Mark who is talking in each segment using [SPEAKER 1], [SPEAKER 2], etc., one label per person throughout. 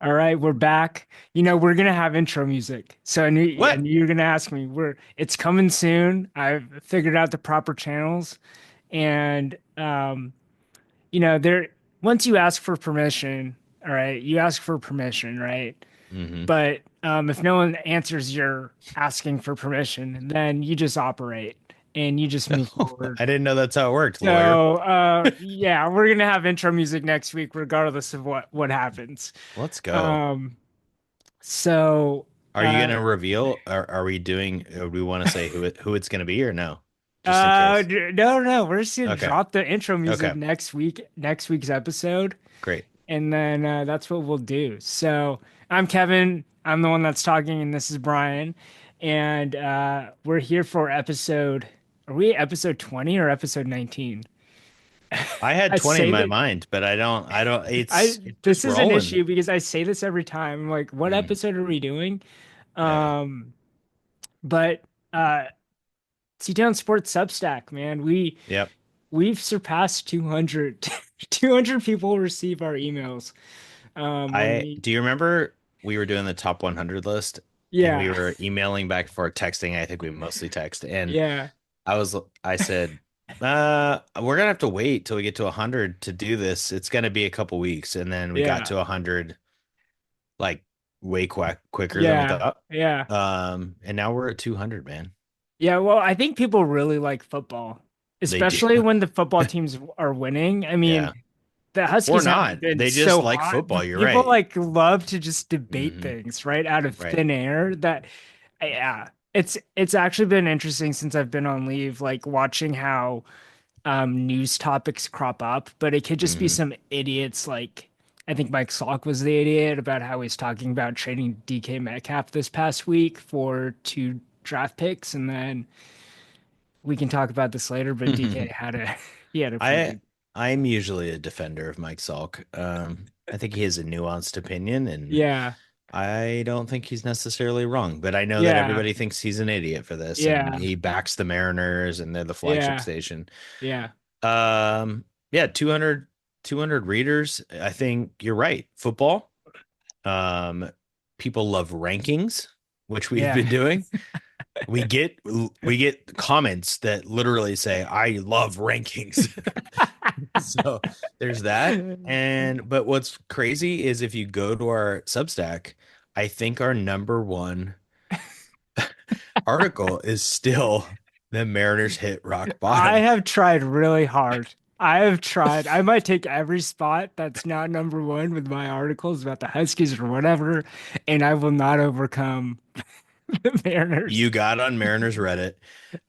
[SPEAKER 1] All right, we're back. We're gonna have intro music. So I
[SPEAKER 2] What?
[SPEAKER 1] knew you were gonna ask me. It's coming soon. I've figured out the proper channels, and there once you ask for permission, all right, you ask for permission, right?
[SPEAKER 2] Hmm.
[SPEAKER 1] But if no one answers your asking for permission, then you just operate and you just move forward.
[SPEAKER 2] I didn't know that's how it worked, lawyer.
[SPEAKER 1] So yeah, we're gonna have intro music next week, regardless of what happens.
[SPEAKER 2] Let's go.
[SPEAKER 1] Um, so,
[SPEAKER 2] Are you
[SPEAKER 1] uh,
[SPEAKER 2] gonna reveal? Are we doing? Or we want to say who it's gonna be or no? Just in case.
[SPEAKER 1] no, no, we're just gonna
[SPEAKER 2] Okay.
[SPEAKER 1] drop the intro music
[SPEAKER 2] Okay.
[SPEAKER 1] next week's episode,
[SPEAKER 2] Great.
[SPEAKER 1] and then that's what we'll do. So, I'm Kevin. I'm the one that's talking, and this is Brian, and we're here for episode. Are we episode 20 or episode 19?
[SPEAKER 2] I had
[SPEAKER 1] I
[SPEAKER 2] 20 in
[SPEAKER 1] say
[SPEAKER 2] my
[SPEAKER 1] that
[SPEAKER 2] mind, but I don't. I don't.
[SPEAKER 1] I
[SPEAKER 2] It's
[SPEAKER 1] this
[SPEAKER 2] just
[SPEAKER 1] is an
[SPEAKER 2] rolling.
[SPEAKER 1] issue because I say this every time. I'm like, what
[SPEAKER 2] Mm,
[SPEAKER 1] episode are we doing?
[SPEAKER 2] yeah.
[SPEAKER 1] Um, but uh, See Down Sports Substack, man.
[SPEAKER 2] Yep.
[SPEAKER 1] We've surpassed 200. 200 people receive our emails. When
[SPEAKER 2] I
[SPEAKER 1] we,
[SPEAKER 2] do you remember we were doing the top 100 list and we
[SPEAKER 1] yeah,
[SPEAKER 2] were emailing back for texting. I think we mostly text and
[SPEAKER 1] yeah,
[SPEAKER 2] I said, we're gonna have to wait till we get to 100 to do this. It's gonna be a couple weeks. And then we got
[SPEAKER 1] yeah,
[SPEAKER 2] to 100 like way quicker than we
[SPEAKER 1] yeah,
[SPEAKER 2] thought.
[SPEAKER 1] yeah,
[SPEAKER 2] And now we're at 200, man.
[SPEAKER 1] yeah. Well, I think people really like football,
[SPEAKER 2] They do.
[SPEAKER 1] especially when the football teams are winning. I mean,
[SPEAKER 2] Yeah.
[SPEAKER 1] the
[SPEAKER 2] Or
[SPEAKER 1] Huskies haven't
[SPEAKER 2] not.
[SPEAKER 1] been
[SPEAKER 2] They just
[SPEAKER 1] so
[SPEAKER 2] like
[SPEAKER 1] hot,
[SPEAKER 2] football.
[SPEAKER 1] but
[SPEAKER 2] You're
[SPEAKER 1] people
[SPEAKER 2] right.
[SPEAKER 1] like love to just debate
[SPEAKER 2] Hmm.
[SPEAKER 1] things right out of
[SPEAKER 2] Right.
[SPEAKER 1] thin air. Yeah, it's actually been interesting since I've been on leave, like watching how news topics crop up, but it could just be
[SPEAKER 2] Hmm.
[SPEAKER 1] some idiots like I think Mike Salk was the idiot about how he's talking about trading DK Metcalf this past week for two draft picks, and then we can talk about this later, but DK had a he had a pretty
[SPEAKER 2] I
[SPEAKER 1] good
[SPEAKER 2] I'm usually a defender of Mike Salk. I think he has a nuanced opinion, and
[SPEAKER 1] yeah,
[SPEAKER 2] I don't think he's necessarily wrong. But I know that
[SPEAKER 1] yeah,
[SPEAKER 2] everybody thinks he's an idiot for this, and
[SPEAKER 1] yeah,
[SPEAKER 2] he backs the Mariners, and they're the flagship
[SPEAKER 1] yeah,
[SPEAKER 2] station.
[SPEAKER 1] yeah,
[SPEAKER 2] Yeah, 200 readers. I think you're right. Football. Um, People love rankings, which we've
[SPEAKER 1] yeah.
[SPEAKER 2] been doing. We get we get comments that literally say, "I love rankings." So there's that. And but what's crazy is if you go to our Substack, I think our number one article is still the Mariners hit rock
[SPEAKER 1] I
[SPEAKER 2] bottom.
[SPEAKER 1] have tried really hard. I have tried. I might take every spot that's not number one with my articles about the Huskies or whatever, and I will not overcome the Mariners.
[SPEAKER 2] You got on Mariners Reddit,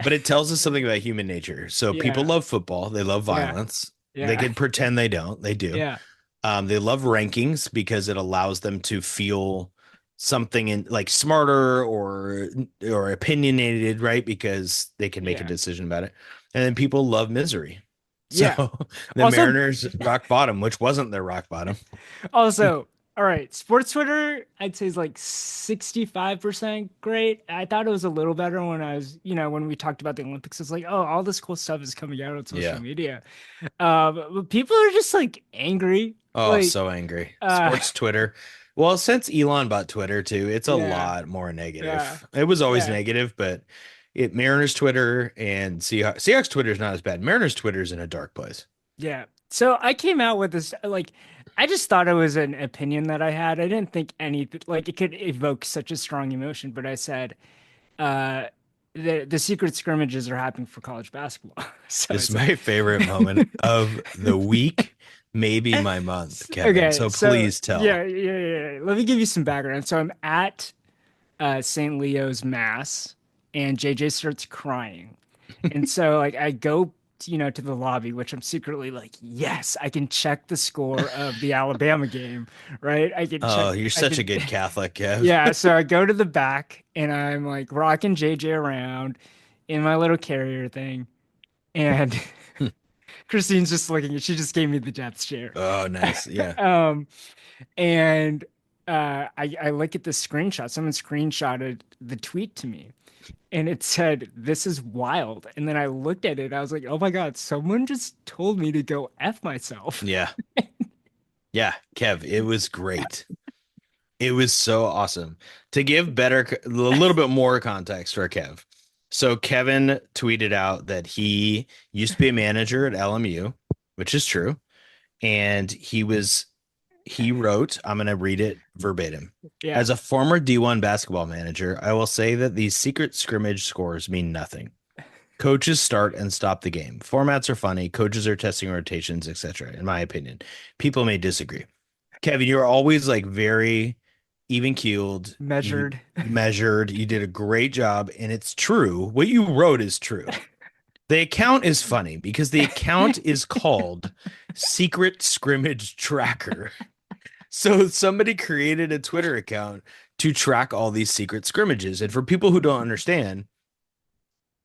[SPEAKER 2] but it tells us something about human nature. So people
[SPEAKER 1] Yeah,
[SPEAKER 2] love football, they love
[SPEAKER 1] yeah,
[SPEAKER 2] violence. They
[SPEAKER 1] yeah,
[SPEAKER 2] can pretend they don't, they do.
[SPEAKER 1] yeah,
[SPEAKER 2] They love rankings because it allows them to feel something in like smarter or opinionated, right? Because they can make a
[SPEAKER 1] yeah,
[SPEAKER 2] decision about it. And then people love misery. So
[SPEAKER 1] yeah.
[SPEAKER 2] the
[SPEAKER 1] Also,
[SPEAKER 2] Mariners rock bottom, which wasn't their rock bottom.
[SPEAKER 1] also, all right, sports Twitter, I'd say is like 65% great. I thought it was a little better when when we talked about the Olympics. It's like, oh, all this cool stuff is coming out on social
[SPEAKER 2] Yeah.
[SPEAKER 1] media. But people are just like angry.
[SPEAKER 2] Oh,
[SPEAKER 1] Like,
[SPEAKER 2] so angry.
[SPEAKER 1] uh,
[SPEAKER 2] Sports Twitter. Well, since Elon bought Twitter too, it's a
[SPEAKER 1] yeah,
[SPEAKER 2] lot more
[SPEAKER 1] yeah,
[SPEAKER 2] negative. It was always
[SPEAKER 1] yeah,
[SPEAKER 2] negative, but it Mariners Twitter and Seahawks Twitter is not as bad. Mariners Twitter is in a dark place.
[SPEAKER 1] yeah. So I came out with this, like, I just thought it was an opinion that I had. I didn't think anything, like, it could evoke such a strong emotion, but I said, uh, the secret scrimmages are happening for college basketball. So
[SPEAKER 2] This is
[SPEAKER 1] it's like,
[SPEAKER 2] my favorite moment of the week, maybe my month, Kevin.
[SPEAKER 1] okay,
[SPEAKER 2] So
[SPEAKER 1] so
[SPEAKER 2] please tell.
[SPEAKER 1] yeah, yeah, yeah, yeah. Let me give you some background. So I'm at St. Leo's Mass, and JJ starts crying. And so like I go, to the lobby, which I'm secretly like, yes, I can check the score of the Alabama game, right? I can check,
[SPEAKER 2] Oh, you're
[SPEAKER 1] I
[SPEAKER 2] such a
[SPEAKER 1] can,
[SPEAKER 2] good Catholic, Kev.
[SPEAKER 1] yeah. So I go to the back and I'm like rocking JJ around in my little carrier thing. And Christine's just looking, she just gave me the death stare.
[SPEAKER 2] Oh, nice. Yeah.
[SPEAKER 1] Um, and I look at the screenshot. Someone screenshotted the tweet to me, and it said, "This is wild." And then I looked at it. I was like, "Oh my God, someone just told me to go F myself."
[SPEAKER 2] Yeah. Yeah, Kev, it was great. It was so awesome. To give a little bit more context for Kev. So Kevin tweeted out that he used to be a manager at LMU, which is true. And he wrote, I'm going to read it verbatim.
[SPEAKER 1] Yeah.
[SPEAKER 2] As a former D1 basketball manager, I will say that these secret scrimmage scores mean nothing. Coaches start and stop the game. Formats are funny. Coaches are testing rotations, etc. In my opinion, people may disagree. Kevin, you're always like very even keeled. You
[SPEAKER 1] Measured.
[SPEAKER 2] measured. You did a great job, and it's true. What you wrote is true. The account is funny because the account is called Secret Scrimmage Tracker. So somebody created a Twitter account to track all these secret scrimmages. And for people who don't understand,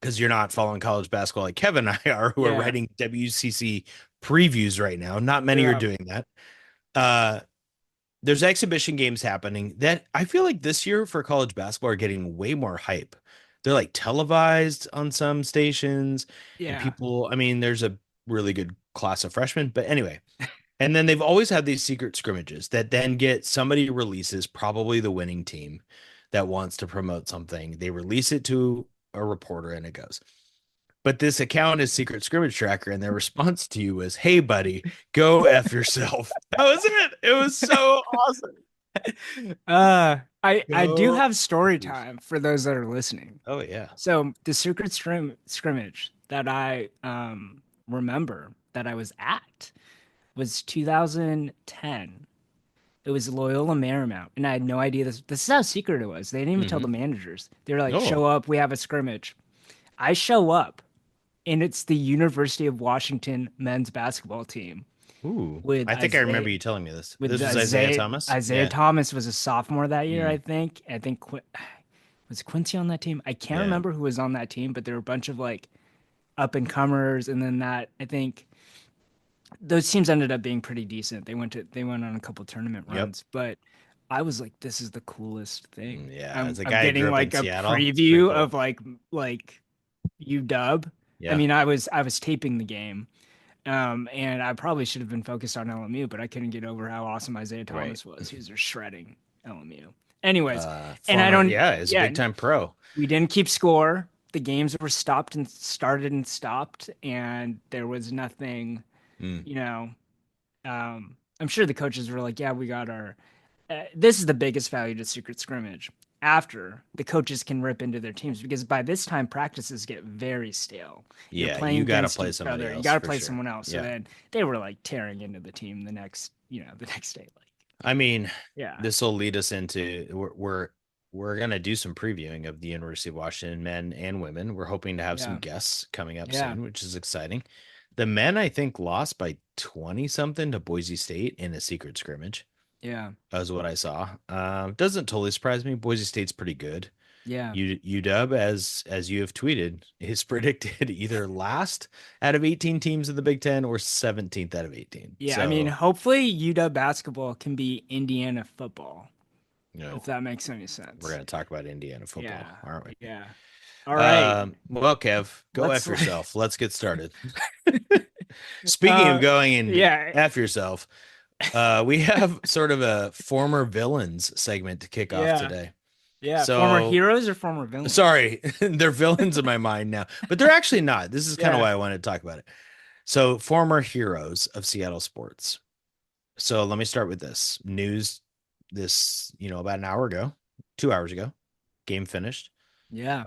[SPEAKER 2] because you're not following college basketball like Kevin and I are, who are
[SPEAKER 1] Yeah.
[SPEAKER 2] writing WCC previews right now, not many are
[SPEAKER 1] Yeah.
[SPEAKER 2] doing that. Uh, there's exhibition games happening that I feel like this year for college basketball are getting way more hype. They're like televised on some stations, and
[SPEAKER 1] Yeah.
[SPEAKER 2] people, I mean, there's a really good class of freshmen, but anyway. And then they've always had these secret scrimmages that then get somebody releases, probably the winning team that wants to promote something. They release it to a reporter and it goes. But this account is Secret Scrimmage Tracker, and their response to you was, "Hey, buddy, go f yourself." That was it. It was so awesome.
[SPEAKER 1] I do
[SPEAKER 2] Go
[SPEAKER 1] have
[SPEAKER 2] f
[SPEAKER 1] story
[SPEAKER 2] yourself.
[SPEAKER 1] time for those that are listening.
[SPEAKER 2] Oh yeah.
[SPEAKER 1] So the scrimmage that I remember that I was at was 2010. It was Loyola Marymount, and I had no idea this is how secret it was. They didn't even tell the
[SPEAKER 2] Hmm.
[SPEAKER 1] managers. They were like,
[SPEAKER 2] Oh.
[SPEAKER 1] "Show up, we have a scrimmage." I show up, and it's the University of Washington men's basketball team
[SPEAKER 2] Ooh.
[SPEAKER 1] with
[SPEAKER 2] I think I
[SPEAKER 1] Isaiah
[SPEAKER 2] remember you telling me this.
[SPEAKER 1] with
[SPEAKER 2] This was Isaiah
[SPEAKER 1] Isaiah
[SPEAKER 2] Thomas.
[SPEAKER 1] Isaiah
[SPEAKER 2] Yeah.
[SPEAKER 1] Thomas was a sophomore that year,
[SPEAKER 2] Mm.
[SPEAKER 1] I think. I think was Quincy on that team? I can't
[SPEAKER 2] Yeah.
[SPEAKER 1] remember who was on that team, but there were a bunch of like up and comers, and then that I think those teams ended up being pretty decent. They went on a couple tournament
[SPEAKER 2] Yep.
[SPEAKER 1] runs, but I was like, this is the coolest thing.
[SPEAKER 2] Yeah. As a
[SPEAKER 1] I'm
[SPEAKER 2] guy who
[SPEAKER 1] getting
[SPEAKER 2] grew up in
[SPEAKER 1] like a
[SPEAKER 2] Seattle, it's pretty
[SPEAKER 1] preview
[SPEAKER 2] cool.
[SPEAKER 1] of like UW. I
[SPEAKER 2] Yeah.
[SPEAKER 1] mean, I was taping the game. And I probably should have been focused on LMU, but I couldn't get over how awesome Isaiah
[SPEAKER 2] Right.
[SPEAKER 1] Thomas was. He was just shredding LMU. Anyways, and I
[SPEAKER 2] Former,
[SPEAKER 1] don't,
[SPEAKER 2] yeah, is a
[SPEAKER 1] yeah,
[SPEAKER 2] big time pro.
[SPEAKER 1] we didn't keep score. The games were stopped and started and stopped, and there was nothing,
[SPEAKER 2] Mm.
[SPEAKER 1] you know. I'm sure the coaches were like, yeah, we got our. This is the biggest value to secret scrimmage. After the coaches can rip into their teams because by this time practices get very stale. You're
[SPEAKER 2] Yeah,
[SPEAKER 1] playing
[SPEAKER 2] you got to
[SPEAKER 1] against
[SPEAKER 2] play
[SPEAKER 1] each
[SPEAKER 2] somebody
[SPEAKER 1] other. You
[SPEAKER 2] else
[SPEAKER 1] got to
[SPEAKER 2] for
[SPEAKER 1] play
[SPEAKER 2] sure.
[SPEAKER 1] someone else. So
[SPEAKER 2] Yeah.
[SPEAKER 1] then they were like tearing into the team the next, the next day. Like,
[SPEAKER 2] I mean,
[SPEAKER 1] yeah,
[SPEAKER 2] this will lead us into we're gonna do some previewing of the University of Washington men and women. We're hoping to have some
[SPEAKER 1] yeah,
[SPEAKER 2] guests coming up
[SPEAKER 1] yeah,
[SPEAKER 2] soon, which is exciting. The men, I think, lost by 20 something to Boise State in a secret scrimmage.
[SPEAKER 1] yeah,
[SPEAKER 2] That was what I saw. Doesn't totally surprise me. Boise State's pretty good.
[SPEAKER 1] yeah,
[SPEAKER 2] UW, as you have tweeted, is predicted either last out of 18 teams in the Big Ten or 17th out of 18.
[SPEAKER 1] yeah. I mean,
[SPEAKER 2] So,
[SPEAKER 1] hopefully UW basketball can be Indiana football,
[SPEAKER 2] you know,
[SPEAKER 1] if that makes any
[SPEAKER 2] we're
[SPEAKER 1] sense.
[SPEAKER 2] going to talk about Indiana football,
[SPEAKER 1] Yeah,
[SPEAKER 2] aren't we?
[SPEAKER 1] yeah. All right,
[SPEAKER 2] Well, Kev, go
[SPEAKER 1] let's.
[SPEAKER 2] F yourself. Let's get started. Speaking of going and
[SPEAKER 1] Yeah,
[SPEAKER 2] F yourself, we have sort of a former villains segment to kick off
[SPEAKER 1] yeah,
[SPEAKER 2] today.
[SPEAKER 1] yeah. Former
[SPEAKER 2] So,
[SPEAKER 1] heroes or former villains?
[SPEAKER 2] sorry, they're villains in my mind now, but they're actually not. This is kind of
[SPEAKER 1] Yeah,
[SPEAKER 2] why I wanted to talk about it. So, former heroes of Seattle sports. So, let me start with this news. This, about an hour ago, 2 hours ago, game finished.
[SPEAKER 1] yeah.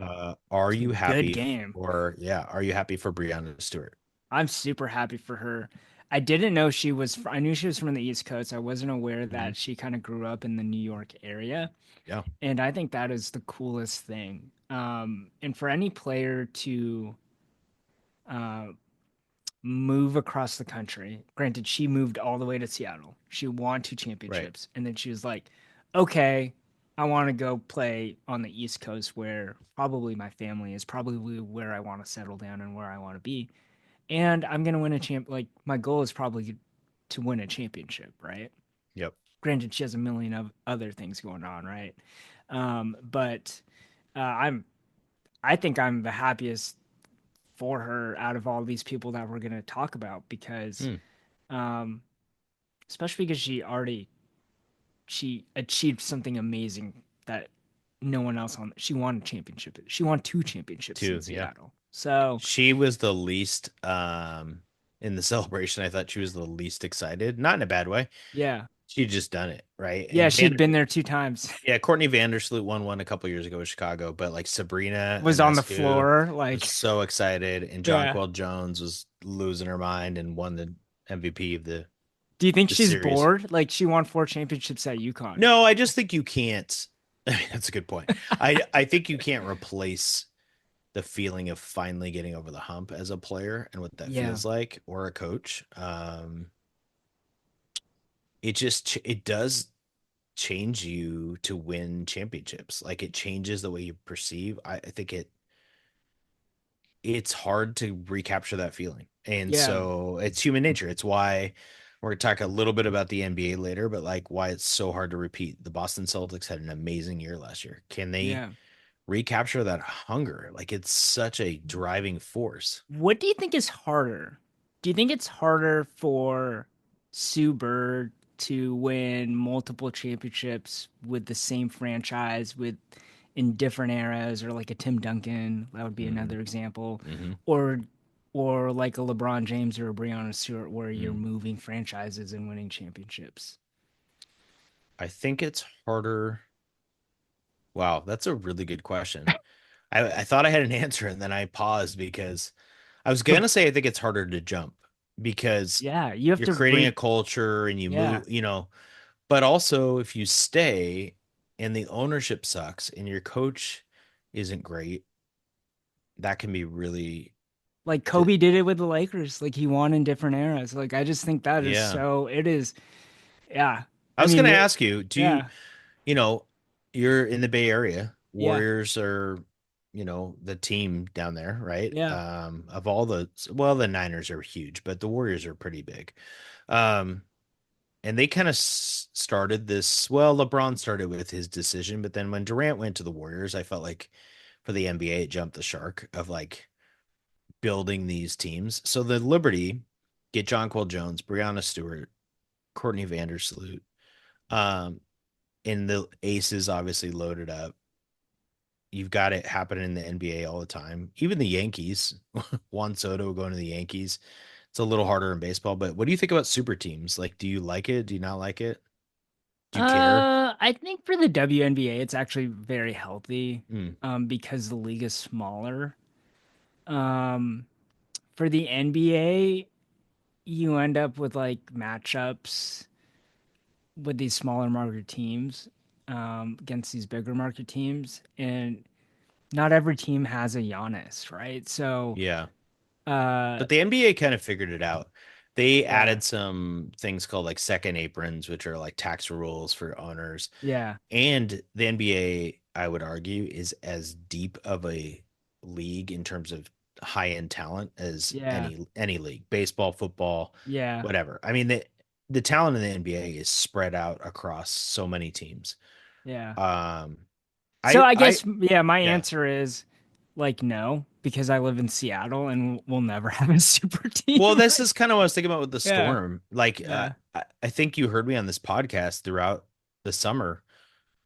[SPEAKER 2] Are
[SPEAKER 1] It's a
[SPEAKER 2] you
[SPEAKER 1] good
[SPEAKER 2] happy
[SPEAKER 1] game.
[SPEAKER 2] are you happy for Breanna Stewart?
[SPEAKER 1] I'm super happy for her. I didn't know she was. I knew she was from the East Coast. I wasn't aware
[SPEAKER 2] Mhm.
[SPEAKER 1] that she kind of grew up in the New York area,
[SPEAKER 2] Yeah.
[SPEAKER 1] and I think that is the coolest thing. And for any player to uh, move across the country, granted, she moved all the way to Seattle. She won two
[SPEAKER 2] Right.
[SPEAKER 1] championships, and then she was like, "Okay, I want to go play on the East Coast, where probably my family is, probably where I want to settle down and where I want to be." And I'm gonna win a champ. Like my goal is probably to win a championship, right?
[SPEAKER 2] Yep.
[SPEAKER 1] Granted, she has a million of other things going on, right? But I'm I think I'm the happiest for her out of all these people that we're gonna talk about because,
[SPEAKER 2] Hmm.
[SPEAKER 1] um, especially because she already she achieved something amazing that no one else on. She won a championship. She won two championships in
[SPEAKER 2] too. Yeah.
[SPEAKER 1] Seattle. So
[SPEAKER 2] She was the least in the celebration. I thought she was the least excited, not in a bad way.
[SPEAKER 1] yeah,
[SPEAKER 2] She just done it, right?
[SPEAKER 1] yeah,
[SPEAKER 2] And
[SPEAKER 1] she'd been there two times.
[SPEAKER 2] yeah, Courtney Vandersloot won one a couple years ago with Chicago, but like Sabrina
[SPEAKER 1] Was on the
[SPEAKER 2] Ionescu
[SPEAKER 1] floor,
[SPEAKER 2] was
[SPEAKER 1] like
[SPEAKER 2] so excited, and
[SPEAKER 1] yeah.
[SPEAKER 2] Jonquel Jones was losing her mind and won the MVP of
[SPEAKER 1] Do you think
[SPEAKER 2] the
[SPEAKER 1] she's
[SPEAKER 2] series.
[SPEAKER 1] bored? Like she won four championships at UConn.
[SPEAKER 2] No, I just think you can't. That's a good point. I think you can't replace the feeling of finally getting over the hump as a player and what that
[SPEAKER 1] Yeah,
[SPEAKER 2] feels like, or a coach. It does change you to win championships. Like it changes the way you perceive. I think it's hard to recapture that feeling. And
[SPEAKER 1] yeah,
[SPEAKER 2] so it's human nature. It's why we're going to talk a little bit about the NBA later, but like why it's so hard to repeat. The Boston Celtics had an amazing year last year. Can they
[SPEAKER 1] yeah.
[SPEAKER 2] recapture that hunger? Like it's such a driving force.
[SPEAKER 1] What do you think is harder? Do you think it's harder for Sue Bird to win multiple championships with the same franchise with in different eras, or like a Tim Duncan, that would be
[SPEAKER 2] Mm-hmm.
[SPEAKER 1] another example,
[SPEAKER 2] Mm-hmm.
[SPEAKER 1] or like a LeBron James or a Breanna Stewart where you're
[SPEAKER 2] Mm.
[SPEAKER 1] moving franchises and winning championships?
[SPEAKER 2] I think it's harder. Wow, that's a really good question. I thought I had an answer and then I paused because I was gonna say I think it's harder to jump because
[SPEAKER 1] Yeah, you have
[SPEAKER 2] you're
[SPEAKER 1] to
[SPEAKER 2] creating a culture and you
[SPEAKER 1] yeah,
[SPEAKER 2] move, but also if you stay and the ownership sucks and your coach isn't great, that can be really
[SPEAKER 1] like
[SPEAKER 2] d-
[SPEAKER 1] Kobe did it with the Lakers. Like he won in different eras. Like I just think that is
[SPEAKER 2] yeah.
[SPEAKER 1] so. It is. Yeah.
[SPEAKER 2] I
[SPEAKER 1] I
[SPEAKER 2] was
[SPEAKER 1] mean,
[SPEAKER 2] gonna ask you,
[SPEAKER 1] yeah,
[SPEAKER 2] you know, you're in the Bay Area.
[SPEAKER 1] yeah,
[SPEAKER 2] Warriors are, the team down there, right?
[SPEAKER 1] yeah.
[SPEAKER 2] Of all the Niners are huge, but the Warriors are pretty big. Um, and they kind of started this. Well, LeBron started with his decision, but then when Durant went to the Warriors, I felt like for the NBA, it jumped the shark of like building these teams. So the Liberty get Jonquel Jones, Breanna Stewart, Courtney Vandersloot, um, and the aces obviously loaded up. You've got it happening in the NBA all the time. Even the Yankees, Juan Soto going to the Yankees. It's a little harder in baseball, but what do you think about super teams? Like, do you like it? Do you not like it? Do you care?
[SPEAKER 1] I think for the WNBA, it's actually very healthy,
[SPEAKER 2] Mm,
[SPEAKER 1] because the league is smaller. Um, for the NBA, you end up with like matchups with these smaller market teams, against these bigger market teams, and not every team has a Giannis, right? So,
[SPEAKER 2] yeah.
[SPEAKER 1] uh,
[SPEAKER 2] But the NBA kind of figured it out. They
[SPEAKER 1] yeah,
[SPEAKER 2] added some things called like second aprons, which are like tax rules for owners.
[SPEAKER 1] yeah,
[SPEAKER 2] And the NBA, I would argue, is as deep of a league in terms of high end talent as
[SPEAKER 1] yeah,
[SPEAKER 2] any league, baseball, football,
[SPEAKER 1] yeah,
[SPEAKER 2] whatever. I mean, the talent in the NBA is spread out across so many teams.
[SPEAKER 1] yeah.
[SPEAKER 2] Um,
[SPEAKER 1] So I
[SPEAKER 2] I
[SPEAKER 1] guess, yeah, my
[SPEAKER 2] yeah.
[SPEAKER 1] answer is like no, because I live in Seattle and we'll never have a super
[SPEAKER 2] Well,
[SPEAKER 1] team.
[SPEAKER 2] this is kind of what I was thinking about with the
[SPEAKER 1] Yeah,
[SPEAKER 2] storm. Like,
[SPEAKER 1] yeah,
[SPEAKER 2] I think you heard me on this podcast throughout the summer,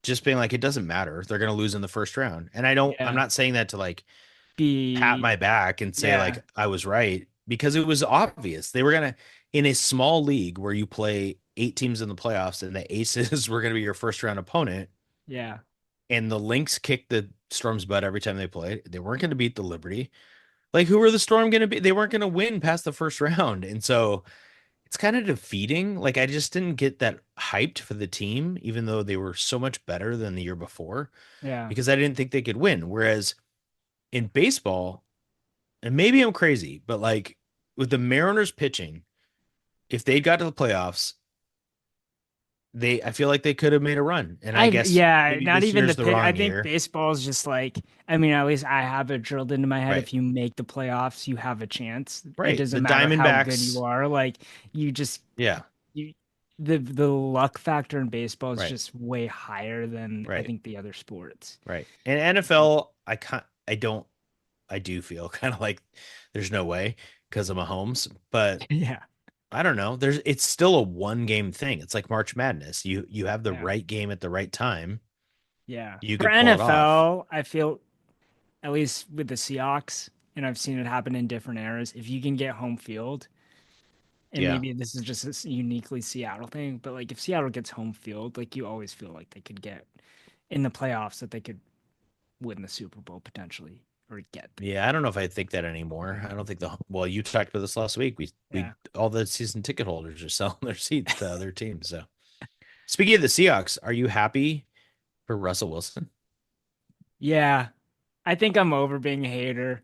[SPEAKER 2] just being like, it doesn't matter. They're going to lose in the first round. And I'm
[SPEAKER 1] yeah.
[SPEAKER 2] not saying that to like pat
[SPEAKER 1] Be
[SPEAKER 2] my back and say
[SPEAKER 1] yeah,
[SPEAKER 2] like I was right because it was obvious they were gonna in a small league where you play 8 teams in the playoffs and the Aces were gonna be your first round opponent
[SPEAKER 1] yeah,
[SPEAKER 2] and the Lynx kicked the Storm's butt every time they played. They weren't gonna beat the Liberty. Like who were the Storm gonna be? They weren't gonna win past the first round, and so it's kind of defeating. Like I just didn't get that hyped for the team, even though they were so much better than the year before,
[SPEAKER 1] yeah.
[SPEAKER 2] because I didn't think they could win. Whereas in baseball, and maybe I'm crazy, but like with the Mariners pitching, if they got to the playoffs, I feel like they could have made a run. And I guess
[SPEAKER 1] Yeah,
[SPEAKER 2] maybe
[SPEAKER 1] not
[SPEAKER 2] this
[SPEAKER 1] even the
[SPEAKER 2] year's the
[SPEAKER 1] pit. I
[SPEAKER 2] wrong
[SPEAKER 1] think
[SPEAKER 2] year.
[SPEAKER 1] baseball is just like, I mean, at least I have it drilled into my head.
[SPEAKER 2] Right.
[SPEAKER 1] If you make the playoffs, you have a chance. It
[SPEAKER 2] Right. The
[SPEAKER 1] doesn't matter how good you
[SPEAKER 2] Diamondbacks.
[SPEAKER 1] are. Like you just
[SPEAKER 2] Yeah.
[SPEAKER 1] you the luck factor in baseball is
[SPEAKER 2] Right.
[SPEAKER 1] just way higher than I
[SPEAKER 2] Right.
[SPEAKER 1] think the other sports.
[SPEAKER 2] Right. And NFL, I don't, I do feel kind of like there's no way because of Mahomes, but
[SPEAKER 1] Yeah.
[SPEAKER 2] I don't know. It's still a one game thing. It's like March Madness. You have the
[SPEAKER 1] Yeah.
[SPEAKER 2] right game at the right time.
[SPEAKER 1] Yeah.
[SPEAKER 2] You
[SPEAKER 1] For
[SPEAKER 2] could pull it off.
[SPEAKER 1] NFL, I feel at least with the Seahawks, and I've seen it happen in different eras, if you can get home field, and
[SPEAKER 2] Yeah.
[SPEAKER 1] maybe this is just a uniquely Seattle thing, but like if Seattle gets home field, like you always feel like they could get in the playoffs, that they could win the Super Bowl potentially or get the
[SPEAKER 2] Yeah, I don't know if I think that anymore. I
[SPEAKER 1] game.
[SPEAKER 2] don't think well, you talked about this last week. We
[SPEAKER 1] Yeah.
[SPEAKER 2] all the season ticket holders are selling their seats to other teams. So speaking of the Seahawks, are you happy for Russell Wilson?
[SPEAKER 1] Yeah. I think I'm over being a hater.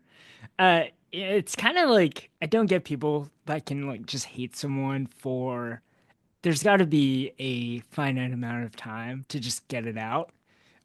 [SPEAKER 1] It's kind of like I don't get people that can like just hate someone for there's got to be a finite amount of time to just get it out.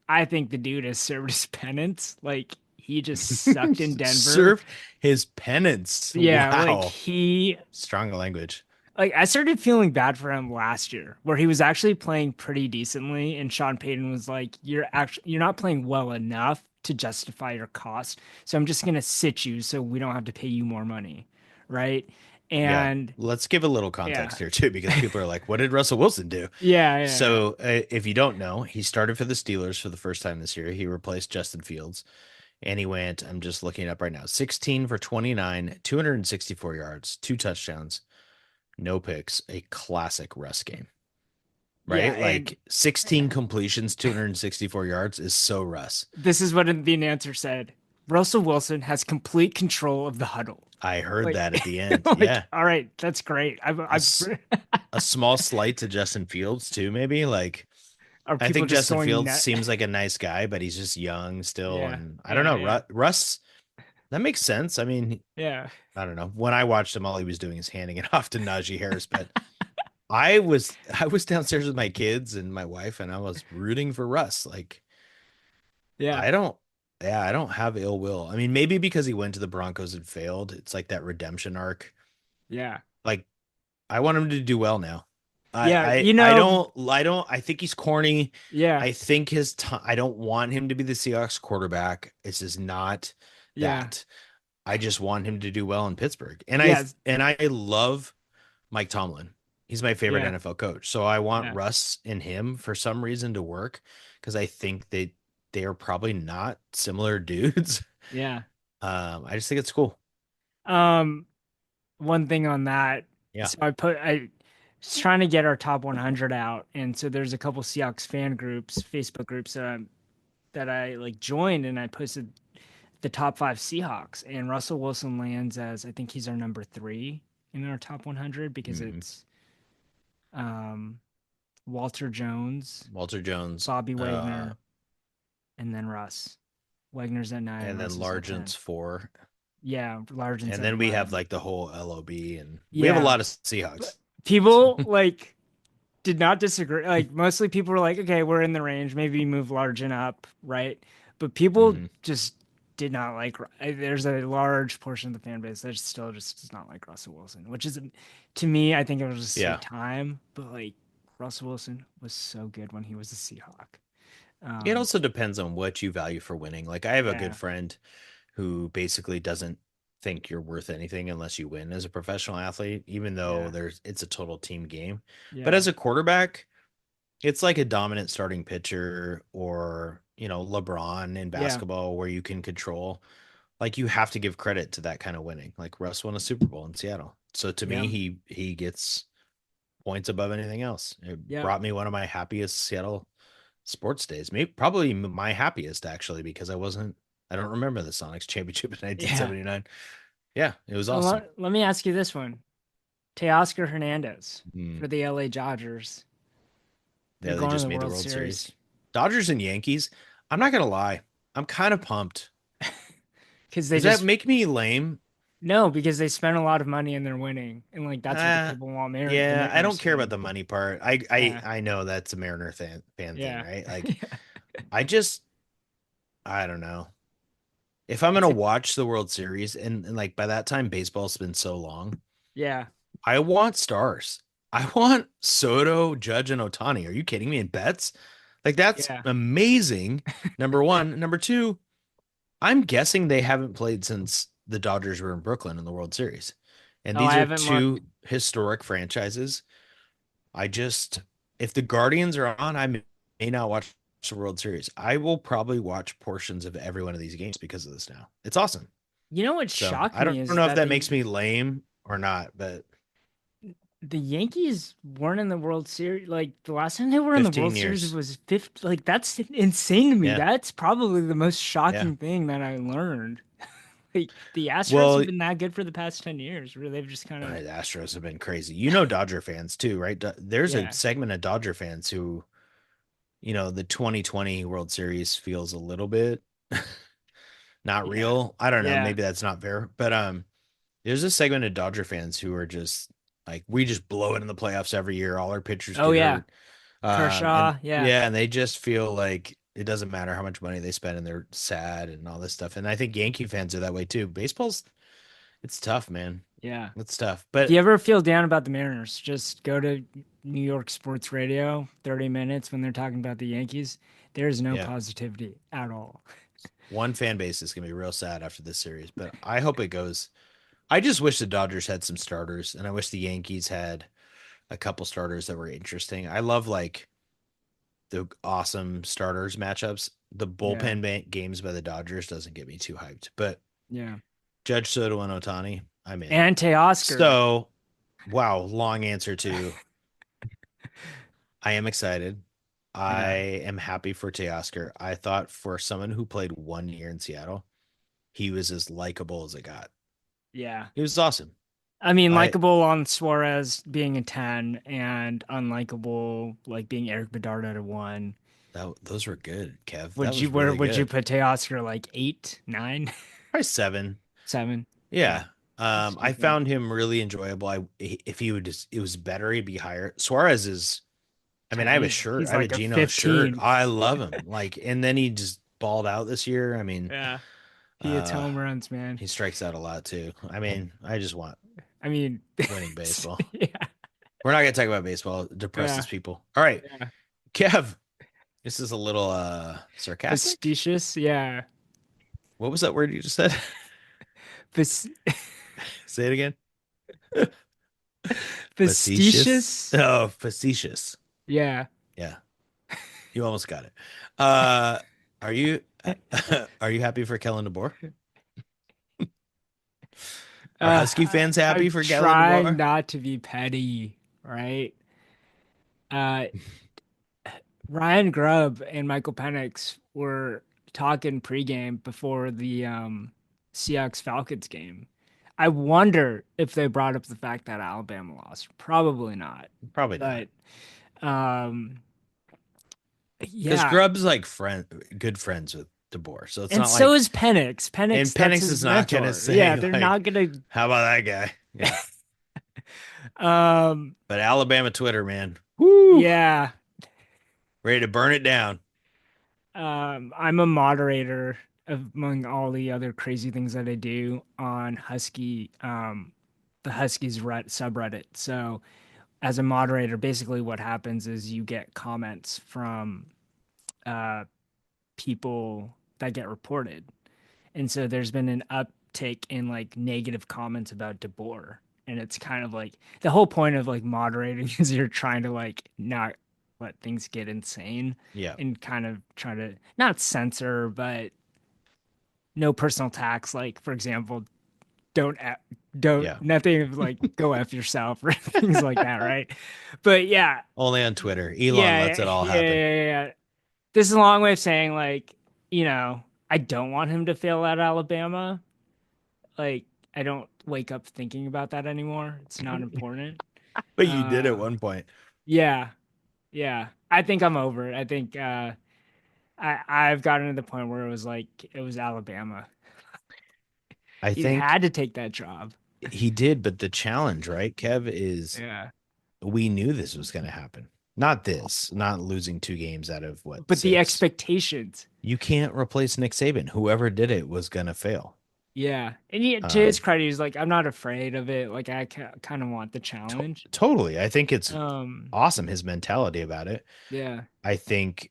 [SPEAKER 1] I think the dude has served his penance. Like he just sucked in Denver.
[SPEAKER 2] Served his penance.
[SPEAKER 1] Yeah, like
[SPEAKER 2] Wow.
[SPEAKER 1] he
[SPEAKER 2] Strong language.
[SPEAKER 1] like I started feeling bad for him last year, where he was actually playing pretty decently, and Sean Payton was like, you're not playing well enough to justify your cost, so I'm just gonna sit you so we don't have to pay you more money, right?
[SPEAKER 2] Yeah.
[SPEAKER 1] And
[SPEAKER 2] Let's give a little
[SPEAKER 1] yeah,
[SPEAKER 2] context here too, because people are like, what did Russell Wilson do?
[SPEAKER 1] yeah.
[SPEAKER 2] So, if you don't know, he started for the Steelers for the first time this year. He replaced Justin Fields, and he went, I'm just looking it up right now, 16 for 29, 264 yards, two touchdowns, no picks, a classic Russ game,
[SPEAKER 1] Yeah,
[SPEAKER 2] right?
[SPEAKER 1] and
[SPEAKER 2] Like 16 completions, 264 yards is so Russ.
[SPEAKER 1] this is what the announcer said. Russell Wilson has complete control of the huddle.
[SPEAKER 2] I heard
[SPEAKER 1] Like,
[SPEAKER 2] that at the end.
[SPEAKER 1] like,
[SPEAKER 2] Yeah.
[SPEAKER 1] all right, that's great.
[SPEAKER 2] A, s- a small slight to Justin Fields too, maybe. Like,
[SPEAKER 1] are
[SPEAKER 2] I
[SPEAKER 1] people
[SPEAKER 2] think
[SPEAKER 1] just
[SPEAKER 2] Justin
[SPEAKER 1] going
[SPEAKER 2] Fields
[SPEAKER 1] net?
[SPEAKER 2] seems like a nice guy, but he's just young still.
[SPEAKER 1] Yeah,
[SPEAKER 2] And I don't
[SPEAKER 1] yeah,
[SPEAKER 2] know.
[SPEAKER 1] yeah,
[SPEAKER 2] Russ, that makes sense. I mean,
[SPEAKER 1] yeah,
[SPEAKER 2] I don't know. When I watched him, all he was doing is handing it off to Najee Harris. But I was downstairs with my kids and my wife, and I was rooting for Russ. Like,
[SPEAKER 1] yeah,
[SPEAKER 2] I don't, yeah, I don't have ill will. I mean, maybe because he went to the Broncos and failed. It's like that redemption arc.
[SPEAKER 1] yeah,
[SPEAKER 2] Like, I want him to do well now.
[SPEAKER 1] yeah.
[SPEAKER 2] I think he's corny.
[SPEAKER 1] Yeah,
[SPEAKER 2] I think his time, I don't want him to be the Seahawks quarterback. This is not
[SPEAKER 1] yeah,
[SPEAKER 2] that. I just want him to do well in Pittsburgh.
[SPEAKER 1] yeah,
[SPEAKER 2] And I love Mike Tomlin. He's my favorite
[SPEAKER 1] yeah,
[SPEAKER 2] NFL coach. So I want
[SPEAKER 1] yeah,
[SPEAKER 2] Russ and him for some reason to work because I think they are probably not similar dudes.
[SPEAKER 1] yeah.
[SPEAKER 2] I just think it's cool.
[SPEAKER 1] Um, one thing on that.
[SPEAKER 2] Yeah.
[SPEAKER 1] So I was trying to get our top 100 out, and so there's a couple Seahawks fan groups, Facebook groups that I like joined, and I posted the top five Seahawks, and Russell Wilson lands as I think he's our number three in our top 100 because
[SPEAKER 2] Mhm.
[SPEAKER 1] it's um, Walter Jones,
[SPEAKER 2] Walter Jones,
[SPEAKER 1] Bobby Wagner, and then Russ. Wagner's at nine,
[SPEAKER 2] and then
[SPEAKER 1] Russ is at 10.
[SPEAKER 2] Largent's four.
[SPEAKER 1] Yeah, Largent's
[SPEAKER 2] And
[SPEAKER 1] at
[SPEAKER 2] then we have
[SPEAKER 1] 11.
[SPEAKER 2] like the whole LOB and we have a
[SPEAKER 1] Yeah,
[SPEAKER 2] lot of Seahawks.
[SPEAKER 1] people like did not disagree. Like mostly people were like, okay, we're in the range. Maybe move Largent up, right? But people
[SPEAKER 2] Mhm.
[SPEAKER 1] just did not like. There's a large portion of the fan base that still just does not like Russell Wilson, which is to me, I think it was just so
[SPEAKER 2] Yeah.
[SPEAKER 1] time. But like Russell Wilson was so good when he was a Seahawk.
[SPEAKER 2] It
[SPEAKER 1] Um,
[SPEAKER 2] also depends on what you value for winning. Like I have a good
[SPEAKER 1] yeah,
[SPEAKER 2] friend who basically doesn't think you're worth anything unless you win as a professional athlete, even though
[SPEAKER 1] yeah,
[SPEAKER 2] it's a total team game. But
[SPEAKER 1] yeah,
[SPEAKER 2] as a quarterback, it's like a dominant starting pitcher or, LeBron in
[SPEAKER 1] yeah,
[SPEAKER 2] basketball where you can control. Like you have to give credit to that kind of winning. Like Russ won a Super Bowl in Seattle. So to me,
[SPEAKER 1] yeah,
[SPEAKER 2] he gets points above anything else. It
[SPEAKER 1] yeah,
[SPEAKER 2] brought me one of my happiest Seattle sports days. Maybe probably my happiest actually because I don't remember the Sonics championship in
[SPEAKER 1] yeah.
[SPEAKER 2] 1979. Yeah, it was
[SPEAKER 1] So
[SPEAKER 2] awesome.
[SPEAKER 1] let me ask you this one: Teoscar Hernandez
[SPEAKER 2] Mm.
[SPEAKER 1] for the LA Dodgers. They're
[SPEAKER 2] Yeah, they
[SPEAKER 1] going to
[SPEAKER 2] just
[SPEAKER 1] the
[SPEAKER 2] made the
[SPEAKER 1] World
[SPEAKER 2] World
[SPEAKER 1] Series
[SPEAKER 2] Series. Dodgers and Yankees. I'm not gonna lie. I'm kind of pumped.
[SPEAKER 1] because they
[SPEAKER 2] Does that
[SPEAKER 1] just
[SPEAKER 2] make me lame?
[SPEAKER 1] no, because they spent a lot of money and they're winning, and like that's what the
[SPEAKER 2] Uh,
[SPEAKER 1] people want. The
[SPEAKER 2] yeah, I
[SPEAKER 1] Mariners
[SPEAKER 2] don't care about
[SPEAKER 1] fan.
[SPEAKER 2] the money part. I
[SPEAKER 1] Yeah,
[SPEAKER 2] I know that's a Mariner fan thing,
[SPEAKER 1] yeah,
[SPEAKER 2] right? Like I just I don't know. If I'm
[SPEAKER 1] it's
[SPEAKER 2] gonna
[SPEAKER 1] a
[SPEAKER 2] watch the World Series and like by that time baseball's been so long,
[SPEAKER 1] yeah,
[SPEAKER 2] I want stars. I want Soto, Judge, and Otani. Are you kidding me? In bets? Like that's
[SPEAKER 1] yeah.
[SPEAKER 2] amazing. Number one. Number two, I'm guessing they haven't played since the Dodgers were in Brooklyn in the World Series. And
[SPEAKER 1] Oh,
[SPEAKER 2] these
[SPEAKER 1] I
[SPEAKER 2] are
[SPEAKER 1] haven't
[SPEAKER 2] two
[SPEAKER 1] looked.
[SPEAKER 2] historic franchises, I just if the Guardians are on, may not watch the World Series. I will probably watch portions of every one of these games because of this now. It's awesome.
[SPEAKER 1] You know what
[SPEAKER 2] So
[SPEAKER 1] shocked
[SPEAKER 2] I
[SPEAKER 1] me
[SPEAKER 2] don't
[SPEAKER 1] is
[SPEAKER 2] know if
[SPEAKER 1] that
[SPEAKER 2] that makes me lame or not, but
[SPEAKER 1] the Yankees weren't in the World Series. Like the last time they were in the
[SPEAKER 2] 15
[SPEAKER 1] World Series
[SPEAKER 2] years.
[SPEAKER 1] was 50. Like that's insane to me.
[SPEAKER 2] Yeah.
[SPEAKER 1] That's probably the most
[SPEAKER 2] Yeah.
[SPEAKER 1] shocking thing that I learned. Like the Astros
[SPEAKER 2] Well,
[SPEAKER 1] have been that good for the past 10 years, where they've just kind of
[SPEAKER 2] the Astros have been crazy. You know, Dodger fans too, right? There's a
[SPEAKER 1] yeah,
[SPEAKER 2] segment of Dodger fans who, the 2020 World Series feels a little bit not
[SPEAKER 1] yeah,
[SPEAKER 2] real. I don't know.
[SPEAKER 1] yeah.
[SPEAKER 2] Maybe that's not fair, but there's a segment of Dodger fans who are just like, we just blow it in the playoffs every year. All our pitchers
[SPEAKER 1] Oh
[SPEAKER 2] get
[SPEAKER 1] yeah,
[SPEAKER 2] hurt. And
[SPEAKER 1] Kershaw, yeah,
[SPEAKER 2] yeah, and they just feel like it doesn't matter how much money they spend and they're sad and all this stuff. And I think Yankee fans are that way too. It's tough, man.
[SPEAKER 1] yeah.
[SPEAKER 2] It's tough.
[SPEAKER 1] If you
[SPEAKER 2] But
[SPEAKER 1] ever feel down about the Mariners, just go to New York sports radio, 30 minutes when they're talking about the Yankees. There's no
[SPEAKER 2] yeah,
[SPEAKER 1] positivity at all.
[SPEAKER 2] one fan base is gonna be real sad after this series, but I hope it goes. I just wish the Dodgers had some starters, and I wish the Yankees had a couple starters that were interesting. I love like the awesome starters matchups. The
[SPEAKER 1] Yeah,
[SPEAKER 2] games by the Dodgers doesn't get me too hyped, but
[SPEAKER 1] yeah.
[SPEAKER 2] Judge Soto and Otani, I'm in.
[SPEAKER 1] And Teoscar.
[SPEAKER 2] So, wow, long answer to I am excited. I
[SPEAKER 1] Yeah,
[SPEAKER 2] am happy for Teoscar. I thought for someone who played 1 year in Seattle, he was as likable as it got.
[SPEAKER 1] yeah.
[SPEAKER 2] He was awesome.
[SPEAKER 1] I mean,
[SPEAKER 2] I
[SPEAKER 1] likable on Suarez being a 10 and unlikable like being Eric Bedard at a 1.
[SPEAKER 2] those were good, Kev. That
[SPEAKER 1] Would you
[SPEAKER 2] was
[SPEAKER 1] where
[SPEAKER 2] really
[SPEAKER 1] would you
[SPEAKER 2] good.
[SPEAKER 1] put Teoscar like 8, 9,
[SPEAKER 2] Probably 7.
[SPEAKER 1] 7? Yeah.
[SPEAKER 2] Yeah.
[SPEAKER 1] That's
[SPEAKER 2] I
[SPEAKER 1] decent.
[SPEAKER 2] found him really enjoyable. If he would just, it was better, he'd be higher. Suarez is, I mean, I
[SPEAKER 1] 10.
[SPEAKER 2] have a shirt.
[SPEAKER 1] He's
[SPEAKER 2] I have a
[SPEAKER 1] like a
[SPEAKER 2] Geno shirt.
[SPEAKER 1] 15.
[SPEAKER 2] I love him. Like, and then he just balled out this year. I mean,
[SPEAKER 1] Yeah. He hits
[SPEAKER 2] uh,
[SPEAKER 1] home runs, man.
[SPEAKER 2] he strikes out a lot too. I mean, I just want
[SPEAKER 1] I mean,
[SPEAKER 2] winning baseball.
[SPEAKER 1] yeah,
[SPEAKER 2] We're not gonna talk about baseball. It
[SPEAKER 1] yeah,
[SPEAKER 2] depresses people. All right,
[SPEAKER 1] yeah.
[SPEAKER 2] Kev, this is a little sarcastic.
[SPEAKER 1] Facetious, yeah.
[SPEAKER 2] What was that word you just said?
[SPEAKER 1] Fac-
[SPEAKER 2] Say it again. Facetious.
[SPEAKER 1] Facetious,
[SPEAKER 2] Oh, facetious.
[SPEAKER 1] yeah.
[SPEAKER 2] Yeah, you almost got it. Uh, are you are you happy for Kellen DeBoer? Are Husky fans happy
[SPEAKER 1] I'm
[SPEAKER 2] for Kellen
[SPEAKER 1] trying
[SPEAKER 2] DeBoer?
[SPEAKER 1] not to be petty, right? Uh, Ryan Grubb and Michael Penix were talking pregame before the Seahawks Falcons game. I wonder if they brought up the fact that Alabama lost. Probably not.
[SPEAKER 2] Probably not.
[SPEAKER 1] But um,
[SPEAKER 2] Because
[SPEAKER 1] yeah.
[SPEAKER 2] Grubb's like good friends with DeBoer, so it's
[SPEAKER 1] And
[SPEAKER 2] not
[SPEAKER 1] so
[SPEAKER 2] like.
[SPEAKER 1] is Penix.
[SPEAKER 2] And
[SPEAKER 1] That's
[SPEAKER 2] Penix
[SPEAKER 1] his
[SPEAKER 2] is not gonna
[SPEAKER 1] mentor.
[SPEAKER 2] say
[SPEAKER 1] Yeah, they're
[SPEAKER 2] like,
[SPEAKER 1] not gonna
[SPEAKER 2] "How about that guy?" Yeah,
[SPEAKER 1] um
[SPEAKER 2] but Alabama Twitter, man, whoo,
[SPEAKER 1] yeah.
[SPEAKER 2] ready to burn it down.
[SPEAKER 1] I'm a moderator among all the other crazy things that I do on Husky, the Huskies subreddit. So as a moderator, basically what happens is you get comments from uh people that get reported. And so there's been an uptick in like negative comments about DeBoer. And it's kind of like the whole point of like moderating is you're trying to like not let things get insane
[SPEAKER 2] Yeah,
[SPEAKER 1] and kind of try to not censor, but no personal attacks. Like, for example, don't, don't,
[SPEAKER 2] yeah,
[SPEAKER 1] nothing of like go F yourself or things like that. Right. But yeah,
[SPEAKER 2] only on Twitter. Elon
[SPEAKER 1] yeah,
[SPEAKER 2] lets it all
[SPEAKER 1] yeah,
[SPEAKER 2] happen.
[SPEAKER 1] yeah, yeah. This is a long way of saying like, you know, I don't want him to fail at Alabama. Like, I don't wake up thinking about that anymore. It's not important.
[SPEAKER 2] But you did at
[SPEAKER 1] Uh,
[SPEAKER 2] one point.
[SPEAKER 1] yeah, yeah. I think I'm over it. I think I've gotten to the point where it was like it was Alabama.
[SPEAKER 2] I
[SPEAKER 1] He
[SPEAKER 2] think
[SPEAKER 1] had to take that job.
[SPEAKER 2] he did, but the challenge, right, Kev, is
[SPEAKER 1] Yeah.
[SPEAKER 2] we knew this was going to happen. Not this, not losing 2 games out of what,
[SPEAKER 1] But the
[SPEAKER 2] 6.
[SPEAKER 1] expectations.
[SPEAKER 2] You can't replace Nick Saban. Whoever did it was going to fail.
[SPEAKER 1] Yeah. And he, to his
[SPEAKER 2] Um,
[SPEAKER 1] credit, he's like, I'm not afraid of it. Like, I kind of want the challenge.
[SPEAKER 2] totally. I think it's
[SPEAKER 1] Um,
[SPEAKER 2] awesome, his mentality about it.
[SPEAKER 1] yeah.
[SPEAKER 2] I think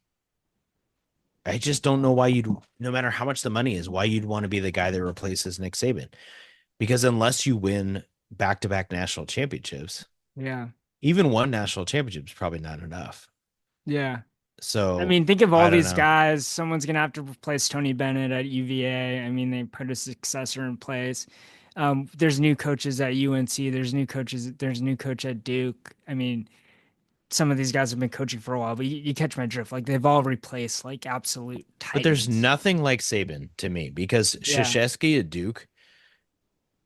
[SPEAKER 2] I just don't know why no matter how much the money is, why you'd want to be the guy that replaces Nick Saban. Because unless you win back-to-back national championships.
[SPEAKER 1] Yeah.
[SPEAKER 2] Even one national championship is probably not enough.
[SPEAKER 1] Yeah. I
[SPEAKER 2] So
[SPEAKER 1] mean, think of
[SPEAKER 2] I
[SPEAKER 1] all
[SPEAKER 2] don't
[SPEAKER 1] these
[SPEAKER 2] know.
[SPEAKER 1] guys. Someone's gonna have to replace Tony Bennett at UVA. I mean, they put a successor in place. There's new coaches at UNC. There's new coaches. There's a new coach at Duke. I mean, some of these guys have been coaching for a while, but you catch my drift. Like they've all replaced like absolute
[SPEAKER 2] But there's
[SPEAKER 1] titans.
[SPEAKER 2] nothing like Saban to me because
[SPEAKER 1] Yeah.
[SPEAKER 2] Krzyzewski at Duke,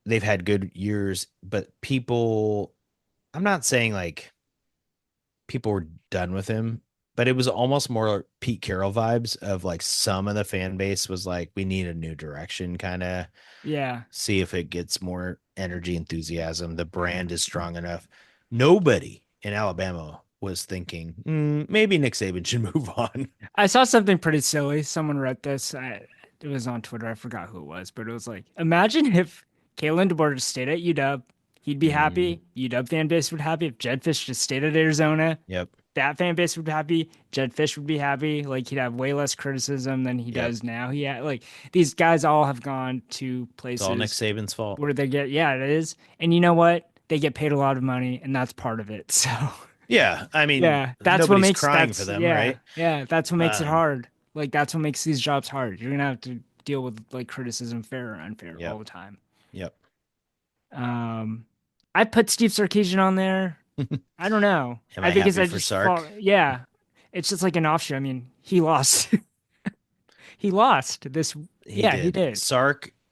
[SPEAKER 2] they've had good years, but people, I'm not saying like people were done with him, but it was almost more Pete Carroll vibes of like some of the fan base was like, we need a new direction, kind of
[SPEAKER 1] Yeah.
[SPEAKER 2] see if it gets more energy, enthusiasm. The brand is strong enough. Nobody in Alabama was thinking, maybe Nick Saban should move on.
[SPEAKER 1] I saw something pretty silly. Someone wrote this. It was on Twitter. I forgot who it was, but it was like, imagine if Kalen DeBoer just stayed at UW. He'd be
[SPEAKER 2] Mm,
[SPEAKER 1] happy. UW fan base would be happy. If Jed Fish just stayed at Arizona,
[SPEAKER 2] yep.
[SPEAKER 1] that fan base would be happy. Jed Fish would be happy. Like he'd have way less criticism than he
[SPEAKER 2] Yep.
[SPEAKER 1] does now. He had like these guys all have gone to
[SPEAKER 2] It's all Nick
[SPEAKER 1] places
[SPEAKER 2] Saban's fault.
[SPEAKER 1] where they get, yeah, it is. And you know what? They get paid a lot of money, and that's part of it. So
[SPEAKER 2] Yeah. I mean,
[SPEAKER 1] yeah,
[SPEAKER 2] nobody's crying for them, right?
[SPEAKER 1] that's what makes it
[SPEAKER 2] Um,
[SPEAKER 1] hard. Like that's what makes these jobs hard. You're gonna have to deal with like criticism, fair or unfair, all
[SPEAKER 2] yep.
[SPEAKER 1] the time.
[SPEAKER 2] Yep.
[SPEAKER 1] Um, I put Steve Sarkisian on there. I don't know.
[SPEAKER 2] Am
[SPEAKER 1] I
[SPEAKER 2] I
[SPEAKER 1] think it's
[SPEAKER 2] happy
[SPEAKER 1] I
[SPEAKER 2] for
[SPEAKER 1] just
[SPEAKER 2] Sark?
[SPEAKER 1] fall. Yeah, it's just like an offshoot. I mean, he lost. He lost this.
[SPEAKER 2] He
[SPEAKER 1] Yeah, he
[SPEAKER 2] did.
[SPEAKER 1] did.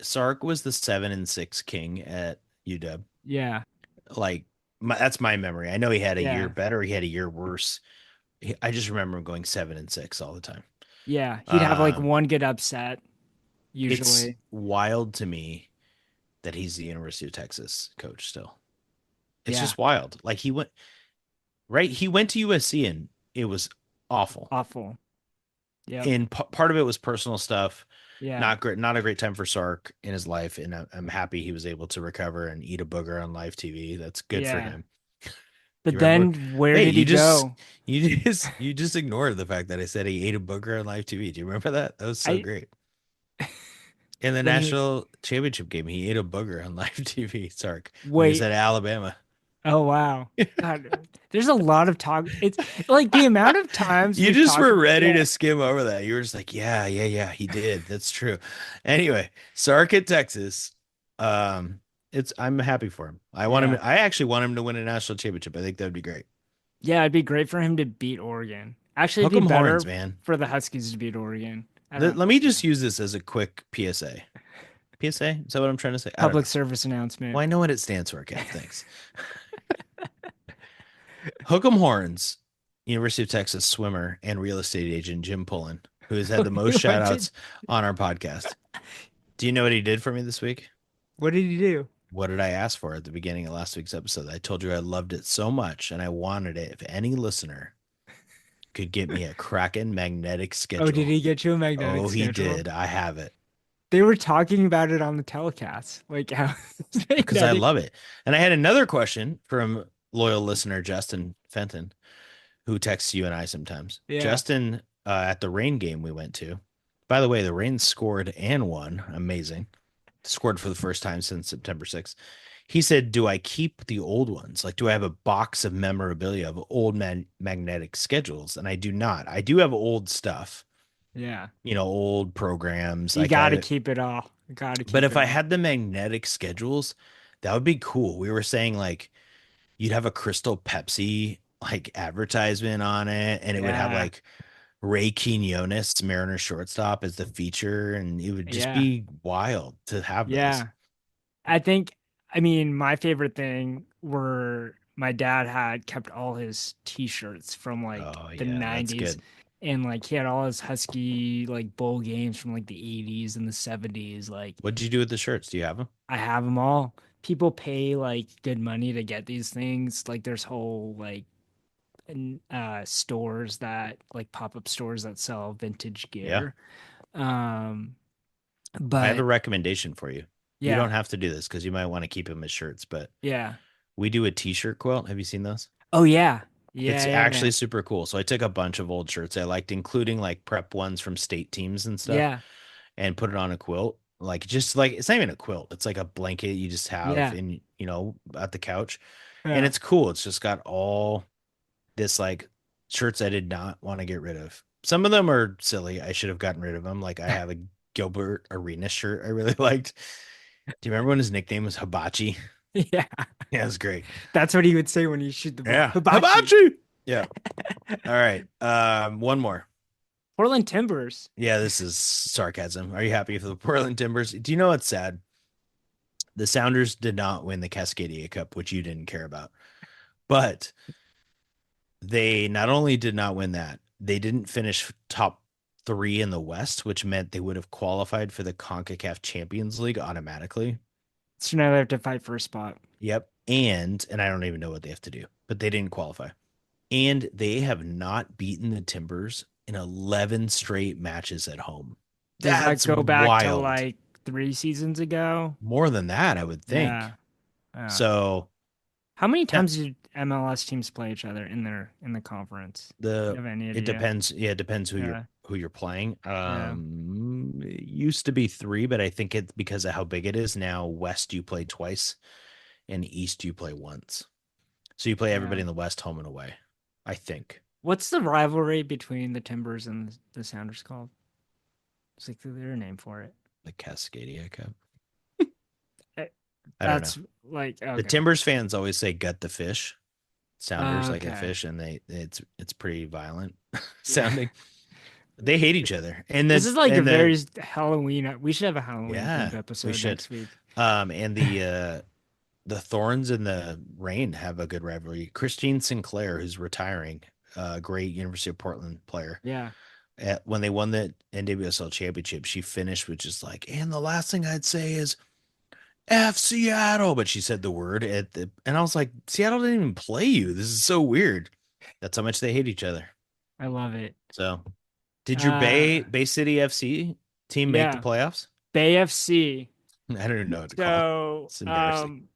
[SPEAKER 2] Sark was the 7-6 king at UW.
[SPEAKER 1] Yeah,
[SPEAKER 2] Like that's my memory. I know he had a year
[SPEAKER 1] yeah,
[SPEAKER 2] better, he had a year worse. I just remember him going 7-6 all the time.
[SPEAKER 1] yeah. He'd have like
[SPEAKER 2] Um,
[SPEAKER 1] one good upset
[SPEAKER 2] it's
[SPEAKER 1] usually.
[SPEAKER 2] wild to me that he's the University of Texas coach still. It's
[SPEAKER 1] Yeah,
[SPEAKER 2] just wild. Like he went right. He went to USC and it was awful.
[SPEAKER 1] awful. Yep.
[SPEAKER 2] And part of it was personal stuff.
[SPEAKER 1] Yeah.
[SPEAKER 2] Not great. Not a great time for Sark in his life. And I'm happy he was able to recover and eat a booger on live TV. That's good for
[SPEAKER 1] Yeah.
[SPEAKER 2] him. Do
[SPEAKER 1] But
[SPEAKER 2] you remember?
[SPEAKER 1] then where
[SPEAKER 2] Hey,
[SPEAKER 1] did he go?
[SPEAKER 2] you just ignored the fact that I said he ate a booger on live TV. Do you remember that? That was so
[SPEAKER 1] I
[SPEAKER 2] great. In the
[SPEAKER 1] then he
[SPEAKER 2] national championship game, he ate a booger on live TV, Sark, when he was
[SPEAKER 1] wait.
[SPEAKER 2] at Alabama.
[SPEAKER 1] Oh wow. God, there's a lot of talk. It's like the amount of times
[SPEAKER 2] You
[SPEAKER 1] we've
[SPEAKER 2] just
[SPEAKER 1] talked
[SPEAKER 2] were
[SPEAKER 1] about,
[SPEAKER 2] ready
[SPEAKER 1] yeah.
[SPEAKER 2] to skim over that. You were just like, yeah, he did. That's true. Anyway, Sark at Texas. Um, I'm happy for him.
[SPEAKER 1] Yeah.
[SPEAKER 2] I actually want him to win a national championship. I think that would be great.
[SPEAKER 1] Yeah, it'd be great for him to beat Oregon. Actually, it'd
[SPEAKER 2] Hook
[SPEAKER 1] be
[SPEAKER 2] 'em horns,
[SPEAKER 1] better
[SPEAKER 2] man.
[SPEAKER 1] for the Huskies to beat Oregon. I
[SPEAKER 2] Let,
[SPEAKER 1] don't
[SPEAKER 2] let me just use this as a quick PSA. PSA? Is that what I'm trying to say? I don't
[SPEAKER 1] public
[SPEAKER 2] know.
[SPEAKER 1] service
[SPEAKER 2] Well,
[SPEAKER 1] announcement.
[SPEAKER 2] I know what it stands for, Kev. Thanks. Hook 'em horns, University of Texas swimmer and real estate agent Jim Pullen, who has had the most shout
[SPEAKER 1] What did
[SPEAKER 2] outs on our podcast. Do you know what he did for me this week?
[SPEAKER 1] what did he do?
[SPEAKER 2] What did I ask for at the beginning of last week's episode? I told you I loved it so much and I wanted it if any listener could get me a Kraken magnetic
[SPEAKER 1] Oh, did
[SPEAKER 2] schedule.
[SPEAKER 1] he get you a magnetic
[SPEAKER 2] Oh, he
[SPEAKER 1] schedule?
[SPEAKER 2] did. I have it
[SPEAKER 1] They were talking about it on the telecast. Like how
[SPEAKER 2] because I
[SPEAKER 1] magnetic.
[SPEAKER 2] love it. And I had another question from loyal listener Justin Fenton, who texts you and I sometimes.
[SPEAKER 1] Yeah.
[SPEAKER 2] Justin, at the Rain game we went to, by the way, the Rain scored and won. Amazing. Scored for the first time since September 6th. He said, do I keep the old ones? Like, do I have a box of memorabilia of old magnetic schedules? And I do not. I do have old stuff,
[SPEAKER 1] Yeah.
[SPEAKER 2] old programs.
[SPEAKER 1] You
[SPEAKER 2] Like
[SPEAKER 1] got to
[SPEAKER 2] I,
[SPEAKER 1] keep it all. You got to
[SPEAKER 2] but
[SPEAKER 1] keep
[SPEAKER 2] if
[SPEAKER 1] it
[SPEAKER 2] I
[SPEAKER 1] all.
[SPEAKER 2] had the magnetic schedules, that would be cool. We were saying like you'd have a Crystal Pepsi like advertisement on it, and it would have
[SPEAKER 1] Yeah.
[SPEAKER 2] like Ray Quinones, Mariner shortstop, as the feature, and it would just
[SPEAKER 1] Yeah.
[SPEAKER 2] be wild to have those.
[SPEAKER 1] Yeah. I think, I mean, my favorite thing were my dad had kept all his t-shirts from like
[SPEAKER 2] Oh
[SPEAKER 1] the
[SPEAKER 2] yeah, that's
[SPEAKER 1] 90s,
[SPEAKER 2] good.
[SPEAKER 1] and like he had all his Husky like bowl games from like the 80s and the 70s. Like
[SPEAKER 2] What did you do with the shirts? Do you have them?
[SPEAKER 1] I have them all. People pay like good money to get these things. Like there's whole like stores that like pop-up stores that sell vintage
[SPEAKER 2] Yeah.
[SPEAKER 1] gear. Um,
[SPEAKER 2] I have a
[SPEAKER 1] but
[SPEAKER 2] recommendation for you. You
[SPEAKER 1] yeah,
[SPEAKER 2] don't have to do this because you might want to keep them as shirts, but
[SPEAKER 1] yeah.
[SPEAKER 2] we do a t-shirt quilt. Have you seen those?
[SPEAKER 1] Oh yeah. Yeah,
[SPEAKER 2] It's
[SPEAKER 1] yeah, yeah.
[SPEAKER 2] actually super cool. So I took a bunch of old shirts I liked, including like prep ones from state teams and stuff,
[SPEAKER 1] Yeah.
[SPEAKER 2] and put it on a quilt. like just like it's not even a quilt. It's like a blanket you just have
[SPEAKER 1] Yeah.
[SPEAKER 2] in, at the couch. And
[SPEAKER 1] Yeah.
[SPEAKER 2] it's cool. It's just got all this like shirts I did not want to get rid of. Some of them are silly. I should have gotten rid of them. Like I have a Gilbert Arenas shirt I really liked. Do you remember when his nickname was Hibachi?
[SPEAKER 1] Yeah.
[SPEAKER 2] Yeah, it was great.
[SPEAKER 1] That's what he would say when he shoot the ball.
[SPEAKER 2] Yeah.
[SPEAKER 1] Hibachi.
[SPEAKER 2] Hibachi. Yeah. All right. One more.
[SPEAKER 1] Portland Timbers.
[SPEAKER 2] Yeah, this is sarcasm. Are you happy for the Portland Timbers? Do you know what's sad? The Sounders did not win the Cascadia Cup, which you didn't care about. But they not only did not win that, they didn't finish top three in the West, which meant they would have qualified for the CONCACAF Champions League automatically.
[SPEAKER 1] So now they have to fight for a spot.
[SPEAKER 2] Yep. And I don't even know what they have to do, but they didn't qualify. And they have not beaten the Timbers in 11 straight matches at home.
[SPEAKER 1] Does that
[SPEAKER 2] That's
[SPEAKER 1] go back to
[SPEAKER 2] wild.
[SPEAKER 1] like 3 seasons ago?
[SPEAKER 2] More than that, I would think.
[SPEAKER 1] Yeah. Yeah.
[SPEAKER 2] So
[SPEAKER 1] How many
[SPEAKER 2] yeah,
[SPEAKER 1] times did MLS teams play each other in the conference? Do you have any
[SPEAKER 2] it
[SPEAKER 1] idea?
[SPEAKER 2] depends. Yeah, it depends
[SPEAKER 1] Yeah.
[SPEAKER 2] who you're playing.
[SPEAKER 1] Yeah.
[SPEAKER 2] It used to be three, but I think it's because of how big it is now. West you play twice, and East you play once. So you play everybody
[SPEAKER 1] Yeah.
[SPEAKER 2] in the West home and away. I think
[SPEAKER 1] What's the rivalry between the Timbers and the Sounders called? It's like their name for it.
[SPEAKER 2] the Cascadia Cup.
[SPEAKER 1] Eh,
[SPEAKER 2] I don't know.
[SPEAKER 1] That's like
[SPEAKER 2] The
[SPEAKER 1] okay.
[SPEAKER 2] Timbers fans always say "gut the fish." Sounders like a
[SPEAKER 1] Okay.
[SPEAKER 2] fish, and it's pretty violent sounding. They hate each other, and
[SPEAKER 1] This
[SPEAKER 2] the
[SPEAKER 1] is like a
[SPEAKER 2] and
[SPEAKER 1] very
[SPEAKER 2] the
[SPEAKER 1] Halloween. We should have a Halloween themed
[SPEAKER 2] yeah, we
[SPEAKER 1] episode
[SPEAKER 2] should.
[SPEAKER 1] next week.
[SPEAKER 2] And the Thorns and the Rain have a good rivalry. Christine Sinclair, who's retiring, great University of Portland player.
[SPEAKER 1] Yeah.
[SPEAKER 2] When they won the NWSL championship, she finished with just like, and the last thing I'd say is F Seattle, but she said the word and I was like, Seattle didn't even play you. This is so weird. That's how much they hate each other.
[SPEAKER 1] I love it.
[SPEAKER 2] So, did your
[SPEAKER 1] Uh,
[SPEAKER 2] Bay City FC team make the
[SPEAKER 1] yeah.
[SPEAKER 2] playoffs?
[SPEAKER 1] Bay FC.
[SPEAKER 2] I don't even know what to call it.
[SPEAKER 1] So,
[SPEAKER 2] It's embarrassing.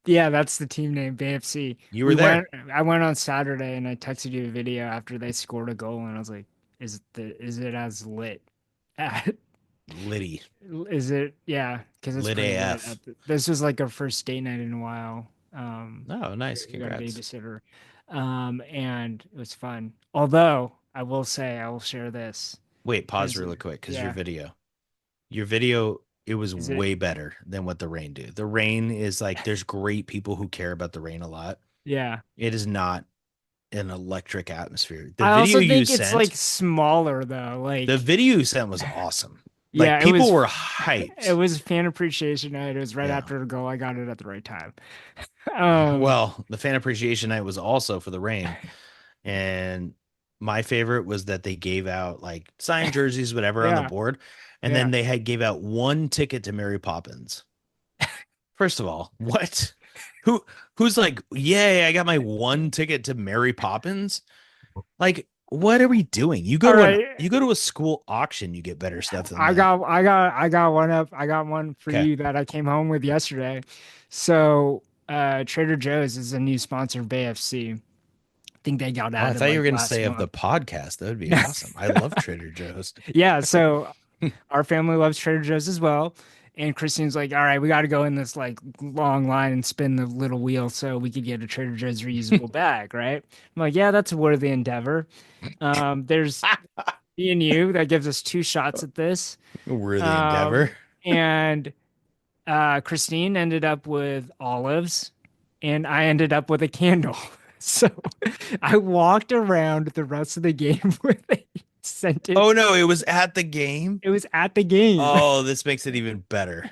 [SPEAKER 1] yeah, that's the team name, Bay FC.
[SPEAKER 2] You were there.
[SPEAKER 1] I went on Saturday and I texted you a video after they scored a goal and I was like, is it as lit?
[SPEAKER 2] Liddy.
[SPEAKER 1] Is it? Yeah, because it's
[SPEAKER 2] Lit
[SPEAKER 1] pretty lit.
[SPEAKER 2] AF.
[SPEAKER 1] This was like our first date night in a while.
[SPEAKER 2] Oh, nice.
[SPEAKER 1] We got a
[SPEAKER 2] Congrats.
[SPEAKER 1] babysitter, and it was fun. Although I will say, I will share this.
[SPEAKER 2] Wait, pause
[SPEAKER 1] There's,
[SPEAKER 2] really quick because
[SPEAKER 1] yeah,
[SPEAKER 2] your video, it was
[SPEAKER 1] is it?
[SPEAKER 2] way better than what the Rain do. The Rain is like, there's great people who care about the Rain a lot.
[SPEAKER 1] Yeah.
[SPEAKER 2] It is not an electric atmosphere. The
[SPEAKER 1] I
[SPEAKER 2] video
[SPEAKER 1] also
[SPEAKER 2] you
[SPEAKER 1] think it's like
[SPEAKER 2] sent,
[SPEAKER 1] smaller though.
[SPEAKER 2] the
[SPEAKER 1] Like,
[SPEAKER 2] video you sent was awesome.
[SPEAKER 1] yeah,
[SPEAKER 2] Like people were hyped.
[SPEAKER 1] it was fan appreciation night. It was right
[SPEAKER 2] Yeah.
[SPEAKER 1] after the goal. I got it at the right time.
[SPEAKER 2] Well, the fan appreciation night was also for the Rain. And my favorite was that they gave out like signed jerseys, whatever on the
[SPEAKER 1] Yeah,
[SPEAKER 2] board. And
[SPEAKER 1] yeah.
[SPEAKER 2] then they had gave out one ticket to Mary Poppins. First of all, what? Who's like, yay, I got my one ticket to Mary Poppins? Like, what are we doing? You go
[SPEAKER 1] All
[SPEAKER 2] to
[SPEAKER 1] right.
[SPEAKER 2] you go to a school auction, you get better stuff than
[SPEAKER 1] I
[SPEAKER 2] that.
[SPEAKER 1] got one up. I got one for
[SPEAKER 2] Okay.
[SPEAKER 1] you that I came home with yesterday. So, Trader Joe's is a new sponsor of Bay FC. I think they got
[SPEAKER 2] Oh, I
[SPEAKER 1] added
[SPEAKER 2] thought you were
[SPEAKER 1] like
[SPEAKER 2] gonna
[SPEAKER 1] last
[SPEAKER 2] say of the
[SPEAKER 1] month.
[SPEAKER 2] podcast. That would be awesome. I love Trader Joe's.
[SPEAKER 1] Yeah, so our family loves Trader Joe's as well. And Christine's like, all right, we got to go in this like long line and spin the little wheel so we could get a Trader Joe's reusable bag, right? I'm like, yeah, that's a worthy endeavor. There's me and you that gives us two shots at this.
[SPEAKER 2] Worthy
[SPEAKER 1] Um,
[SPEAKER 2] endeavor.
[SPEAKER 1] and Christine ended up with olives, and I ended up with a candle. So I walked around the rest of the game with a
[SPEAKER 2] Oh
[SPEAKER 1] scented.
[SPEAKER 2] no, it was at the game.
[SPEAKER 1] It was at the game.
[SPEAKER 2] Oh, this makes it even better.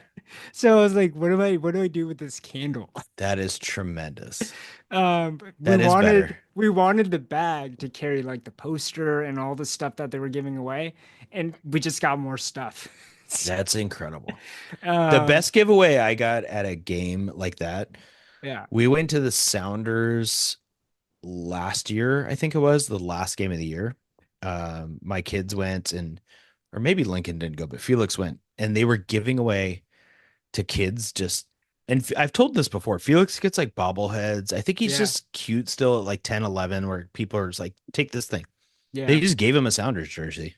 [SPEAKER 1] So I was like, what do I do with this candle?
[SPEAKER 2] That is tremendous.
[SPEAKER 1] We
[SPEAKER 2] That is better.
[SPEAKER 1] we wanted the bag to carry like the poster and all the stuff that they were giving away, and we just got more stuff.
[SPEAKER 2] That's incredible. The
[SPEAKER 1] Um,
[SPEAKER 2] best giveaway I got at a game like that,
[SPEAKER 1] yeah,
[SPEAKER 2] we went to the Sounders last year, I think it was the last game of the year. My kids went or maybe Lincoln didn't go, but Felix went and they were giving away to kids I've told this before. Felix gets like bobbleheads. I think he's
[SPEAKER 1] yeah,
[SPEAKER 2] just cute still at like 10, 11, where people are just like, take this thing.
[SPEAKER 1] yeah.
[SPEAKER 2] They just gave him a Sounders jersey.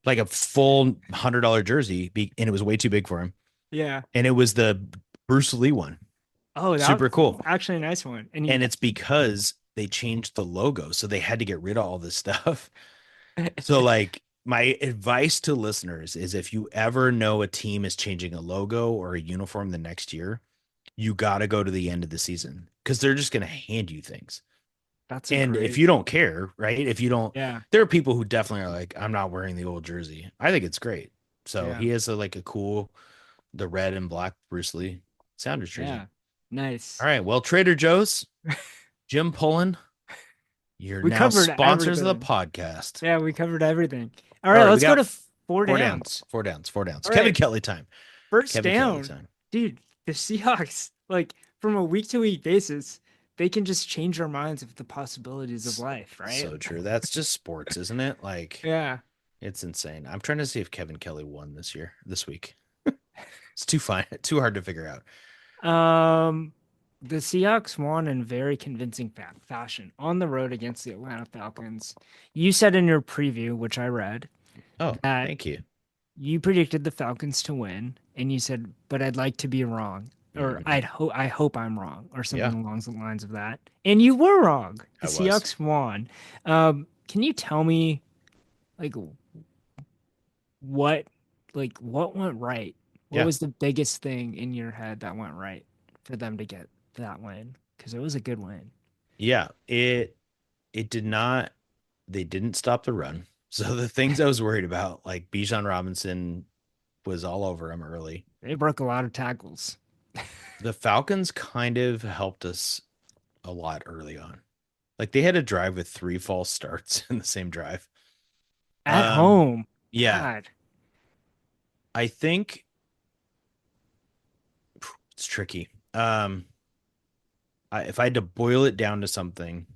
[SPEAKER 2] like a full $100 jersey, and it was way too big for him.
[SPEAKER 1] Yeah.
[SPEAKER 2] And it was the Bruce Lee one.
[SPEAKER 1] Oh,
[SPEAKER 2] Super
[SPEAKER 1] that's
[SPEAKER 2] cool.
[SPEAKER 1] actually a nice one. And
[SPEAKER 2] And
[SPEAKER 1] he,
[SPEAKER 2] it's because they changed the logo, so they had to get rid of all this stuff. So like my advice to listeners is if you ever know a team is changing a logo or a uniform the next year, you got to go to the end of the season because they're just going to hand you things.
[SPEAKER 1] that's a
[SPEAKER 2] And if
[SPEAKER 1] great.
[SPEAKER 2] you don't care, right? If you don't,
[SPEAKER 1] Yeah.
[SPEAKER 2] there are people who definitely are like, I'm not wearing the old jersey. I think it's great. So
[SPEAKER 1] Yeah.
[SPEAKER 2] he has like a cool, the red and black Bruce Lee Sounders jersey.
[SPEAKER 1] Yeah.
[SPEAKER 2] All
[SPEAKER 1] Nice.
[SPEAKER 2] right. Well, Trader Joe's, Jim Pullen, you're
[SPEAKER 1] We
[SPEAKER 2] now
[SPEAKER 1] covered
[SPEAKER 2] sponsors of the
[SPEAKER 1] everything.
[SPEAKER 2] podcast.
[SPEAKER 1] Yeah, we covered everything. All
[SPEAKER 2] All
[SPEAKER 1] right,
[SPEAKER 2] right. We
[SPEAKER 1] let's go
[SPEAKER 2] got
[SPEAKER 1] to four
[SPEAKER 2] four
[SPEAKER 1] downs.
[SPEAKER 2] downs, four downs, four downs.
[SPEAKER 1] All
[SPEAKER 2] Kevin
[SPEAKER 1] right,
[SPEAKER 2] Kelly time.
[SPEAKER 1] first
[SPEAKER 2] Kevin Kelly
[SPEAKER 1] down.
[SPEAKER 2] time.
[SPEAKER 1] Dude, the Seahawks, like from a week to week basis, they can just change our minds of the possibilities of life, right?
[SPEAKER 2] So true. That's just sports, isn't it? Like,
[SPEAKER 1] Yeah.
[SPEAKER 2] it's insane. I'm trying to see if Kevin Kelly won this week. It's too hard to figure out.
[SPEAKER 1] Um, the Seahawks won in very convincing fashion on the road against the Atlanta Falcons. You said in your preview, which I read,
[SPEAKER 2] Oh,
[SPEAKER 1] that
[SPEAKER 2] thank you.
[SPEAKER 1] you predicted the Falcons to win, and you said, "But I'd like to be wrong, or
[SPEAKER 2] Mhm.
[SPEAKER 1] I hope I'm wrong, or
[SPEAKER 2] Yeah,
[SPEAKER 1] something along the lines of that." And you were wrong. The
[SPEAKER 2] I was.
[SPEAKER 1] Seahawks won. Can you tell me like what what went right? What
[SPEAKER 2] Yeah.
[SPEAKER 1] was the biggest thing in your head that went right for them to get that win? Because it was a good win.
[SPEAKER 2] Yeah. It did not they didn't stop the run. So the things I was worried about, like Bijan Robinson was all over him early.
[SPEAKER 1] They broke a lot of tackles
[SPEAKER 2] The Falcons kind of helped us a lot early on. Like they had a drive with three false starts in the same drive.
[SPEAKER 1] at
[SPEAKER 2] Um,
[SPEAKER 1] home.
[SPEAKER 2] yeah,
[SPEAKER 1] God,
[SPEAKER 2] I think it's tricky. If I had to boil it down to something,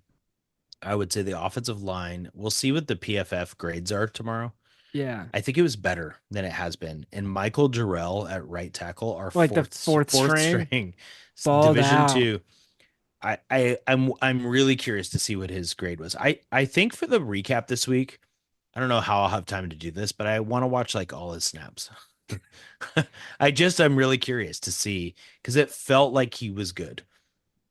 [SPEAKER 2] I would say the offensive line. We'll see what the PFF grades are tomorrow.
[SPEAKER 1] yeah,
[SPEAKER 2] I think it was better than it has been. And Michael Jarrell at right tackle, our
[SPEAKER 1] like the fourth
[SPEAKER 2] fourth
[SPEAKER 1] string
[SPEAKER 2] string,
[SPEAKER 1] balled
[SPEAKER 2] Division
[SPEAKER 1] out.
[SPEAKER 2] two. I'm really curious to see what his grade was. I think for the recap this week, I don't know how I'll have time to do this, but I want to watch like all his snaps. I'm really curious to see because it felt like he was good.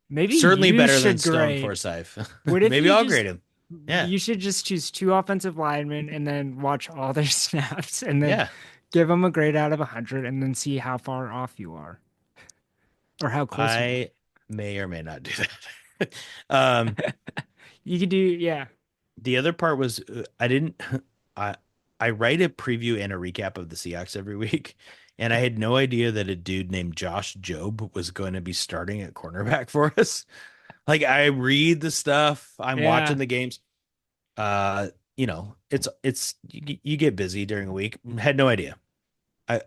[SPEAKER 1] Maybe
[SPEAKER 2] Certainly
[SPEAKER 1] you
[SPEAKER 2] better than
[SPEAKER 1] should
[SPEAKER 2] Stone
[SPEAKER 1] grade.
[SPEAKER 2] Forsyth.
[SPEAKER 1] What if
[SPEAKER 2] Maybe
[SPEAKER 1] you
[SPEAKER 2] I'll
[SPEAKER 1] just
[SPEAKER 2] grade him. Yeah.
[SPEAKER 1] you should just choose two offensive linemen and then watch all their snaps and then
[SPEAKER 2] Yeah.
[SPEAKER 1] give them a grade out of 100 and then see how far off you are or how close you
[SPEAKER 2] I may or may not do that. um,
[SPEAKER 1] are. You could do, yeah.
[SPEAKER 2] the other part was I didn't I I write a preview and a recap of the Seahawks every week, and I had no idea that a dude named Josh Jobe was going to be starting at cornerback for us. Like I read the stuff, I'm watching
[SPEAKER 1] Yeah.
[SPEAKER 2] the games. It's you get busy during a week. Had no idea.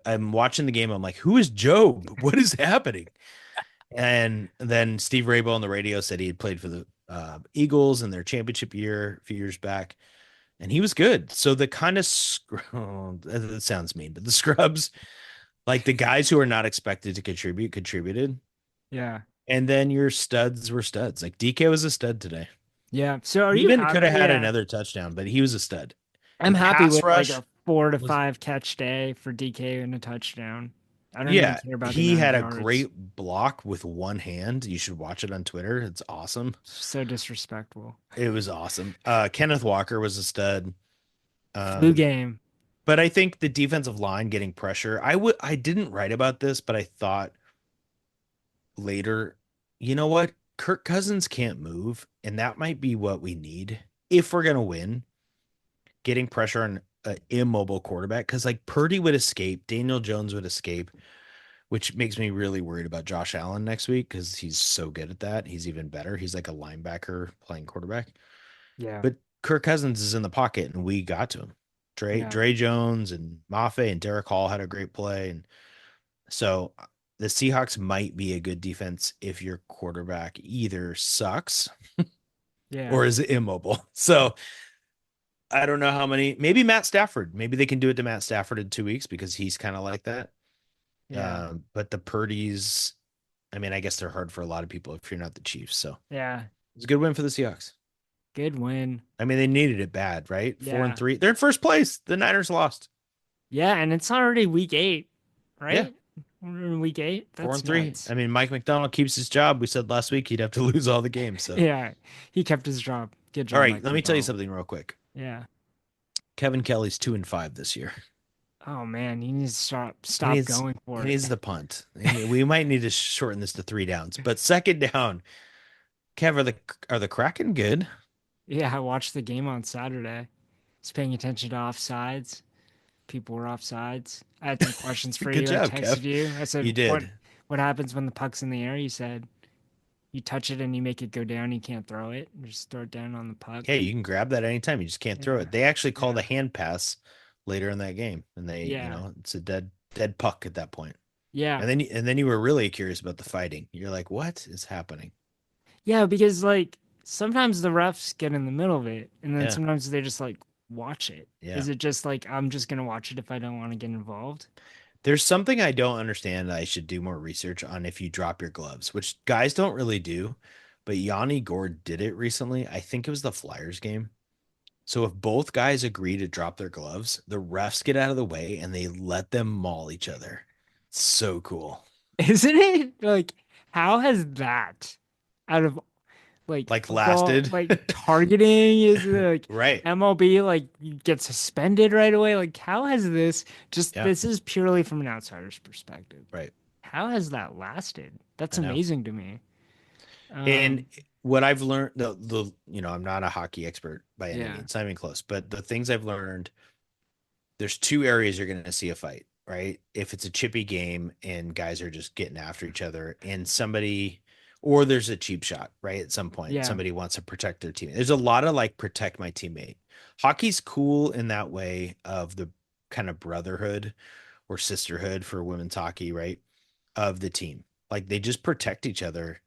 [SPEAKER 2] I'm watching the game. I'm like, who is Jobe? What is happening? And then Steve Rabel on the radio said he had played for the Eagles in their championship year a few years back, and he was good. So the kind of that sounds mean, but the scrubs, like the guys who are not expected to contribute, contributed,
[SPEAKER 1] Yeah.
[SPEAKER 2] and then your studs were studs. Like DK was a stud today.
[SPEAKER 1] Yeah. So are you
[SPEAKER 2] Even could
[SPEAKER 1] happy?
[SPEAKER 2] have had
[SPEAKER 1] Yeah.
[SPEAKER 2] another touchdown, but he was a stud.
[SPEAKER 1] I'm
[SPEAKER 2] The
[SPEAKER 1] happy
[SPEAKER 2] pass
[SPEAKER 1] with like
[SPEAKER 2] rush
[SPEAKER 1] a 4 to 5
[SPEAKER 2] was,
[SPEAKER 1] catch day for DK and a touchdown. I don't even
[SPEAKER 2] yeah,
[SPEAKER 1] care about the
[SPEAKER 2] he
[SPEAKER 1] amount of
[SPEAKER 2] had a
[SPEAKER 1] yards.
[SPEAKER 2] great block with one hand. You should watch it on Twitter. It's awesome.
[SPEAKER 1] So disrespectful.
[SPEAKER 2] It was awesome. Kenneth Walker was a stud.
[SPEAKER 1] Flu
[SPEAKER 2] Um,
[SPEAKER 1] game.
[SPEAKER 2] but I think the defensive line getting pressure. I didn't write about this, but I thought later, you know what? Kirk Cousins can't move, and that might be what we need if we're gonna win. Getting pressure on an immobile quarterback because like Purdy would escape, Daniel Jones would escape, which makes me really worried about Josh Allen next week because he's so good at that. He's even better. He's like a linebacker playing quarterback.
[SPEAKER 1] Yeah.
[SPEAKER 2] But Kirk Cousins is in the pocket, and we got to him.
[SPEAKER 1] Yeah.
[SPEAKER 2] Dre Jones and Mafe and Derek Hall had a great play, and so the Seahawks might be a good defense if your quarterback either sucks
[SPEAKER 1] Yeah.
[SPEAKER 2] or is immobile. So I don't know how many. Maybe Matt Stafford. Maybe they can do it to Matt Stafford in 2 weeks because he's kind of like that.
[SPEAKER 1] Yeah.
[SPEAKER 2] But the Purdy's, I mean, I guess they're hard for a lot of people if you're not the Chiefs. So
[SPEAKER 1] Yeah.
[SPEAKER 2] it's a good win for the Seahawks.
[SPEAKER 1] Good win.
[SPEAKER 2] I mean, they needed it bad, right? Four and
[SPEAKER 1] Yeah.
[SPEAKER 2] three. They're in first place. The Niners lost.
[SPEAKER 1] Yeah, and it's already week 8,
[SPEAKER 2] Yeah,
[SPEAKER 1] right? We're in week 8.
[SPEAKER 2] four
[SPEAKER 1] That's
[SPEAKER 2] and three.
[SPEAKER 1] nuts.
[SPEAKER 2] I mean, Mike McDonald keeps his job. We said last week he'd have to lose all the games. So,
[SPEAKER 1] Yeah, he kept his job. Good
[SPEAKER 2] all
[SPEAKER 1] job,
[SPEAKER 2] right,
[SPEAKER 1] Mike
[SPEAKER 2] let me tell you
[SPEAKER 1] McDonald.
[SPEAKER 2] something real quick.
[SPEAKER 1] Yeah.
[SPEAKER 2] Kevin Kelly's 2-5 this year.
[SPEAKER 1] Oh man, he needs to
[SPEAKER 2] He
[SPEAKER 1] stop
[SPEAKER 2] needs
[SPEAKER 1] going
[SPEAKER 2] he
[SPEAKER 1] for it.
[SPEAKER 2] needs the punt. We might need to shorten this to 3 downs. But second down, Kev, are the Kraken good?
[SPEAKER 1] Yeah, I watched the game on Saturday. Just paying attention to offsides. People were offsides. I had some questions for
[SPEAKER 2] Good
[SPEAKER 1] you. I
[SPEAKER 2] job, Kev.
[SPEAKER 1] texted you. I
[SPEAKER 2] You
[SPEAKER 1] said,
[SPEAKER 2] did.
[SPEAKER 1] what happens when the puck's in the air?" You said, "You touch it and you make it go down. You can't throw it. You just throw it down on the puck."
[SPEAKER 2] Hey, you can grab that anytime. You just can't throw
[SPEAKER 1] Yeah.
[SPEAKER 2] it. They actually called
[SPEAKER 1] Yeah.
[SPEAKER 2] a hand pass later in that game, and
[SPEAKER 1] Yeah.
[SPEAKER 2] it's a dead puck at that point.
[SPEAKER 1] Yeah.
[SPEAKER 2] And then you were really curious about the fighting. You're like, what is happening?
[SPEAKER 1] Yeah, because like sometimes the refs get in the middle of it and then
[SPEAKER 2] Yeah,
[SPEAKER 1] sometimes they just like watch it.
[SPEAKER 2] yeah.
[SPEAKER 1] Is it just like I'm just gonna watch it if I don't want to get involved?
[SPEAKER 2] There's something I don't understand. I should do more research on if you drop your gloves, which guys don't really do. But Yanni Gord did it recently. I think it was the Flyers game. So if both guys agree to drop their gloves, the refs get out of the way and they let them maul each other. So cool.
[SPEAKER 1] Isn't it? Like, how has that out of like
[SPEAKER 2] Like
[SPEAKER 1] football,
[SPEAKER 2] lasted.
[SPEAKER 1] like targeting is like
[SPEAKER 2] Right.
[SPEAKER 1] MLB, like you get suspended right away? Like, how has this just
[SPEAKER 2] Yeah.
[SPEAKER 1] this is purely from an outsider's perspective.
[SPEAKER 2] Right.
[SPEAKER 1] How has that lasted? That's
[SPEAKER 2] I know.
[SPEAKER 1] amazing to me.
[SPEAKER 2] And
[SPEAKER 1] Um,
[SPEAKER 2] what I've learned, I'm not a hockey expert by any
[SPEAKER 1] yeah,
[SPEAKER 2] means, not even close, but the things I've learned, there's two areas you're going to see a fight, right? If it's a chippy game and guys are just getting after each other and or there's a cheap shot, right? At some point,
[SPEAKER 1] yeah,
[SPEAKER 2] somebody wants to protect their teammate. There's a lot of like protect my teammate. Hockey's cool in that way of the kind of brotherhood or sisterhood for women's hockey, right? Of the team. Like they just protect each other.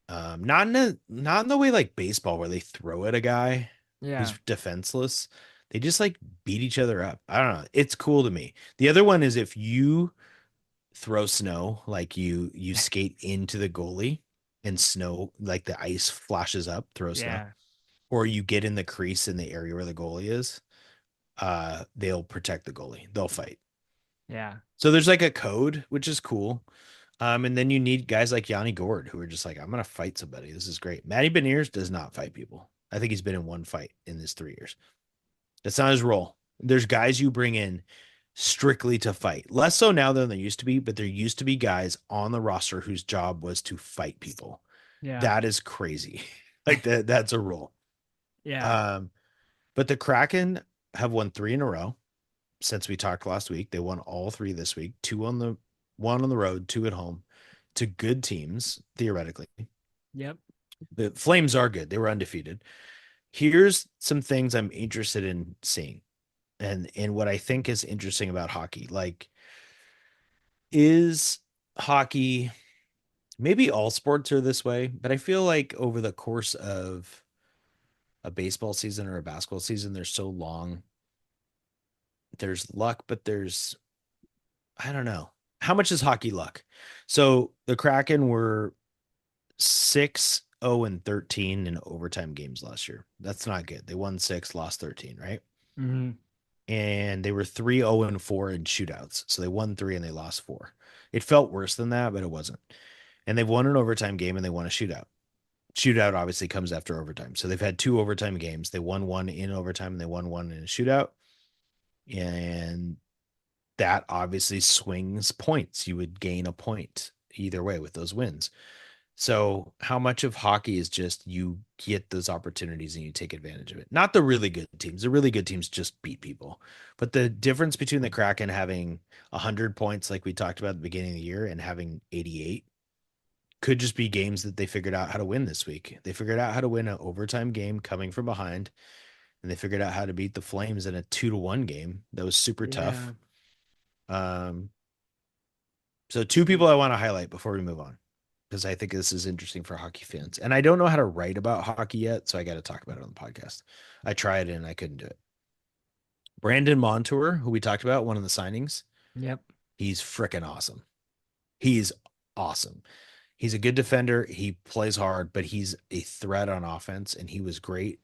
[SPEAKER 2] Not in the way like baseball where they throw at a guy
[SPEAKER 1] yeah,
[SPEAKER 2] who's defenseless. They just like beat each other up. I don't know. It's cool to me. The other one is if you throw snow, like you skate into the goalie and snow, like the ice flashes up, throw snow,
[SPEAKER 1] yeah,
[SPEAKER 2] or you get in the crease in the area where the goalie is, they'll protect the goalie. They'll fight.
[SPEAKER 1] yeah.
[SPEAKER 2] So there's like a code, which is cool. And then you need guys like Yanni Gord who are just like, I'm gonna fight somebody. This is great. Matty Beniers does not fight people. I think he's been in one fight in his 3 years. That's not his role. There's guys you bring in strictly to fight. Less so now than there used to be, but there used to be guys on the roster whose job was to fight people.
[SPEAKER 1] Yeah.
[SPEAKER 2] That is crazy. Like that's a rule.
[SPEAKER 1] Yeah.
[SPEAKER 2] Um, but the Kraken have won 3 in a row since we talked last week. They won all 3 this week, one on the road, 2 at home to good teams, theoretically.
[SPEAKER 1] Yep.
[SPEAKER 2] The Flames are good. They were undefeated. Here's some things I'm interested in seeing and what I think is interesting about hockey. Like, is hockey, maybe all sports are this way, but I feel like over the course of a baseball season or a basketball season, they're so long. There's luck, but I don't know. How much is hockey luck? So the Kraken were 6-0-13 in overtime games last year. That's not good. They won 6, lost 13, right?
[SPEAKER 1] Hmm.
[SPEAKER 2] And they were 3-0-4 in shootouts. So they won 3 and they lost 4. It felt worse than that, but it wasn't. And they've won an overtime game and they won a shootout. Shootout obviously comes after overtime. So they've had 2 overtime games. They won one in overtime and they won one in a shootout. And that obviously swings points. You would gain a point either way with those wins. So, how much of hockey is just you get those opportunities and you take advantage of it? Not the really good teams. The really good teams just beat people. But the difference between the Kraken having 100 points, like we talked about at the beginning of the year, and having 88 could just be games that they figured out how to win this week. They figured out how to win an overtime game coming from behind, and they figured out how to beat the Flames in a 2-1 game that was super
[SPEAKER 1] Yeah.
[SPEAKER 2] tough. Um, so, two people I want to highlight before we move on because I think this is interesting for hockey fans. And I don't know how to write about hockey yet, so I got to talk about it on the podcast. I tried and I couldn't do it. Brandon Montour, who we talked about, one of the signings,
[SPEAKER 1] Yep.
[SPEAKER 2] he's freaking awesome. He's awesome. He's a good defender. He plays hard, but he's a threat on offense, and he was great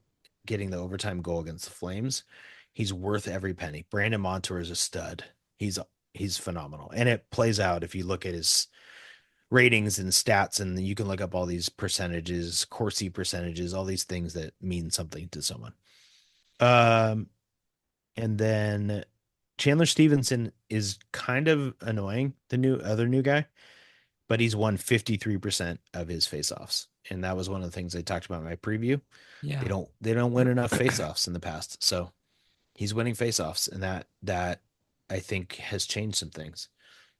[SPEAKER 2] getting the overtime goal against the Flames. He's worth every penny. Brandon Montour is a stud. He's he's phenomenal, and it plays out if you look at his ratings and stats, and you can look up all these percentages, Corsi percentages, all these things that mean something to someone. Um, and then Chandler Stevenson is kind of annoying, the new guy, but he's won 53% of his faceoffs. And that was one of the things I talked about in my preview.
[SPEAKER 1] Yeah.
[SPEAKER 2] They don't win enough faceoffs in the past. So he's winning faceoffs, and that I think has changed some things.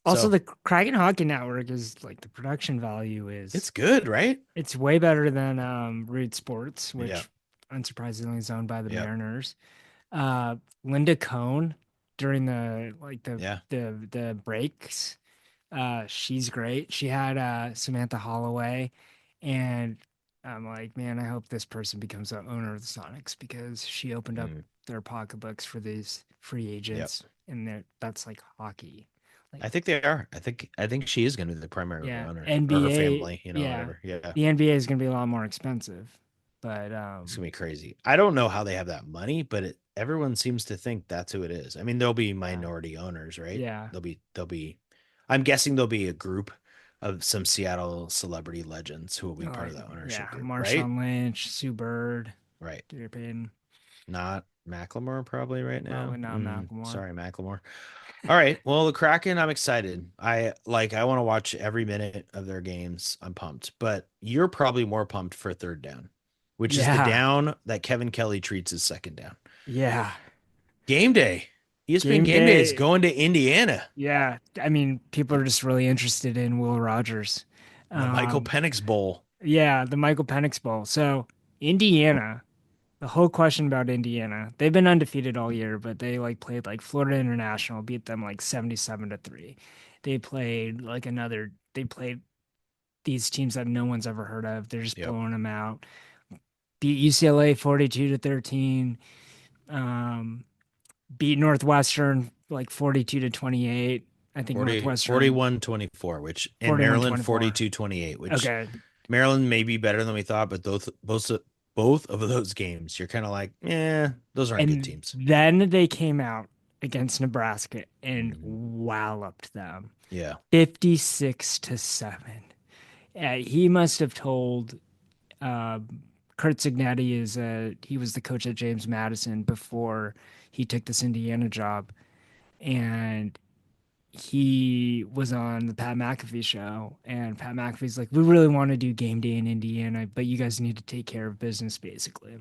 [SPEAKER 1] Also,
[SPEAKER 2] So
[SPEAKER 1] the Kraken Hockey Network is like the production value
[SPEAKER 2] it's
[SPEAKER 1] is
[SPEAKER 2] good, right?
[SPEAKER 1] it's way better than Root Sports,
[SPEAKER 2] Yeah.
[SPEAKER 1] which unsurprisingly is owned by the
[SPEAKER 2] Yep.
[SPEAKER 1] Mariners. Linda Cohn during the like
[SPEAKER 2] Yeah.
[SPEAKER 1] the breaks, she's great. She had Samantha Holloway, and I'm like, man, I hope this person becomes the owner of the Sonics because she opened up
[SPEAKER 2] Mm,
[SPEAKER 1] their pocketbooks for these free
[SPEAKER 2] yep.
[SPEAKER 1] agents, and that's like hockey. Like,
[SPEAKER 2] I think they are. I think she is going to be the primary
[SPEAKER 1] yeah,
[SPEAKER 2] owner, or her
[SPEAKER 1] NBA,
[SPEAKER 2] family,
[SPEAKER 1] yeah,
[SPEAKER 2] whatever. Yeah.
[SPEAKER 1] the NBA is gonna be a lot more expensive, but
[SPEAKER 2] It's gonna be crazy. I don't know how they have that money, but everyone seems to think that's who it is. I mean, there'll be
[SPEAKER 1] yeah,
[SPEAKER 2] minority owners, right?
[SPEAKER 1] yeah.
[SPEAKER 2] There'll be. I'm guessing there'll be a group of some Seattle celebrity legends who will be part
[SPEAKER 1] Like,
[SPEAKER 2] of that
[SPEAKER 1] yeah,
[SPEAKER 2] ownership group, right?
[SPEAKER 1] Marshawn Lynch, Sue Bird,
[SPEAKER 2] Right.
[SPEAKER 1] Deer Payton,
[SPEAKER 2] Not Macklemore probably right now.
[SPEAKER 1] probably not Macklemore.
[SPEAKER 2] Sorry, Macklemore. All right. Well, the Kraken, I'm excited. I want to watch every minute of their games. I'm pumped. But you're probably more pumped for third down, which is the
[SPEAKER 1] Yeah,
[SPEAKER 2] down that Kevin Kelly treats as second down.
[SPEAKER 1] yeah.
[SPEAKER 2] Game day. ESPN
[SPEAKER 1] Game
[SPEAKER 2] Game Day is
[SPEAKER 1] day.
[SPEAKER 2] going to Indiana.
[SPEAKER 1] Yeah, I mean, people are just really interested in Will Rogers.
[SPEAKER 2] The Michael
[SPEAKER 1] Um,
[SPEAKER 2] Penix Bowl.
[SPEAKER 1] yeah, the Michael Penix Bowl. So Indiana, the whole question about Indiana, they've been undefeated all year, but they like played like Florida International, beat them like 77-3. They played like they played these teams that no one's ever heard of. They're just
[SPEAKER 2] Yep.
[SPEAKER 1] blowing them out. Beat UCLA 42-13. Um, beat Northwestern like 42-28. I think
[SPEAKER 2] 40,
[SPEAKER 1] Northwestern
[SPEAKER 2] 41-24, which in Maryland
[SPEAKER 1] 41-24.
[SPEAKER 2] 42-28, which
[SPEAKER 1] Okay.
[SPEAKER 2] Maryland may be better than we thought, but both of those games, you're kind of like, yeah, those aren't good
[SPEAKER 1] And
[SPEAKER 2] teams.
[SPEAKER 1] then they came out against Nebraska and
[SPEAKER 2] Mhm.
[SPEAKER 1] walloped them
[SPEAKER 2] Yeah.
[SPEAKER 1] 56-7. He must have told uh, Kurt Signetti he was the coach at James Madison before he took this Indiana job, and he was on the Pat McAfee show, and Pat McAfee's like, we really want to do game day in Indiana, but you guys need to take care of business, basically.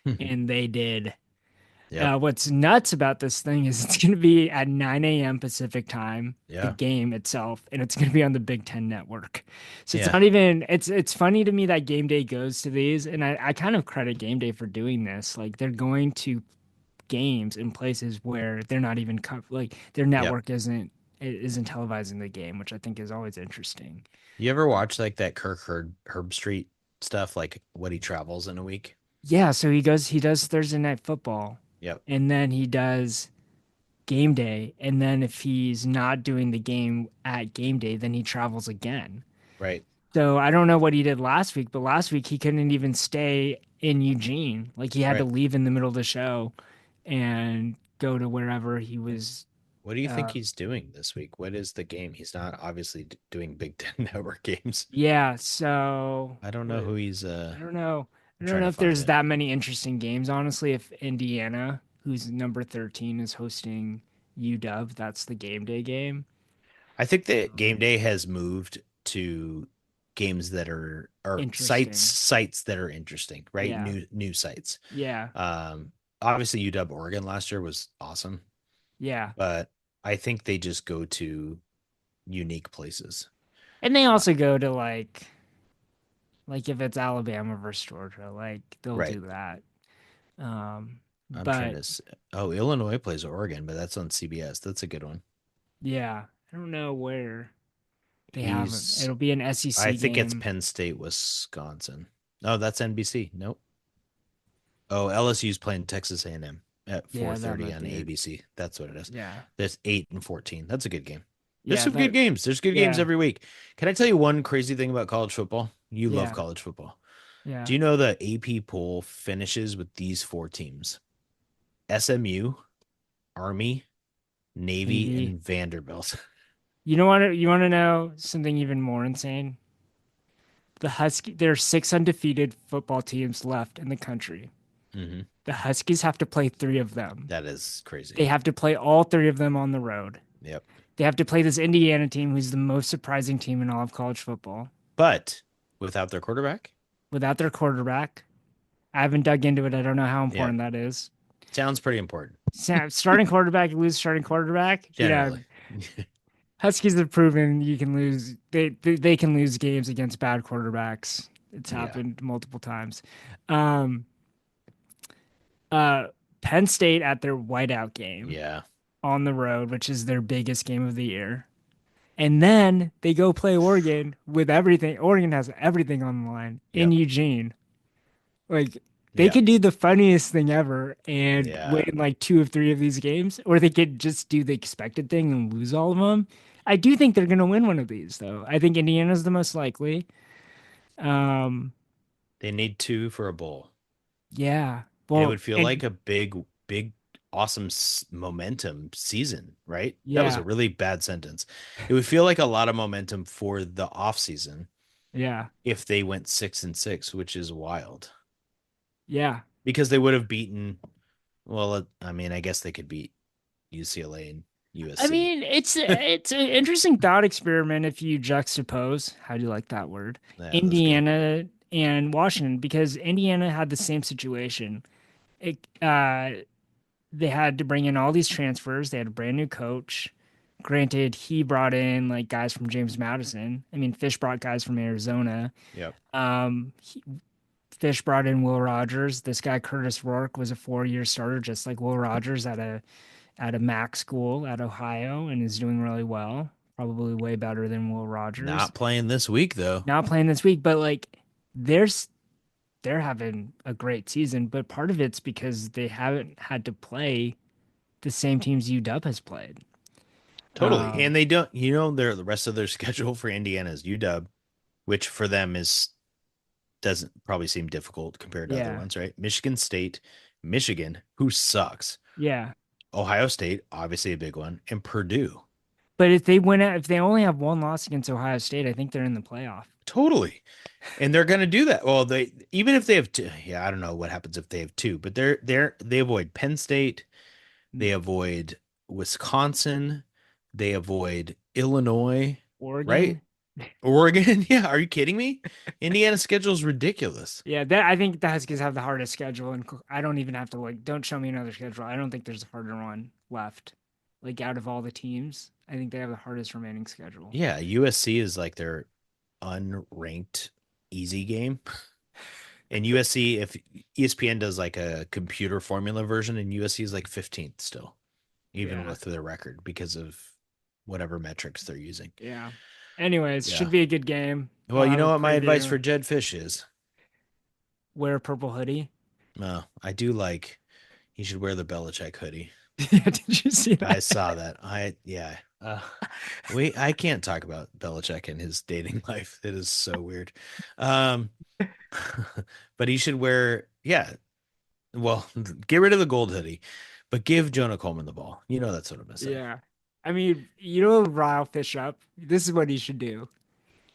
[SPEAKER 1] And they did.
[SPEAKER 2] Yep.
[SPEAKER 1] What's nuts about this thing is it's going to be at 9 a.m. Pacific time, the
[SPEAKER 2] Yeah.
[SPEAKER 1] game itself, and it's going to be on the Big Ten Network. So it's
[SPEAKER 2] Yeah.
[SPEAKER 1] not even, it's funny to me that Game Day goes to these, and I kind of credit Game Day for doing this. Like, they're going to games in places where they're not even, like, their
[SPEAKER 2] Yep.
[SPEAKER 1] network isn't televising the game, which I think is always interesting.
[SPEAKER 2] You ever watch like that Herb Street stuff, like what he travels in a week?
[SPEAKER 1] Yeah, so he does Thursday night football,
[SPEAKER 2] Yep.
[SPEAKER 1] and then he does game day, and then if he's not doing the game at game day, then he travels again.
[SPEAKER 2] Right.
[SPEAKER 1] So I don't know what he did last week, but last week he couldn't even stay in Eugene. Like he had to
[SPEAKER 2] Right.
[SPEAKER 1] leave in the middle of the show and go to wherever he was.
[SPEAKER 2] What do you think
[SPEAKER 1] Uh,
[SPEAKER 2] he's doing this week? What is the game? He's not obviously doing Big Ten Network games.
[SPEAKER 1] yeah, so
[SPEAKER 2] I don't know who he's.
[SPEAKER 1] I don't know. I
[SPEAKER 2] I'm
[SPEAKER 1] don't
[SPEAKER 2] trying
[SPEAKER 1] know
[SPEAKER 2] to
[SPEAKER 1] if
[SPEAKER 2] find
[SPEAKER 1] there's
[SPEAKER 2] it.
[SPEAKER 1] that many interesting games, honestly. If Indiana, who's number 13, is hosting UW, that's the game day game.
[SPEAKER 2] I think that Game Day has moved to games that are or
[SPEAKER 1] Interesting.
[SPEAKER 2] sites that are interesting, right?
[SPEAKER 1] Yeah.
[SPEAKER 2] New sites.
[SPEAKER 1] Yeah.
[SPEAKER 2] Um, Obviously UW Oregon last year was awesome,
[SPEAKER 1] Yeah.
[SPEAKER 2] but I think they just go to unique places.
[SPEAKER 1] And they
[SPEAKER 2] Uh,
[SPEAKER 1] also go to like if it's Alabama versus Georgia, like they'll
[SPEAKER 2] right.
[SPEAKER 1] do that. Um,
[SPEAKER 2] I'm trying
[SPEAKER 1] but
[SPEAKER 2] oh, Illinois plays Oregon, but that's on CBS. That's a good one.
[SPEAKER 1] yeah, I don't know where they haven't.
[SPEAKER 2] He's
[SPEAKER 1] It'll be an
[SPEAKER 2] I
[SPEAKER 1] SEC
[SPEAKER 2] think it's
[SPEAKER 1] game.
[SPEAKER 2] Penn State, Wisconsin. Oh, that's NBC. Nope. Oh, LSU's playing Texas A&M at
[SPEAKER 1] Yeah, that
[SPEAKER 2] 4:30
[SPEAKER 1] might
[SPEAKER 2] on
[SPEAKER 1] be it.
[SPEAKER 2] ABC. That's what it is.
[SPEAKER 1] Yeah.
[SPEAKER 2] That's 8 and 14. That's a good game. There's
[SPEAKER 1] Yeah,
[SPEAKER 2] some good
[SPEAKER 1] that
[SPEAKER 2] games. There's good games
[SPEAKER 1] yeah,
[SPEAKER 2] every week. Can I tell you one crazy thing about college football? You love
[SPEAKER 1] yeah,
[SPEAKER 2] college football.
[SPEAKER 1] yeah.
[SPEAKER 2] Do you know the AP poll finishes with these four teams? SMU, Army, Navy,
[SPEAKER 1] Maybe.
[SPEAKER 2] and Vanderbilt.
[SPEAKER 1] You want to know something even more insane? There are six undefeated football teams left in the country.
[SPEAKER 2] Hmm.
[SPEAKER 1] The Huskies have to play three of them.
[SPEAKER 2] That is crazy.
[SPEAKER 1] They have to play all three of them on the road.
[SPEAKER 2] Yep.
[SPEAKER 1] They have to play this Indiana team, who's the most surprising team in all of college football,
[SPEAKER 2] But without their quarterback,
[SPEAKER 1] without their quarterback. I haven't dug into it. I don't know how
[SPEAKER 2] yeah,
[SPEAKER 1] important that is.
[SPEAKER 2] sounds pretty important.
[SPEAKER 1] Starting quarterback, you lose starting quarterback.
[SPEAKER 2] Generally.
[SPEAKER 1] Huskies have proven you can lose. They can lose games against bad quarterbacks. It's
[SPEAKER 2] Yeah.
[SPEAKER 1] happened multiple times. Um, uh, Penn State at their whiteout game
[SPEAKER 2] Yeah.
[SPEAKER 1] on the road, which is their biggest game of the year. And then they go play Oregon with everything. Oregon has everything on the line in
[SPEAKER 2] Yep.
[SPEAKER 1] Eugene. Like they
[SPEAKER 2] Yeah.
[SPEAKER 1] could do the funniest thing ever and
[SPEAKER 2] Yeah.
[SPEAKER 1] win like two of three of these games, or they could just do the expected thing and lose all of them. I do think they're going to win one of these, though. I think Indiana's the most likely. Um,
[SPEAKER 2] They need two for a bowl.
[SPEAKER 1] yeah.
[SPEAKER 2] And it
[SPEAKER 1] Well,
[SPEAKER 2] would feel
[SPEAKER 1] and
[SPEAKER 2] like a big, awesome momentum season, right? That was a
[SPEAKER 1] yeah,
[SPEAKER 2] really bad sentence. It would feel like a lot of momentum for the off season
[SPEAKER 1] yeah,
[SPEAKER 2] if they went 6-6, which is wild
[SPEAKER 1] yeah.
[SPEAKER 2] because they would have beaten. Well, I mean, I guess they could beat UCLA and
[SPEAKER 1] I
[SPEAKER 2] USC.
[SPEAKER 1] mean, it's an interesting thought experiment if you juxtapose, how do you like that word?
[SPEAKER 2] Yeah, that's good.
[SPEAKER 1] Indiana and Washington, because Indiana had the same situation. It, they had to bring in all these transfers. They had a brand new coach. Granted, he brought in like guys from James Madison. I mean, Fish brought guys from Arizona.
[SPEAKER 2] Yep.
[SPEAKER 1] Um, Fish brought in Will Rogers. This guy Curtis Rourke was a 4-year starter, just like Will Rogers at a MAC school at Ohio, and is doing really well. Probably way better than Will Rogers.
[SPEAKER 2] Not playing this week though.
[SPEAKER 1] Not playing this week, but like there's they're having a great season. But part of it's because they haven't had to play the same teams UW has played.
[SPEAKER 2] Totally.
[SPEAKER 1] Um,
[SPEAKER 2] And they don't, their the rest of their schedule for Indiana is UW, which for them is doesn't probably seem difficult compared to other
[SPEAKER 1] yeah,
[SPEAKER 2] ones, right? Michigan State, Michigan, who sucks.
[SPEAKER 1] yeah.
[SPEAKER 2] Ohio State, obviously a big one, and Purdue.
[SPEAKER 1] But if they win out, if they only have one loss against Ohio State, I think they're in the playoff.
[SPEAKER 2] Totally. And they're going to do that. Well, they even if they have two, yeah, I don't know what happens if they have two, but they avoid Penn State, they avoid Wisconsin, they avoid Illinois, right?
[SPEAKER 1] Oregon.
[SPEAKER 2] Oregon. Yeah, are you kidding me? Indiana's schedule is ridiculous.
[SPEAKER 1] Yeah, that I think the Huskies have the hardest schedule, and I don't even have to like. Don't show me another schedule. I don't think there's a harder one left. Like out of all the teams, I think they have the hardest remaining schedule.
[SPEAKER 2] Yeah, USC is like their unranked easy game. And USC, if ESPN does like a computer formula version, and USC is like 15th still, even
[SPEAKER 1] Yeah,
[SPEAKER 2] with their record because of whatever metrics they're using.
[SPEAKER 1] yeah. Anyways,
[SPEAKER 2] Yeah.
[SPEAKER 1] should be a good game.
[SPEAKER 2] Well,
[SPEAKER 1] I'll
[SPEAKER 2] you
[SPEAKER 1] have
[SPEAKER 2] know
[SPEAKER 1] a
[SPEAKER 2] what my advice for
[SPEAKER 1] preview.
[SPEAKER 2] Jed Fish is?
[SPEAKER 1] Wear a purple hoodie.
[SPEAKER 2] I do like he should wear the Belichick hoodie.
[SPEAKER 1] Yeah, did you see
[SPEAKER 2] I
[SPEAKER 1] that?
[SPEAKER 2] saw that. Yeah. I can't talk about Belichick and his dating life. It is so weird. Um, but he should wear, yeah. Well, get rid of the gold hoodie, but give Jonah Coleman the ball. You know that's what I'm gonna say.
[SPEAKER 1] Yeah. I mean, you know, rile Fish up. This is what he should do.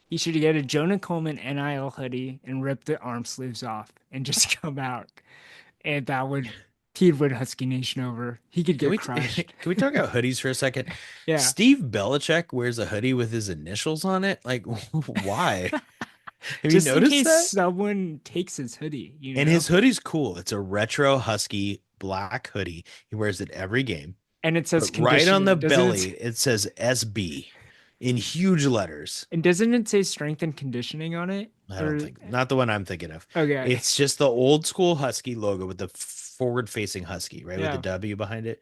[SPEAKER 1] He should get a Jonah Coleman NIL hoodie and rip the arm sleeves off and just come out. And he'd win Husky Nation over. He could
[SPEAKER 2] Can
[SPEAKER 1] get
[SPEAKER 2] we
[SPEAKER 1] crushed.
[SPEAKER 2] can we talk about hoodies for a second?
[SPEAKER 1] Yeah.
[SPEAKER 2] Steve Belichick wears a hoodie with his initials on it. Like, why? Have you
[SPEAKER 1] Just in
[SPEAKER 2] noticed
[SPEAKER 1] case
[SPEAKER 2] that?
[SPEAKER 1] someone takes his hoodie, you
[SPEAKER 2] And
[SPEAKER 1] know?
[SPEAKER 2] his hoodie's cool. It's a retro husky black hoodie. He wears it every game.
[SPEAKER 1] And it says
[SPEAKER 2] But right on the
[SPEAKER 1] conditioning, doesn't
[SPEAKER 2] belly,
[SPEAKER 1] it?
[SPEAKER 2] it says SB in huge letters.
[SPEAKER 1] And doesn't it say strength and conditioning on it?
[SPEAKER 2] I don't
[SPEAKER 1] Or
[SPEAKER 2] think, not the one I'm thinking of.
[SPEAKER 1] okay.
[SPEAKER 2] It's just the old school husky logo with the forward facing husky, right? With the
[SPEAKER 1] Yeah.
[SPEAKER 2] W behind it.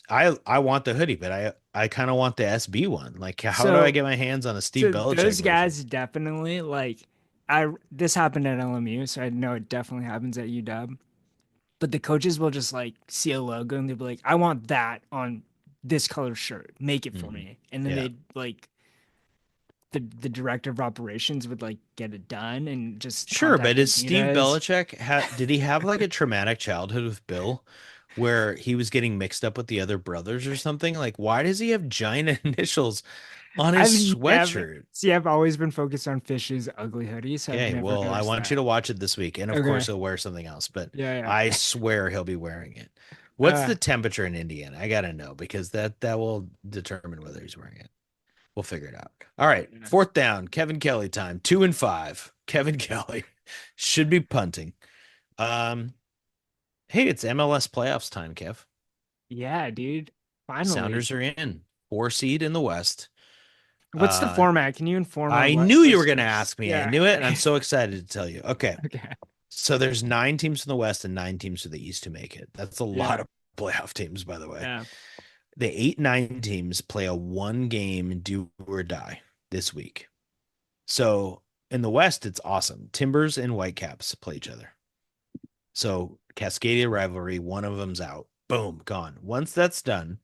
[SPEAKER 2] I want the hoodie, but I kind of want the SB one. Like, how do I
[SPEAKER 1] So
[SPEAKER 2] get my hands on a Steve
[SPEAKER 1] so
[SPEAKER 2] Belichick
[SPEAKER 1] those
[SPEAKER 2] version?
[SPEAKER 1] guys definitely like I this happened at LMU, so I know it definitely happens at UW. But the coaches will just like see a logo and they'll be like, I want that on this color shirt, make it for
[SPEAKER 2] Mhm.
[SPEAKER 1] me. And then
[SPEAKER 2] Yeah.
[SPEAKER 1] they'd like the director of operations would like get it done and just
[SPEAKER 2] Sure, but
[SPEAKER 1] contact
[SPEAKER 2] is Steve
[SPEAKER 1] Adidas.
[SPEAKER 2] Belichick did he have like a traumatic childhood with Bill where he was getting mixed up with the other brothers or something? Like, why does he have giant initials on his
[SPEAKER 1] I've never
[SPEAKER 2] sweatshirt?
[SPEAKER 1] see. I've always been focused on Fish's ugly hoodie, so I've
[SPEAKER 2] Okay,
[SPEAKER 1] never
[SPEAKER 2] well, I
[SPEAKER 1] noticed
[SPEAKER 2] want you
[SPEAKER 1] that.
[SPEAKER 2] to watch it this week. And of course,
[SPEAKER 1] Okay.
[SPEAKER 2] he'll wear something else, but
[SPEAKER 1] Yeah,
[SPEAKER 2] I
[SPEAKER 1] yeah.
[SPEAKER 2] swear he'll be wearing it. What's
[SPEAKER 1] Uh,
[SPEAKER 2] the temperature in Indiana? I gotta know because that will determine whether he's wearing it. We'll figure it out. All right,
[SPEAKER 1] yeah.
[SPEAKER 2] fourth down, Kevin Kelly time, 2-5. Kevin Kelly should be punting. Um, hey, it's MLS playoffs time, Kev.
[SPEAKER 1] Yeah, dude. Finally.
[SPEAKER 2] Sounders are in 4 seed in the West.
[SPEAKER 1] What's the
[SPEAKER 2] Uh,
[SPEAKER 1] format? Can you inform our
[SPEAKER 2] I knew you were going to
[SPEAKER 1] listeners?
[SPEAKER 2] ask me. I
[SPEAKER 1] Yeah.
[SPEAKER 2] knew it, and I'm so excited to tell you. Okay,
[SPEAKER 1] Okay.
[SPEAKER 2] so there's 9 teams from the West and 9 teams from the East who make it. That's a lot
[SPEAKER 1] Yeah.
[SPEAKER 2] of playoff teams, by the way.
[SPEAKER 1] Yeah.
[SPEAKER 2] The 8-9 teams play a 1 game do or die this week. So in the West, it's awesome. Timbers and Whitecaps play each other. So Cascadia rivalry, one of them's out. Boom, gone. Once that's done,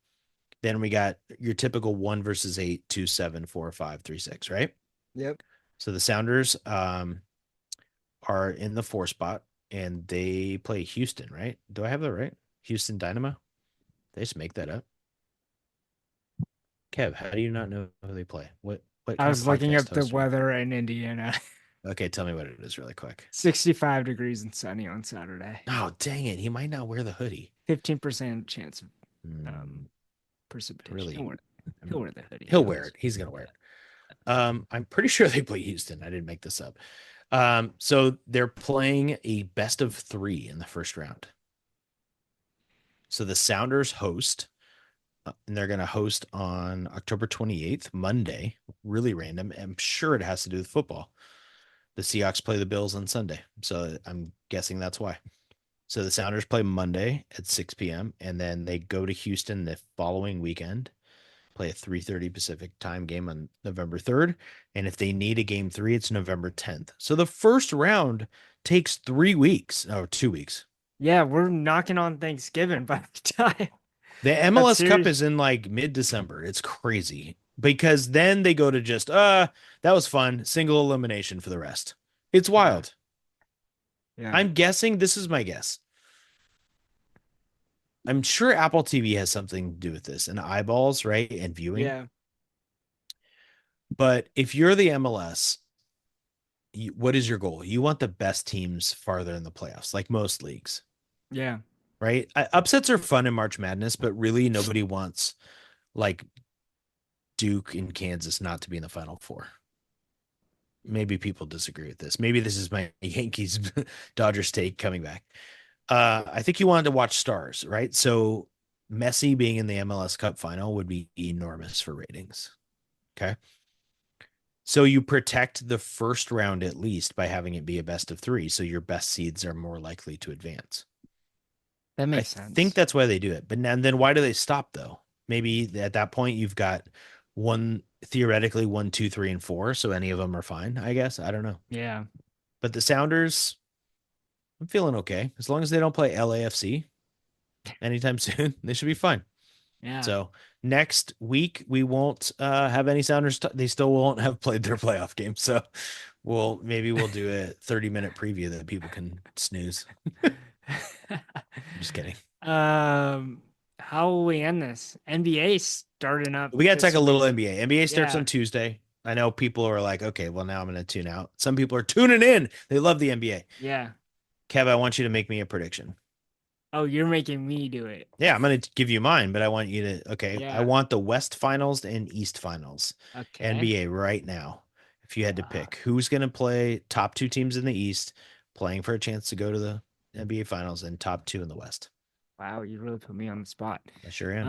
[SPEAKER 2] then we got your typical 1 versus 8, 2, 7, 4, 5, 3, 6, right?
[SPEAKER 1] Yep.
[SPEAKER 2] So the Sounders are in the 4 spot and they play Houston, right? Do I have that right? Houston Dynamo? They just make that up. Kev, how do you not know who they play? What
[SPEAKER 1] I
[SPEAKER 2] kind of
[SPEAKER 1] was looking
[SPEAKER 2] podcast
[SPEAKER 1] up the
[SPEAKER 2] host are you?
[SPEAKER 1] weather in Indiana.
[SPEAKER 2] Okay, tell me what it is really quick.
[SPEAKER 1] 65 degrees and sunny on Saturday.
[SPEAKER 2] Oh, dang it. He might not wear the hoodie.
[SPEAKER 1] 15% chance of
[SPEAKER 2] Hmm,
[SPEAKER 1] precipitation.
[SPEAKER 2] really?
[SPEAKER 1] He'll wear the hoodie.
[SPEAKER 2] He'll wear it. He's gonna wear it. I'm pretty sure they play Houston. I didn't make this up. So they're playing a best of 3 in the first round. So the Sounders host, and they're going to host on October 28th, Monday. Really random. I'm sure it has to do with football. The Seahawks play the Bills on Sunday. So I'm guessing that's why. So the Sounders play Monday at 6 p.m. and then they go to Houston the following weekend, play a 3:30 Pacific time game on November 3rd. And if they need a game 3, it's November 10th. So the first round takes 3 weeks, or 2 weeks.
[SPEAKER 1] Yeah, we're knocking on Thanksgiving by the time
[SPEAKER 2] The
[SPEAKER 1] that
[SPEAKER 2] MLS Cup
[SPEAKER 1] series.
[SPEAKER 2] is in like mid-December. It's crazy because then they go to just that was fun, single elimination for the rest. It's
[SPEAKER 1] Yeah.
[SPEAKER 2] wild.
[SPEAKER 1] Yeah.
[SPEAKER 2] I'm guessing this is my guess. I'm sure Apple TV has something to do with this and eyeballs, right? And viewing.
[SPEAKER 1] Yeah.
[SPEAKER 2] But if you're the MLS, what is your goal? You want the best teams farther in the playoffs, like most leagues,
[SPEAKER 1] Yeah.
[SPEAKER 2] right? Upsets are fun in March Madness, but really nobody wants like Duke and Kansas not to be in the Final Four. Maybe people disagree with this. Maybe this is my Yankees Dodgers take coming back. I think you wanted to watch stars, right? So Messi being in the MLS Cup final would be enormous for ratings. Okay. So you protect the first round at least by having it be a best of 3. So your best seeds are more likely to advance.
[SPEAKER 1] That
[SPEAKER 2] I
[SPEAKER 1] makes
[SPEAKER 2] think
[SPEAKER 1] sense.
[SPEAKER 2] that's why they do it. But then why do they stop though? Maybe at that point you've got theoretically 1, 2, 3, and 4. So any of them are fine, I guess. I don't know.
[SPEAKER 1] Yeah.
[SPEAKER 2] But the Sounders, I'm feeling okay. As long as they don't play LAFC anytime soon, they should be fine.
[SPEAKER 1] Yeah.
[SPEAKER 2] So next week we won't have any Sounders. They still won't have played their playoff game. So we'll do a 30-minute preview that people can snooze. I'm just kidding.
[SPEAKER 1] Um, how will we end this? NBA starting up
[SPEAKER 2] We got to
[SPEAKER 1] this
[SPEAKER 2] talk a little
[SPEAKER 1] week.
[SPEAKER 2] NBA. NBA starts
[SPEAKER 1] Yeah.
[SPEAKER 2] on Tuesday. I know people are like, okay, well now I'm going to tune out. Some people are tuning in. They love the NBA.
[SPEAKER 1] Yeah.
[SPEAKER 2] Kev, I want you to make me a prediction.
[SPEAKER 1] Oh, you're making me do it.
[SPEAKER 2] Yeah, I'm going to give you mine, but I want you to, okay, I
[SPEAKER 1] Yeah.
[SPEAKER 2] want the West Finals and East Finals.
[SPEAKER 1] Okay.
[SPEAKER 2] NBA right now. If you had to
[SPEAKER 1] Wow.
[SPEAKER 2] pick who's going to play top 2 teams in the East, playing for a chance to go to the NBA Finals, and top 2 in the West.
[SPEAKER 1] Wow, you really put me on the spot.
[SPEAKER 2] I sure am.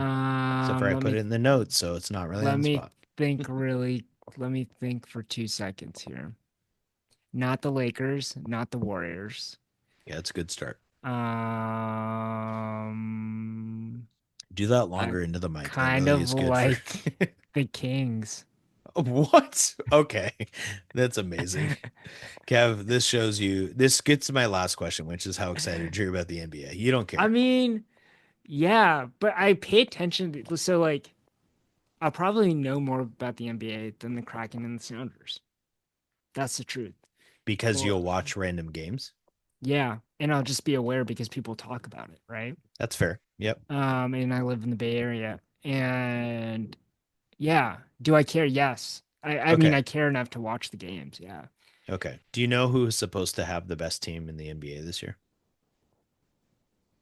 [SPEAKER 2] So far, I
[SPEAKER 1] Let
[SPEAKER 2] put
[SPEAKER 1] me
[SPEAKER 2] it in the notes, so it's not really
[SPEAKER 1] let
[SPEAKER 2] on the
[SPEAKER 1] me
[SPEAKER 2] spot.
[SPEAKER 1] think really let me think for 2 seconds here. Not the Lakers, not the Warriors.
[SPEAKER 2] Yeah, it's a good start.
[SPEAKER 1] I
[SPEAKER 2] Do that longer into the mic. That
[SPEAKER 1] kind
[SPEAKER 2] really
[SPEAKER 1] of
[SPEAKER 2] is good for.
[SPEAKER 1] like the Kings.
[SPEAKER 2] What? Okay. That's amazing. Kev, this shows you. This gets to my last question, which is how excited you're about the NBA. You don't
[SPEAKER 1] I
[SPEAKER 2] care.
[SPEAKER 1] mean, Yeah, but I pay attention so like I'll probably know more about the NBA than the Kraken and the Sounders. That's the truth.
[SPEAKER 2] because
[SPEAKER 1] Well,
[SPEAKER 2] you'll watch random games.
[SPEAKER 1] yeah, and I'll just be aware because people talk about it, right?
[SPEAKER 2] That's fair. Yep.
[SPEAKER 1] And I live in the Bay Area, and yeah, do I care? Yes. I mean,
[SPEAKER 2] Okay.
[SPEAKER 1] I care enough to watch the games. Yeah.
[SPEAKER 2] Okay. Do you know who is supposed to have the best team in the NBA this year?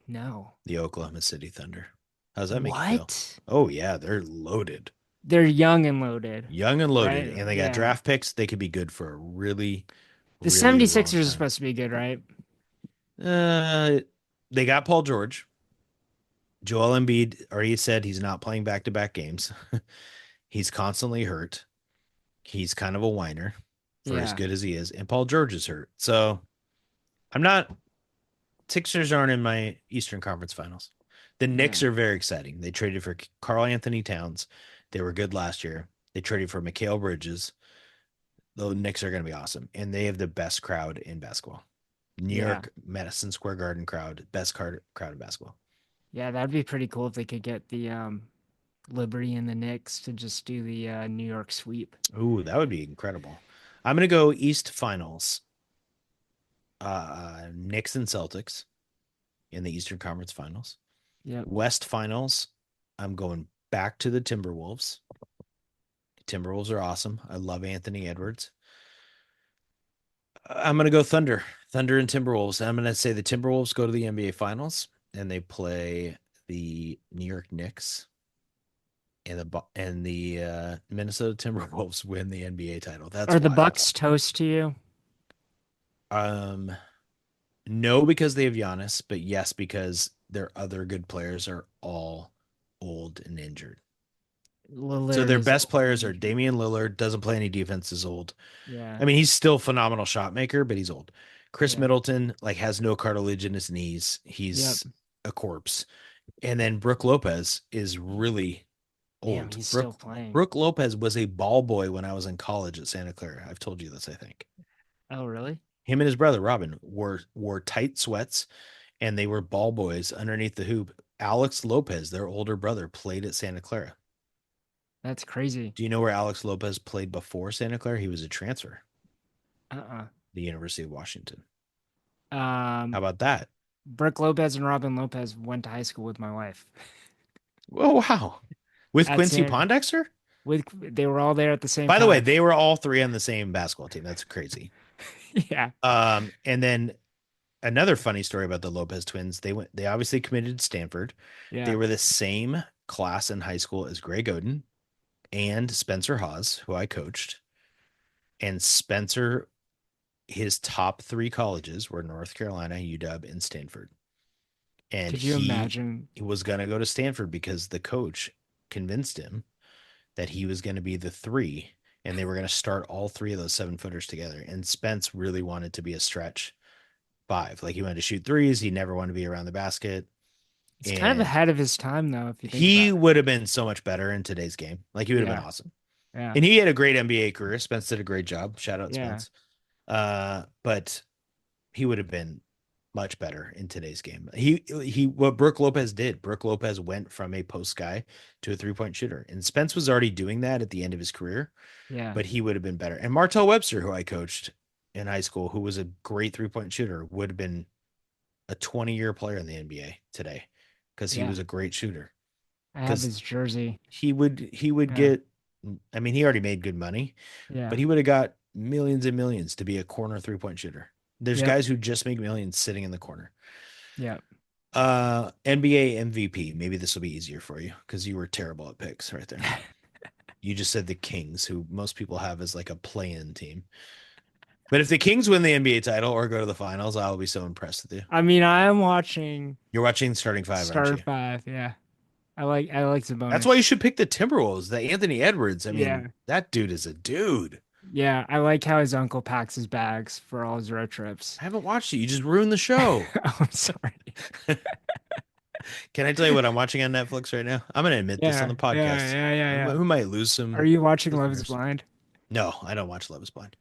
[SPEAKER 1] No.
[SPEAKER 2] The Oklahoma City Thunder. How does that make you feel?
[SPEAKER 1] What?
[SPEAKER 2] Oh yeah, they're loaded.
[SPEAKER 1] They're young and loaded,
[SPEAKER 2] Young and loaded,
[SPEAKER 1] right?
[SPEAKER 2] and they got
[SPEAKER 1] Yeah.
[SPEAKER 2] draft picks. They could be good for a really,
[SPEAKER 1] The
[SPEAKER 2] really long
[SPEAKER 1] 76ers are
[SPEAKER 2] time.
[SPEAKER 1] supposed to be good, right?
[SPEAKER 2] Uh, they got Paul George. Joel Embiid already said he's not playing back-to-back games. He's constantly hurt. He's kind of a whiner for as
[SPEAKER 1] Yeah.
[SPEAKER 2] good as he is, and Paul George is hurt. So I'm not. Sixers aren't in my Eastern Conference Finals. The
[SPEAKER 1] Yeah.
[SPEAKER 2] Knicks are very exciting. They traded for Carl Anthony Towns. They were good last year. They traded for Mikal Bridges. The Knicks are going to be awesome, and they have the best crowd in basketball. New
[SPEAKER 1] Yeah.
[SPEAKER 2] York Madison Square Garden crowd, best crowd in basketball.
[SPEAKER 1] Yeah, that'd be pretty cool if they could get the Liberty and the Knicks to just do the New York sweep.
[SPEAKER 2] Ooh, that would be incredible. I'm going to go East Finals. Knicks and Celtics in the Eastern Conference Finals.
[SPEAKER 1] Yep.
[SPEAKER 2] West Finals, I'm going back to the Timberwolves. Timberwolves are awesome. I love Anthony Edwards. I'm going to go Thunder. Thunder and Timberwolves. I'm going to say the Timberwolves go to the NBA Finals and they play the New York Knicks and the Minnesota Timberwolves win the NBA title. That's
[SPEAKER 1] Are the
[SPEAKER 2] wild.
[SPEAKER 1] Bucks toast to you?
[SPEAKER 2] Um, no, because they have Giannis, but yes, because their other good players are all old and injured. So
[SPEAKER 1] Lillard
[SPEAKER 2] their
[SPEAKER 1] is
[SPEAKER 2] best
[SPEAKER 1] old and
[SPEAKER 2] players are
[SPEAKER 1] injured.
[SPEAKER 2] Damian Lillard, doesn't play any defense, is old.
[SPEAKER 1] Yeah.
[SPEAKER 2] I mean, he's still a phenomenal shot maker, but he's old. Chris
[SPEAKER 1] Yeah.
[SPEAKER 2] Middleton like has no cartilage in his knees.
[SPEAKER 1] Yep.
[SPEAKER 2] He's a corpse. And then Brooke Lopez is really
[SPEAKER 1] Damn,
[SPEAKER 2] old.
[SPEAKER 1] he's still
[SPEAKER 2] Brooke
[SPEAKER 1] playing.
[SPEAKER 2] Brooke Lopez was a ball boy when I was in college at Santa Clara. I've told you this, I think.
[SPEAKER 1] Oh, really?
[SPEAKER 2] Him and his brother Robin wore tight sweats and they were ball boys underneath the hoop. Alex Lopez, their older brother, played at Santa Clara.
[SPEAKER 1] That's crazy.
[SPEAKER 2] Do you know where Alex Lopez played before Santa Clara? He was a transfer,
[SPEAKER 1] Uh-uh.
[SPEAKER 2] the University of Washington. How
[SPEAKER 1] Um,
[SPEAKER 2] about that?
[SPEAKER 1] Brooke Lopez and Robin Lopez went to high school with my wife.
[SPEAKER 2] Oh, wow. With
[SPEAKER 1] At
[SPEAKER 2] Quincy
[SPEAKER 1] San
[SPEAKER 2] Pondexter?
[SPEAKER 1] with They were all there at the same
[SPEAKER 2] By the way,
[SPEAKER 1] time.
[SPEAKER 2] they were all three on the same basketball team. That's crazy.
[SPEAKER 1] Yeah.
[SPEAKER 2] And then another funny story about the Lopez twins. They obviously committed to Stanford. They
[SPEAKER 1] Yeah.
[SPEAKER 2] were the same class in high school as Greg Oden and Spencer Hawes, who I coached. And Spencer, his top three colleges were North Carolina, UW, and Stanford. And
[SPEAKER 1] Could you
[SPEAKER 2] he
[SPEAKER 1] imagine?
[SPEAKER 2] was going to go to Stanford because the coach convinced him that he was going to be the three and they were going to start all three of those 7-footers together. And Spence really wanted to be a stretch five. Like he wanted to shoot threes. He never wanted to be around the basket.
[SPEAKER 1] It's kind of
[SPEAKER 2] And
[SPEAKER 1] ahead of his time, though, if you think
[SPEAKER 2] he
[SPEAKER 1] about it.
[SPEAKER 2] would have been so much better in today's game. Like he would have been
[SPEAKER 1] Yeah.
[SPEAKER 2] awesome.
[SPEAKER 1] Yeah.
[SPEAKER 2] And he had a great NBA career. Spence did a great job. Shout out
[SPEAKER 1] Yeah.
[SPEAKER 2] Spence. But he would have been much better in today's game. He what Brooke Lopez did. Brooke Lopez went from a post guy to a 3-point shooter. And Spence was already doing that at the end of his career,
[SPEAKER 1] Yeah.
[SPEAKER 2] but he would have been better. And Martell Webster, who I coached in high school, who was a great 3-point shooter, would have been a 20-year player in the NBA today because he
[SPEAKER 1] Yeah.
[SPEAKER 2] was a great shooter.
[SPEAKER 1] I have
[SPEAKER 2] Because
[SPEAKER 1] his jersey.
[SPEAKER 2] he would
[SPEAKER 1] Yeah.
[SPEAKER 2] get, I mean, he already made good money, but
[SPEAKER 1] Yeah.
[SPEAKER 2] he would have got millions and millions to be a corner 3-point shooter. There's
[SPEAKER 1] Yep.
[SPEAKER 2] guys who just make millions sitting in the corner.
[SPEAKER 1] Yep.
[SPEAKER 2] NBA MVP. Maybe this will be easier for you because you were terrible at picks right there. You just said the Kings, who most people have as like a play-in team. But if the Kings win the NBA title or go to the finals, I'll be so impressed with you.
[SPEAKER 1] I mean, I am watching
[SPEAKER 2] You're watching starting five, aren't
[SPEAKER 1] Star
[SPEAKER 2] you?
[SPEAKER 1] Five. Yeah. I like
[SPEAKER 2] That's why you
[SPEAKER 1] Sabonis.
[SPEAKER 2] should pick the Timberwolves. The Anthony Edwards. I mean,
[SPEAKER 1] Yeah.
[SPEAKER 2] that dude is a dude.
[SPEAKER 1] Yeah. I like how his uncle packs his bags for all his road trips.
[SPEAKER 2] I haven't watched it. You just ruined the show.
[SPEAKER 1] Oh, I'm sorry.
[SPEAKER 2] Can I tell you what I'm watching on Netflix right now? I'm going to admit this on
[SPEAKER 1] Yeah.
[SPEAKER 2] the
[SPEAKER 1] Yeah.
[SPEAKER 2] podcast.
[SPEAKER 1] Yeah. Yeah. Yeah.
[SPEAKER 2] We might lose
[SPEAKER 1] Are
[SPEAKER 2] some
[SPEAKER 1] you watching Love is
[SPEAKER 2] listeners.
[SPEAKER 1] Blind?
[SPEAKER 2] No, I don't watch Love is Blind.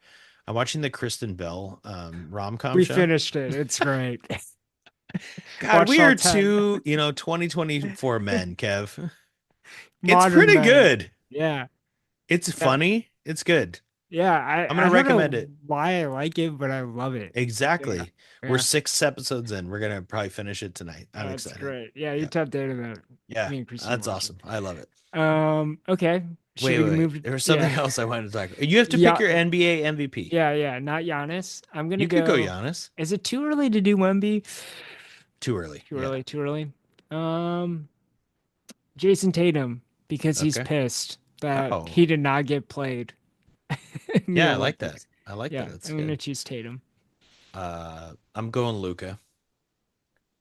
[SPEAKER 2] I'm watching the Kristen Bell rom-com
[SPEAKER 1] We
[SPEAKER 2] show.
[SPEAKER 1] finished it. It's great.
[SPEAKER 2] God,
[SPEAKER 1] Watched
[SPEAKER 2] we
[SPEAKER 1] all
[SPEAKER 2] are
[SPEAKER 1] 10.
[SPEAKER 2] two, 2024 men, Kev. It's
[SPEAKER 1] Modern
[SPEAKER 2] pretty
[SPEAKER 1] men.
[SPEAKER 2] good.
[SPEAKER 1] Yeah.
[SPEAKER 2] It's
[SPEAKER 1] Yeah.
[SPEAKER 2] funny. It's good.
[SPEAKER 1] Yeah.
[SPEAKER 2] I'm
[SPEAKER 1] I
[SPEAKER 2] gonna
[SPEAKER 1] don't
[SPEAKER 2] recommend
[SPEAKER 1] know
[SPEAKER 2] it.
[SPEAKER 1] why I like it, but I love it. Yeah.
[SPEAKER 2] Exactly. We're
[SPEAKER 1] Yeah.
[SPEAKER 2] 6 episodes in. We're gonna probably finish it tonight. I'm
[SPEAKER 1] That's
[SPEAKER 2] excited.
[SPEAKER 1] great. Yeah, you
[SPEAKER 2] Yeah.
[SPEAKER 1] top dated that.
[SPEAKER 2] Yeah.
[SPEAKER 1] Me and Christine
[SPEAKER 2] That's
[SPEAKER 1] watch it.
[SPEAKER 2] awesome. I love it.
[SPEAKER 1] Okay. Should
[SPEAKER 2] Wait,
[SPEAKER 1] we
[SPEAKER 2] wait, wait.
[SPEAKER 1] move to,
[SPEAKER 2] There was something
[SPEAKER 1] yeah.
[SPEAKER 2] else I wanted to talk about. You have to pick
[SPEAKER 1] Yeah.
[SPEAKER 2] your NBA MVP.
[SPEAKER 1] Yeah, yeah. Not Giannis. I'm gonna
[SPEAKER 2] You could go
[SPEAKER 1] go.
[SPEAKER 2] Giannis.
[SPEAKER 1] Is it too early to do Wemby?
[SPEAKER 2] Too early.
[SPEAKER 1] Too
[SPEAKER 2] Yeah.
[SPEAKER 1] early, too early. Um, Jason Tatum, because he's
[SPEAKER 2] Okay.
[SPEAKER 1] pissed that
[SPEAKER 2] Oh.
[SPEAKER 1] he did not get played in the
[SPEAKER 2] Yeah, I like that.
[SPEAKER 1] Olympics.
[SPEAKER 2] I like that.
[SPEAKER 1] Yeah,
[SPEAKER 2] That's
[SPEAKER 1] I'm gonna
[SPEAKER 2] good.
[SPEAKER 1] choose Tatum.
[SPEAKER 2] I'm going Luca.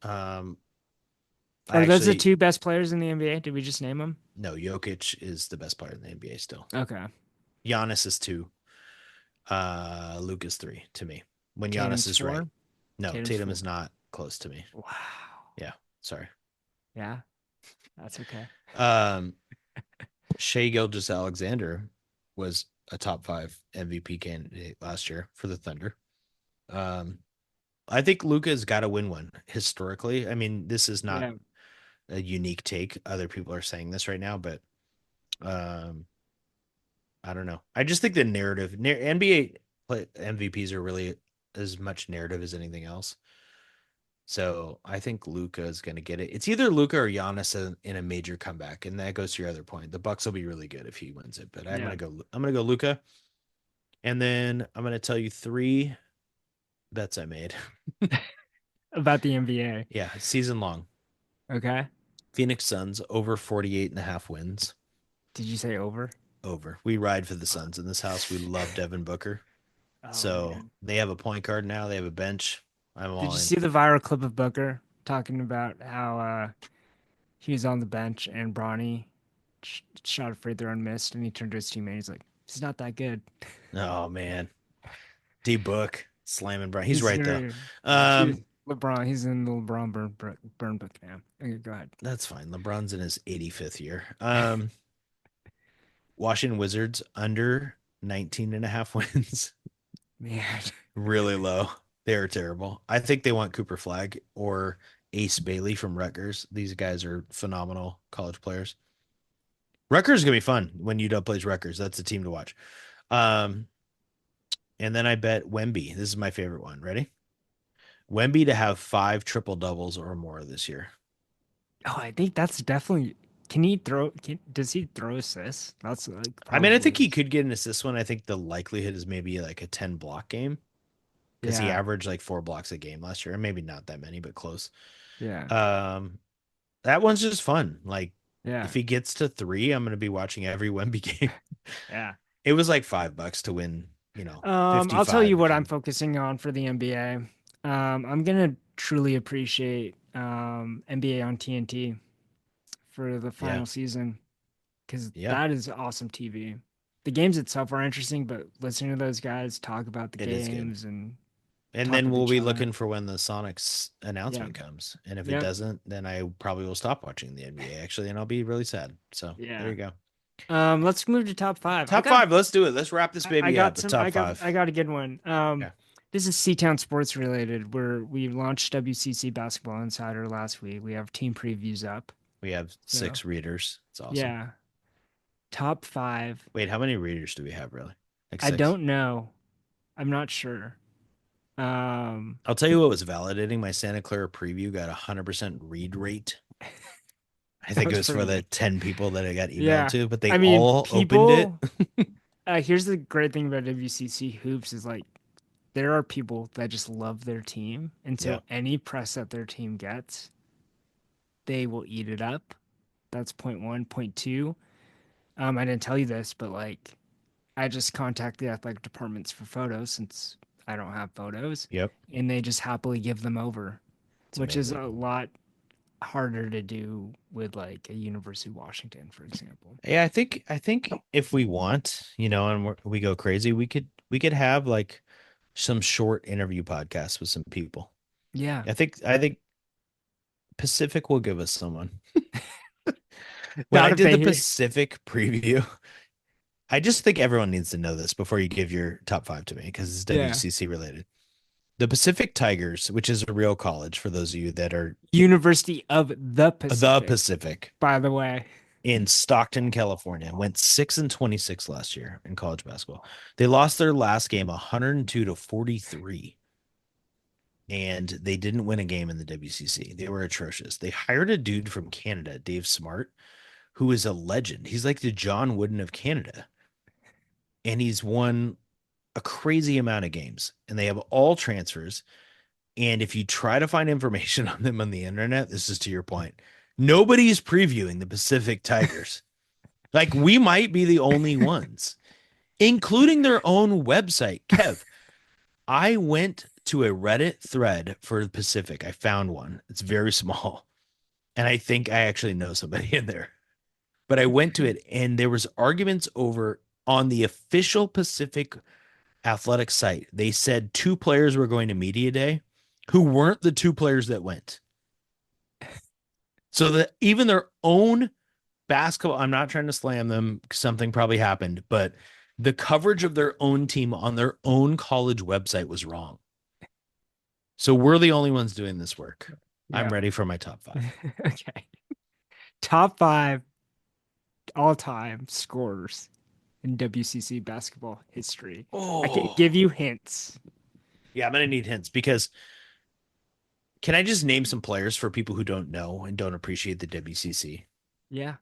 [SPEAKER 2] Um, I
[SPEAKER 1] Are those the
[SPEAKER 2] actually
[SPEAKER 1] two best players in the NBA? Did we just name them?
[SPEAKER 2] no, Jokic is the best player in the NBA still.
[SPEAKER 1] Okay.
[SPEAKER 2] Giannis is two. Luca's three to me. When Giannis
[SPEAKER 1] Tatum's
[SPEAKER 2] is right.
[SPEAKER 1] four.
[SPEAKER 2] No,
[SPEAKER 1] Tatum's
[SPEAKER 2] Tatum
[SPEAKER 1] four.
[SPEAKER 2] is not close to me.
[SPEAKER 1] Wow.
[SPEAKER 2] Yeah, sorry.
[SPEAKER 1] Yeah, that's okay.
[SPEAKER 2] Um, Shea Gilgeous-Alexander was a top five MVP candidate last year for the Thunder. Um, I think Luca's got to win one historically. I mean, this is not
[SPEAKER 1] Yeah,
[SPEAKER 2] a unique take. Other people are saying this right now, but um, I don't know. I just think the narrative, NBA MVPs are really as much narrative as anything else. So I think Luca is going to get it. It's either Luca or Giannis in a major comeback, and that goes to your other point. The Bucks will be really good if he wins it, but I'm
[SPEAKER 1] yeah.
[SPEAKER 2] gonna go. I'm gonna go Luca, and then I'm gonna tell you three bets I made.
[SPEAKER 1] About the NBA.
[SPEAKER 2] Yeah, season long.
[SPEAKER 1] Okay.
[SPEAKER 2] Phoenix Suns over 48 and a half wins.
[SPEAKER 1] Did you say over?
[SPEAKER 2] Over. We ride for the Suns in this house. We love Devin Booker.
[SPEAKER 1] Oh
[SPEAKER 2] So
[SPEAKER 1] man.
[SPEAKER 2] they have a point guard now. They have a bench. I'm
[SPEAKER 1] Did
[SPEAKER 2] all
[SPEAKER 1] you
[SPEAKER 2] in.
[SPEAKER 1] see the viral clip of Booker talking about how he was on the bench and Bronny shot a free throw and missed, and he turned to his teammate. He's like, "He's not that good."
[SPEAKER 2] Oh man. D Book slamming Brian. He's
[SPEAKER 1] He's
[SPEAKER 2] right though.
[SPEAKER 1] he's
[SPEAKER 2] Um,
[SPEAKER 1] LeBron. He's in the LeBron burn book now. Okay, go ahead.
[SPEAKER 2] that's fine. LeBron's in his 85th year. Washington Wizards under 19 and a half wins.
[SPEAKER 1] Man,
[SPEAKER 2] Really low. They are terrible. I think they want Cooper Flag or Ace Bailey from Rutgers. These guys are phenomenal college players. Rutgers is gonna be fun when UW plays Rutgers. That's a team to watch. Um, and then I bet Wemby. This is my favorite one. Ready? Wemby to have 5 triple doubles or more this year.
[SPEAKER 1] oh, I think that's definitely. Can he throw? Does he throw assists? That's like
[SPEAKER 2] I mean, I think
[SPEAKER 1] probably.
[SPEAKER 2] he could get an assist one. I think the likelihood is maybe like a 10 block game because he
[SPEAKER 1] Yeah,
[SPEAKER 2] averaged like 4 blocks a game last year. And maybe not that many, but close.
[SPEAKER 1] yeah,
[SPEAKER 2] Um, that one's just fun. Like
[SPEAKER 1] yeah,
[SPEAKER 2] if he gets to three, I'm gonna be watching every Wemby game.
[SPEAKER 1] yeah.
[SPEAKER 2] It was like $5 to win,
[SPEAKER 1] I'll tell you
[SPEAKER 2] 55
[SPEAKER 1] what I'm
[SPEAKER 2] and
[SPEAKER 1] focusing on for the NBA. I'm gonna truly appreciate NBA on TNT for the
[SPEAKER 2] yeah,
[SPEAKER 1] final season because
[SPEAKER 2] yeah,
[SPEAKER 1] that is awesome TV. The games itself are interesting, but listening to those guys talk about the
[SPEAKER 2] it is good.
[SPEAKER 1] games and
[SPEAKER 2] And
[SPEAKER 1] talk
[SPEAKER 2] then
[SPEAKER 1] with
[SPEAKER 2] we'll
[SPEAKER 1] each
[SPEAKER 2] be
[SPEAKER 1] other.
[SPEAKER 2] looking for when the Sonics
[SPEAKER 1] Yeah.
[SPEAKER 2] announcement comes. And if it
[SPEAKER 1] Yep.
[SPEAKER 2] doesn't, then I probably will stop watching the NBA actually, and I'll be really sad. So there
[SPEAKER 1] Yeah.
[SPEAKER 2] you go.
[SPEAKER 1] Let's move to top five.
[SPEAKER 2] Top five. Let's do it. Let's wrap this
[SPEAKER 1] I
[SPEAKER 2] baby up.
[SPEAKER 1] got
[SPEAKER 2] The
[SPEAKER 1] some
[SPEAKER 2] top five.
[SPEAKER 1] I got a good one.
[SPEAKER 2] Yeah.
[SPEAKER 1] This is C-Town Sports related where we launched WCC Basketball Insider last week. We have team previews up.
[SPEAKER 2] We have
[SPEAKER 1] So
[SPEAKER 2] 6 readers. It's awesome.
[SPEAKER 1] yeah. Top five.
[SPEAKER 2] Wait, how many readers do we have really? Like
[SPEAKER 1] I
[SPEAKER 2] 6.
[SPEAKER 1] don't know. I'm not sure. Um
[SPEAKER 2] I'll tell you what was validating. My Santa Clara preview got 100% read rate. I
[SPEAKER 1] that
[SPEAKER 2] think it
[SPEAKER 1] was
[SPEAKER 2] was for
[SPEAKER 1] pretty
[SPEAKER 2] the
[SPEAKER 1] good.
[SPEAKER 2] 10 people that I got emailed
[SPEAKER 1] Yeah.
[SPEAKER 2] to, but they
[SPEAKER 1] I mean,
[SPEAKER 2] all opened it.
[SPEAKER 1] people here's the great thing about WCC hoops is like there are people that just love their team, and
[SPEAKER 2] Yeah.
[SPEAKER 1] so any press that their team gets, they will eat it up. That's point one. Point two, I didn't tell you this, but like I just contact the athletic departments for photos since I don't have photos,
[SPEAKER 2] Yep.
[SPEAKER 1] and they just happily give them over,
[SPEAKER 2] It's
[SPEAKER 1] which is
[SPEAKER 2] amazing.
[SPEAKER 1] a lot harder to do with like a University of Washington, for example.
[SPEAKER 2] Yeah, I think if we want, and we go crazy, we could have like some short interview podcasts with some people.
[SPEAKER 1] Yeah.
[SPEAKER 2] I think Pacific will give us someone. When I
[SPEAKER 1] Not if
[SPEAKER 2] did
[SPEAKER 1] they
[SPEAKER 2] the
[SPEAKER 1] hear.
[SPEAKER 2] Pacific preview, I just think everyone needs to know this before you give your top five to me because it's
[SPEAKER 1] Yeah.
[SPEAKER 2] WCC related. The Pacific Tigers, which is a real college for those of you that are
[SPEAKER 1] University of the
[SPEAKER 2] the
[SPEAKER 1] Pacific,
[SPEAKER 2] Pacific
[SPEAKER 1] by the way.
[SPEAKER 2] in Stockton, California, went 6-26 last year in college basketball. They lost their last game 102-43. And they didn't win a game in the WCC. They were atrocious. They hired a dude from Canada, Dave Smart, who is a legend. He's like the John Wooden of Canada. And he's won a crazy amount of games. And they have all transfers. And if you try to find information on them on the internet, this is to your point. Nobody's previewing the Pacific Tigers. Like we might be the only ones, including their own website. Kev, I went to a Reddit thread for the Pacific. I found one. It's very small. And I think I actually know somebody in there. But I went to it and there was arguments over on the official Pacific athletic site. They said two players were going to media day who weren't the two players that went. So that even their own basketball, I'm not trying to slam them, something probably happened, but the coverage of their own team on their own college website was wrong. So we're the only ones doing this work. Yeah. I'm ready for my top 5.
[SPEAKER 1] Okay. Top 5 all-time scorers in WCC basketball history.
[SPEAKER 2] Oh.
[SPEAKER 1] I can give you hints.
[SPEAKER 2] Yeah, I'm going to need hints because can I just name some players for people who don't know and don't appreciate the WCC?
[SPEAKER 1] Yeah.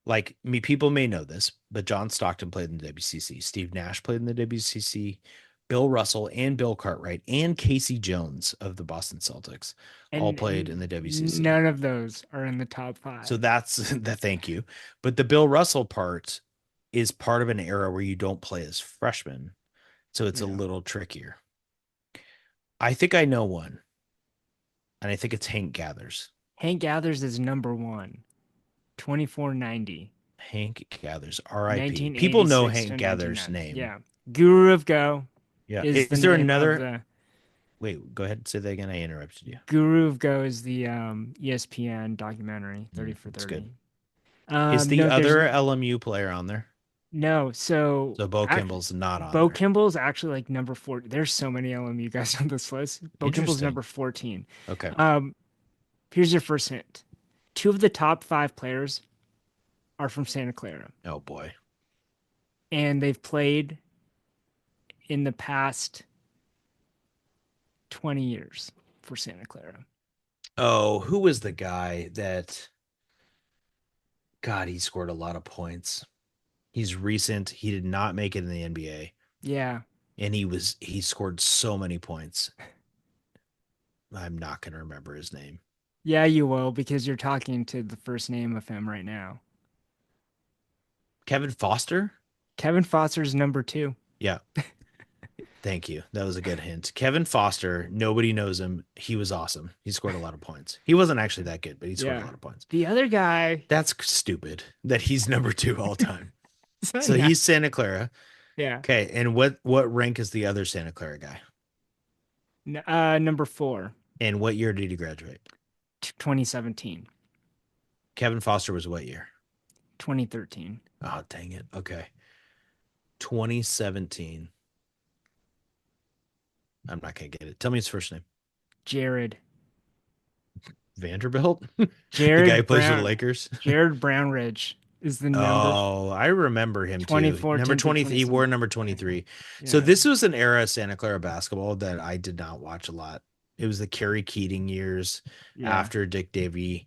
[SPEAKER 2] Like, people may know this, but John Stockton played in the WCC. Steve Nash played in the WCC. Bill Russell and Bill Cartwright and Casey Jones of the Boston Celtics all played in the WCC.
[SPEAKER 1] None of those are in the top 5.
[SPEAKER 2] So that's that. Thank you. But the Bill Russell part is part of an era where you don't play as freshmen. So it's a little trickier. I think I know one. And I think it's Hank Gathers.
[SPEAKER 1] Hank Gathers is number 1. 2490.
[SPEAKER 2] Hank Gathers, R.I.P. People know Hank Gathers' name.
[SPEAKER 1] Yeah. Guru of Go.
[SPEAKER 2] Yeah. Is there another? Wait, go ahead and say that again. I interrupted you.
[SPEAKER 1] Guru of Go is the ESPN documentary, 30 for 30.
[SPEAKER 2] That's good. Is the other LMU player on there?
[SPEAKER 1] No. So
[SPEAKER 2] Bo Kimball's not on
[SPEAKER 1] Bo
[SPEAKER 2] there.
[SPEAKER 1] Kimball's actually like number 40. There's so many LMU guys on this list. Bo Kimball's number 14.
[SPEAKER 2] Okay.
[SPEAKER 1] Here's your first hint. 2 of the top 5 players are from Santa Clara.
[SPEAKER 2] Oh, boy.
[SPEAKER 1] And they've played in the past 20 years for Santa Clara.
[SPEAKER 2] Oh, who was the guy that... God, he scored a lot of points. He's recent. He did not make it in the NBA.
[SPEAKER 1] Yeah.
[SPEAKER 2] And he scored so many points. I'm not going to remember his name.
[SPEAKER 1] Yeah, you will, because you're talking to the first name of him right now.
[SPEAKER 2] Kevin Foster?
[SPEAKER 1] Kevin Foster's number 2.
[SPEAKER 2] Yeah. Thank you. That was a good hint. Kevin Foster, nobody knows him. He was awesome. He scored a lot of points. He wasn't actually that good, but he scored a lot of points.
[SPEAKER 1] The other guy...
[SPEAKER 2] That's stupid that he's number 2 all time. So he's Santa Clara.
[SPEAKER 1] Yeah.
[SPEAKER 2] Okay, and what rank is the other Santa Clara guy?
[SPEAKER 1] Number 4.
[SPEAKER 2] And what year did he graduate?
[SPEAKER 1] 2017.
[SPEAKER 2] Kevin Foster was what year?
[SPEAKER 1] 2013.
[SPEAKER 2] Oh, dang it. Okay. 2017. I'm not going to get it. Tell me his first name.
[SPEAKER 1] Jared.
[SPEAKER 2] Vanderbilt?
[SPEAKER 1] Jared
[SPEAKER 2] the guy who plays for the Lakers?
[SPEAKER 1] Jared Brownridge is the number.
[SPEAKER 2] Oh, I remember him too. Number 23. He wore number 23. Yeah. So this was an era of Santa Clara basketball that I did not watch a lot. It was the Kerry Keating years after Dick Davey.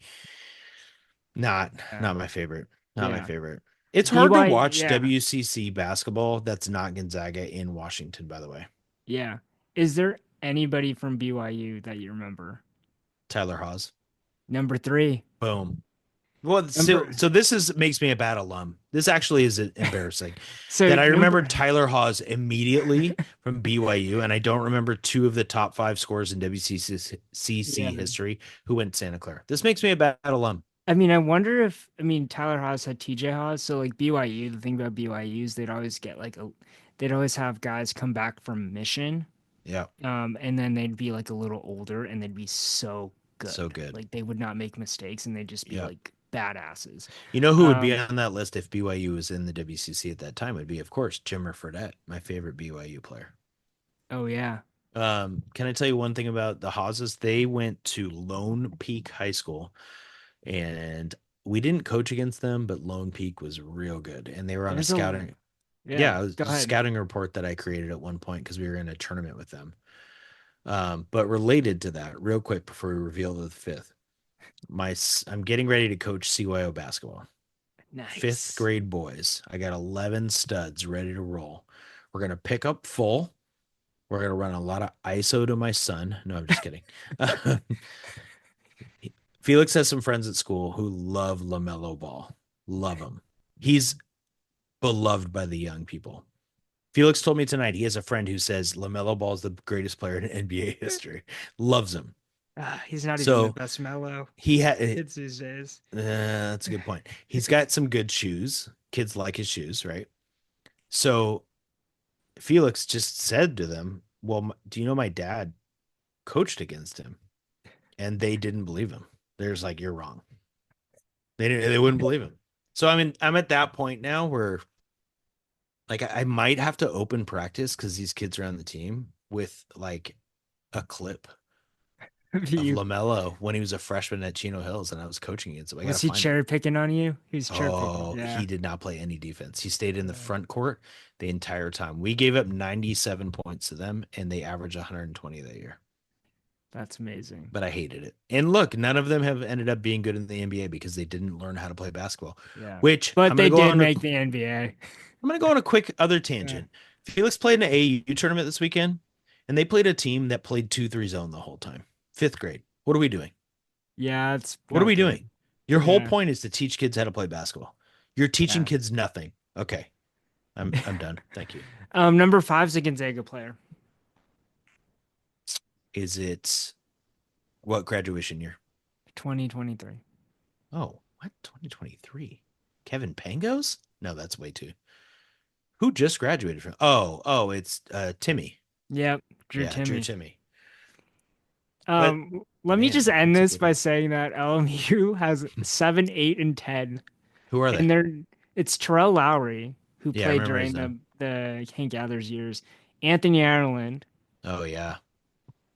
[SPEAKER 2] Not my favorite. Not my favorite. It's hard to watch WCC basketball that's not Gonzaga in Washington, by the way.
[SPEAKER 1] Yeah. Is there anybody from BYU that you remember?
[SPEAKER 2] Tyler Haws.
[SPEAKER 1] Number 3.
[SPEAKER 2] Boom. Well, so this makes me a bad alum. This actually is embarrassing. That I remember Tyler Haws immediately from BYU, and I don't remember 2 of the top 5 scorers in WCC history who went to Santa Clara. This makes me a bad alum.
[SPEAKER 1] I mean, I wonder if Tyler Haws had TJ Haws, so like BYU. The thing about BYU is they'd always have guys come back from mission.
[SPEAKER 2] Yeah.
[SPEAKER 1] And then they'd be like a little older, and they'd be so good.
[SPEAKER 2] So good.
[SPEAKER 1] Like they would not make mistakes, and they'd just be like badasses.
[SPEAKER 2] You know who would be on that list if BYU was in the WCC at that time? Would be, of course, Jimmer Fredette, my favorite BYU player.
[SPEAKER 1] Oh yeah.
[SPEAKER 2] Can I tell you one thing about the Hawes? They went to Lone Peak High School, and we didn't coach against them, but Lone Peak was real good, and they were on a
[SPEAKER 1] There's a
[SPEAKER 2] scouting.
[SPEAKER 1] yeah.
[SPEAKER 2] Yeah, it was
[SPEAKER 1] Go
[SPEAKER 2] a
[SPEAKER 1] ahead.
[SPEAKER 2] scouting report that I created at one point because we were in a tournament with them. But related to that, real quick before we reveal the fifth, I'm getting ready to coach CYO basketball. Fifth
[SPEAKER 1] Nice.
[SPEAKER 2] grade boys. I got 11 studs ready to roll. We're gonna pick up full. We're gonna run a lot of ISO to my son. No, I'm just kidding. Felix has some friends at school who love LaMelo Ball. Love him. He's beloved by the young people. Felix told me tonight he has a friend who says LaMelo Ball is the greatest player in NBA history. Loves him.
[SPEAKER 1] He's not even the
[SPEAKER 2] So
[SPEAKER 1] best mellow.
[SPEAKER 2] he had
[SPEAKER 1] Kids these days.
[SPEAKER 2] that's a good point. He's got some good shoes. Kids like his shoes, right? So Felix just said to them, "Well, do you know my dad coached against him?" And they didn't believe him. They're just like, "You're wrong." They didn't. They wouldn't believe him. So I'm at that point now where like I might have to open practice because these kids are on the team with like a clip of
[SPEAKER 1] You
[SPEAKER 2] LaMelo when he was a freshman at Chino Hills and I was coaching against him. I gotta
[SPEAKER 1] was he
[SPEAKER 2] find it.
[SPEAKER 1] cherry picking on you? He was cherry picking.
[SPEAKER 2] Oh,
[SPEAKER 1] Yeah.
[SPEAKER 2] he did not play any defense. He stayed in the front court the entire time. We gave up 97 points to them, and they averaged 120 that year.
[SPEAKER 1] That's amazing.
[SPEAKER 2] But I hated it. And look, none of them have ended up being good in the NBA because they didn't learn how to play basketball.
[SPEAKER 1] Yeah.
[SPEAKER 2] Which
[SPEAKER 1] But
[SPEAKER 2] I'm gonna
[SPEAKER 1] they
[SPEAKER 2] go
[SPEAKER 1] did
[SPEAKER 2] on.
[SPEAKER 1] make the NBA.
[SPEAKER 2] I'm gonna go on a quick other
[SPEAKER 1] Yeah.
[SPEAKER 2] tangent. Felix played in an AU tournament this weekend, and they played a team that played 2-3 zone the whole time. Fifth grade. What are we doing?
[SPEAKER 1] Yeah, it's
[SPEAKER 2] What are
[SPEAKER 1] not
[SPEAKER 2] we
[SPEAKER 1] good.
[SPEAKER 2] doing? Your whole
[SPEAKER 1] Yeah.
[SPEAKER 2] point is to teach kids how to play basketball. You're teaching
[SPEAKER 1] Yeah.
[SPEAKER 2] kids nothing. Okay. I'm done. Thank you.
[SPEAKER 1] Number five's a Gonzaga player.
[SPEAKER 2] Is it what graduation year?
[SPEAKER 1] 2023.
[SPEAKER 2] Oh, what? 2023. Kevin Pangos? No, that's way too. Who just graduated from? Oh, it's Timmy.
[SPEAKER 1] Yep. Drew
[SPEAKER 2] Yeah, Drew
[SPEAKER 1] Timmy.
[SPEAKER 2] Timmy. But
[SPEAKER 1] Let me just
[SPEAKER 2] man,
[SPEAKER 1] end
[SPEAKER 2] that's a
[SPEAKER 1] this
[SPEAKER 2] good
[SPEAKER 1] by
[SPEAKER 2] one.
[SPEAKER 1] saying that LMU has 7, 8, and 10.
[SPEAKER 2] Who are they?
[SPEAKER 1] And it's Terrell Lowry, who
[SPEAKER 2] Yeah, I
[SPEAKER 1] played
[SPEAKER 2] remember his
[SPEAKER 1] during
[SPEAKER 2] name.
[SPEAKER 1] the Hank Gathers years, Anthony Ireland,
[SPEAKER 2] Oh yeah.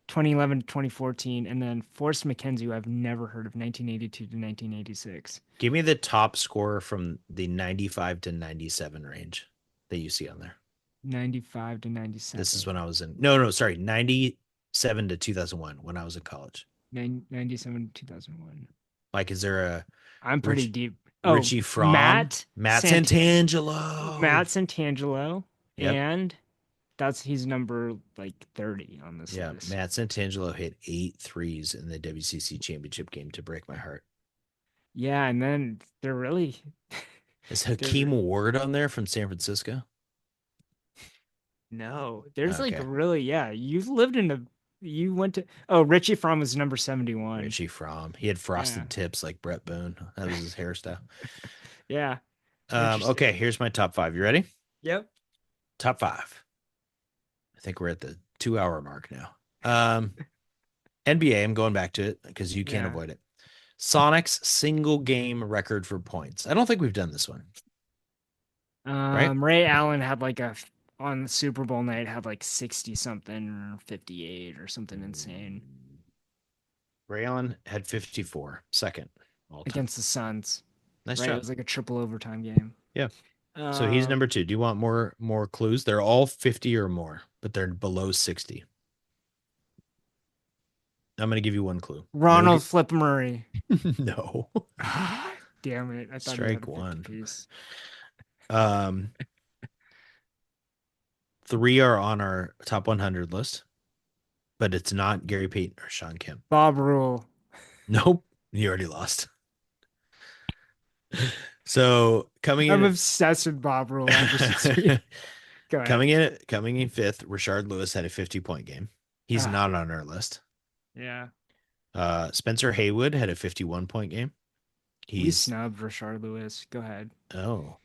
[SPEAKER 1] 2011 to 2014, and then Forrest McKenzie, who I've never heard of, 1982 to 1986.
[SPEAKER 2] Give me the top score from the 95 to 97 range that you see on there.
[SPEAKER 1] 95 to
[SPEAKER 2] This is
[SPEAKER 1] 97.
[SPEAKER 2] when I was in no, sorry, 97 to 2001 when I was in college.
[SPEAKER 1] 97 to 2001.
[SPEAKER 2] Like, is there a
[SPEAKER 1] I'm pretty
[SPEAKER 2] Rich
[SPEAKER 1] deep. Oh,
[SPEAKER 2] Richie Fromm?
[SPEAKER 1] Matt
[SPEAKER 2] Matt
[SPEAKER 1] Sant
[SPEAKER 2] Santangelo.
[SPEAKER 1] Matt Santangelo,
[SPEAKER 2] Yep.
[SPEAKER 1] and he's number like 30 on this
[SPEAKER 2] Yeah.
[SPEAKER 1] list.
[SPEAKER 2] Matt Santangelo hit 8 threes in the WCC championship game to break my heart.
[SPEAKER 1] Yeah, and then
[SPEAKER 2] Is
[SPEAKER 1] they're
[SPEAKER 2] Hakeem Ward on there from San Francisco?
[SPEAKER 1] no, there's like
[SPEAKER 2] Okay.
[SPEAKER 1] really, yeah. You went to, oh, Richie Fromm was number 71.
[SPEAKER 2] Richie Fromm. He had
[SPEAKER 1] Yeah.
[SPEAKER 2] frosted tips like Brett Boone. That was his hairstyle.
[SPEAKER 1] Yeah.
[SPEAKER 2] Okay,
[SPEAKER 1] Interesting.
[SPEAKER 2] here's my top five. You ready?
[SPEAKER 1] Yep.
[SPEAKER 2] Top five. I think we're at the 2 hour mark now. NBA, I'm going back to it because you can't
[SPEAKER 1] Yeah.
[SPEAKER 2] avoid it. Sonic's single game record for points. I don't think we've done this one, right?
[SPEAKER 1] Ray Allen had on the Super Bowl night had like 60 something or 58 or something insane
[SPEAKER 2] Ray Allen had 54, second all time.
[SPEAKER 1] against the Suns.
[SPEAKER 2] Nice
[SPEAKER 1] Right? It
[SPEAKER 2] job.
[SPEAKER 1] was like a triple overtime game.
[SPEAKER 2] Yeah. So he's
[SPEAKER 1] Um,
[SPEAKER 2] number two. Do you want more clues? They're all 50 or more, but they're below 60. I'm going to give you one clue.
[SPEAKER 1] Ronald Flip Murray.
[SPEAKER 2] No.
[SPEAKER 1] Damn it. I thought he had
[SPEAKER 2] Strike
[SPEAKER 1] a 50
[SPEAKER 2] one.
[SPEAKER 1] piece.
[SPEAKER 2] Um, three are on our top 100 list, but it's not Gary Payton or Sean Kemp.
[SPEAKER 1] Bob Rule.
[SPEAKER 2] Nope. You already lost. So coming
[SPEAKER 1] I'm
[SPEAKER 2] in,
[SPEAKER 1] obsessed with Bob Rule. Go ahead.
[SPEAKER 2] coming in fifth, Rashard Lewis had a 50-point game. He's
[SPEAKER 1] Ah,
[SPEAKER 2] not on our list.
[SPEAKER 1] yeah.
[SPEAKER 2] Spencer Haywood had a 51-point game.
[SPEAKER 1] We
[SPEAKER 2] He's
[SPEAKER 1] snubbed Rashard Lewis. Go ahead.
[SPEAKER 2] oh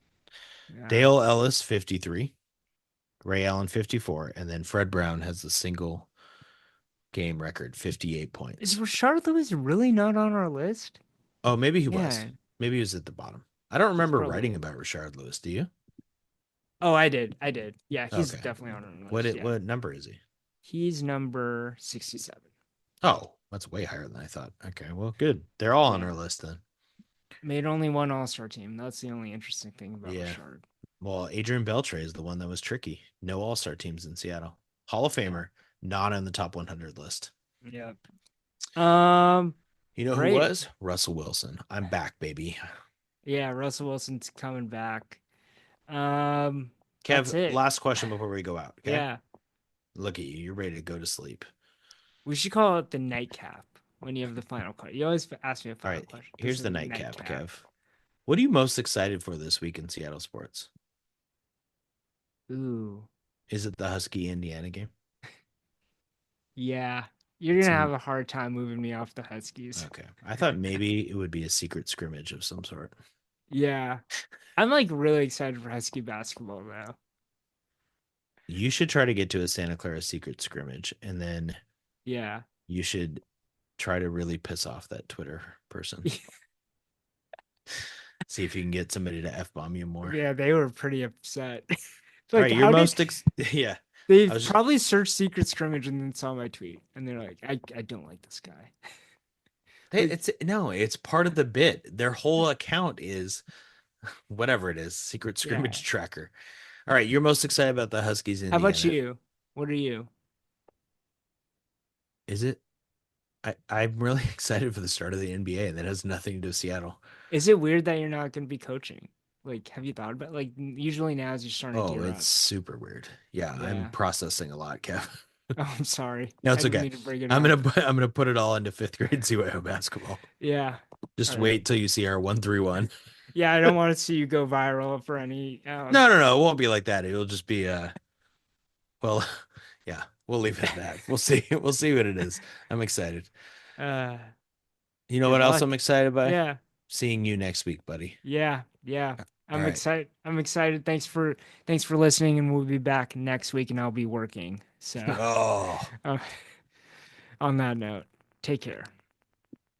[SPEAKER 1] Yeah.
[SPEAKER 2] Dale Ellis 53, Ray Allen 54, and then Fred Brown has the single game record 58 points.
[SPEAKER 1] Is Rashard Lewis really not on our list?
[SPEAKER 2] Oh, maybe he was.
[SPEAKER 1] Yeah.
[SPEAKER 2] Maybe he was at the bottom. I don't remember
[SPEAKER 1] Probably.
[SPEAKER 2] writing about Rashard Lewis. Do you?
[SPEAKER 1] Oh, I did. Yeah, he's
[SPEAKER 2] Okay.
[SPEAKER 1] definitely on our list. Yeah.
[SPEAKER 2] What number is he?
[SPEAKER 1] He's number 67.
[SPEAKER 2] Oh, that's way higher than I thought. Okay, well, good. They're all on
[SPEAKER 1] Yeah.
[SPEAKER 2] our list then.
[SPEAKER 1] Made only one All-Star team. That's the only interesting thing about
[SPEAKER 2] Yeah.
[SPEAKER 1] Richard.
[SPEAKER 2] Well, Adrian Beltre is the one that was tricky. No All Star teams in Seattle. Hall of
[SPEAKER 1] Yeah.
[SPEAKER 2] Famer, not on the top 100 list.
[SPEAKER 1] Yeah.
[SPEAKER 2] You know who
[SPEAKER 1] Great.
[SPEAKER 2] was? Russell Wilson. I'm back, baby.
[SPEAKER 1] Yeah, Russell Wilson's coming back. Um, that's
[SPEAKER 2] Kev,
[SPEAKER 1] it.
[SPEAKER 2] last question before we go out. Okay.
[SPEAKER 1] Yeah.
[SPEAKER 2] Look at you. You're ready to go to sleep.
[SPEAKER 1] We should call it the nightcap when you have the final question. You always ask me a
[SPEAKER 2] All
[SPEAKER 1] final
[SPEAKER 2] right.
[SPEAKER 1] question. This
[SPEAKER 2] Here's
[SPEAKER 1] is
[SPEAKER 2] the
[SPEAKER 1] the
[SPEAKER 2] nightcap,
[SPEAKER 1] nightcap.
[SPEAKER 2] Kev. What are you most excited for this week in Seattle sports?
[SPEAKER 1] Ooh.
[SPEAKER 2] Is it the Husky Indiana game?
[SPEAKER 1] Yeah. You're
[SPEAKER 2] It's
[SPEAKER 1] gonna have a hard time moving me off the Huskies.
[SPEAKER 2] okay. I thought maybe it would be a secret scrimmage of some sort.
[SPEAKER 1] Yeah. I'm like really excited for Husky basketball now.
[SPEAKER 2] You should try to get to a Santa Clara secret scrimmage, and then
[SPEAKER 1] Yeah.
[SPEAKER 2] you should try to really piss off that Twitter person. See if you can get somebody to F bomb you more.
[SPEAKER 1] Yeah, they were pretty upset.
[SPEAKER 2] All
[SPEAKER 1] Like,
[SPEAKER 2] right, you're
[SPEAKER 1] how did
[SPEAKER 2] yeah.
[SPEAKER 1] they
[SPEAKER 2] I was just
[SPEAKER 1] probably searched secret scrimmage and then saw my tweet and they're like, I don't like this guy. Like,
[SPEAKER 2] it's no, it's part of the bit. Their whole account is whatever it is, secret
[SPEAKER 1] yeah.
[SPEAKER 2] scrimmage tracker. All right, you're most excited about the Huskies
[SPEAKER 1] How about
[SPEAKER 2] Indiana.
[SPEAKER 1] you? What are you?
[SPEAKER 2] Is it? I'm really excited for the start of the NBA, and that has nothing to do with Seattle.
[SPEAKER 1] Is it weird that you're not going to be coaching? Like, have you thought about like usually now as you're starting to
[SPEAKER 2] Oh,
[SPEAKER 1] gear
[SPEAKER 2] it's
[SPEAKER 1] up?
[SPEAKER 2] super weird. Yeah, I'm
[SPEAKER 1] Yeah.
[SPEAKER 2] processing a lot, Kev.
[SPEAKER 1] Oh, I'm sorry.
[SPEAKER 2] No,
[SPEAKER 1] I
[SPEAKER 2] it's
[SPEAKER 1] didn't
[SPEAKER 2] okay.
[SPEAKER 1] mean to bring it
[SPEAKER 2] I'm
[SPEAKER 1] up.
[SPEAKER 2] gonna I'm gonna put it all into fifth grade CYO basketball.
[SPEAKER 1] Yeah.
[SPEAKER 2] Just
[SPEAKER 1] All right.
[SPEAKER 2] wait till you see our 131.
[SPEAKER 1] Yeah, I don't want to see you go viral for any.
[SPEAKER 2] No, it won't be like that. It'll just be well, yeah, we'll leave it at that. We'll see. We'll see what it is. I'm excited.
[SPEAKER 1] Uh,
[SPEAKER 2] You know
[SPEAKER 1] good
[SPEAKER 2] what else I'm
[SPEAKER 1] luck.
[SPEAKER 2] excited by?
[SPEAKER 1] Yeah.
[SPEAKER 2] Seeing you next week, buddy.
[SPEAKER 1] Yeah. Yeah.
[SPEAKER 2] All
[SPEAKER 1] I'm
[SPEAKER 2] right.
[SPEAKER 1] excited. I'm excited. Thanks for listening, and we'll be back next week, and I'll be working. So,
[SPEAKER 2] Oh.
[SPEAKER 1] uh, on that note, take care.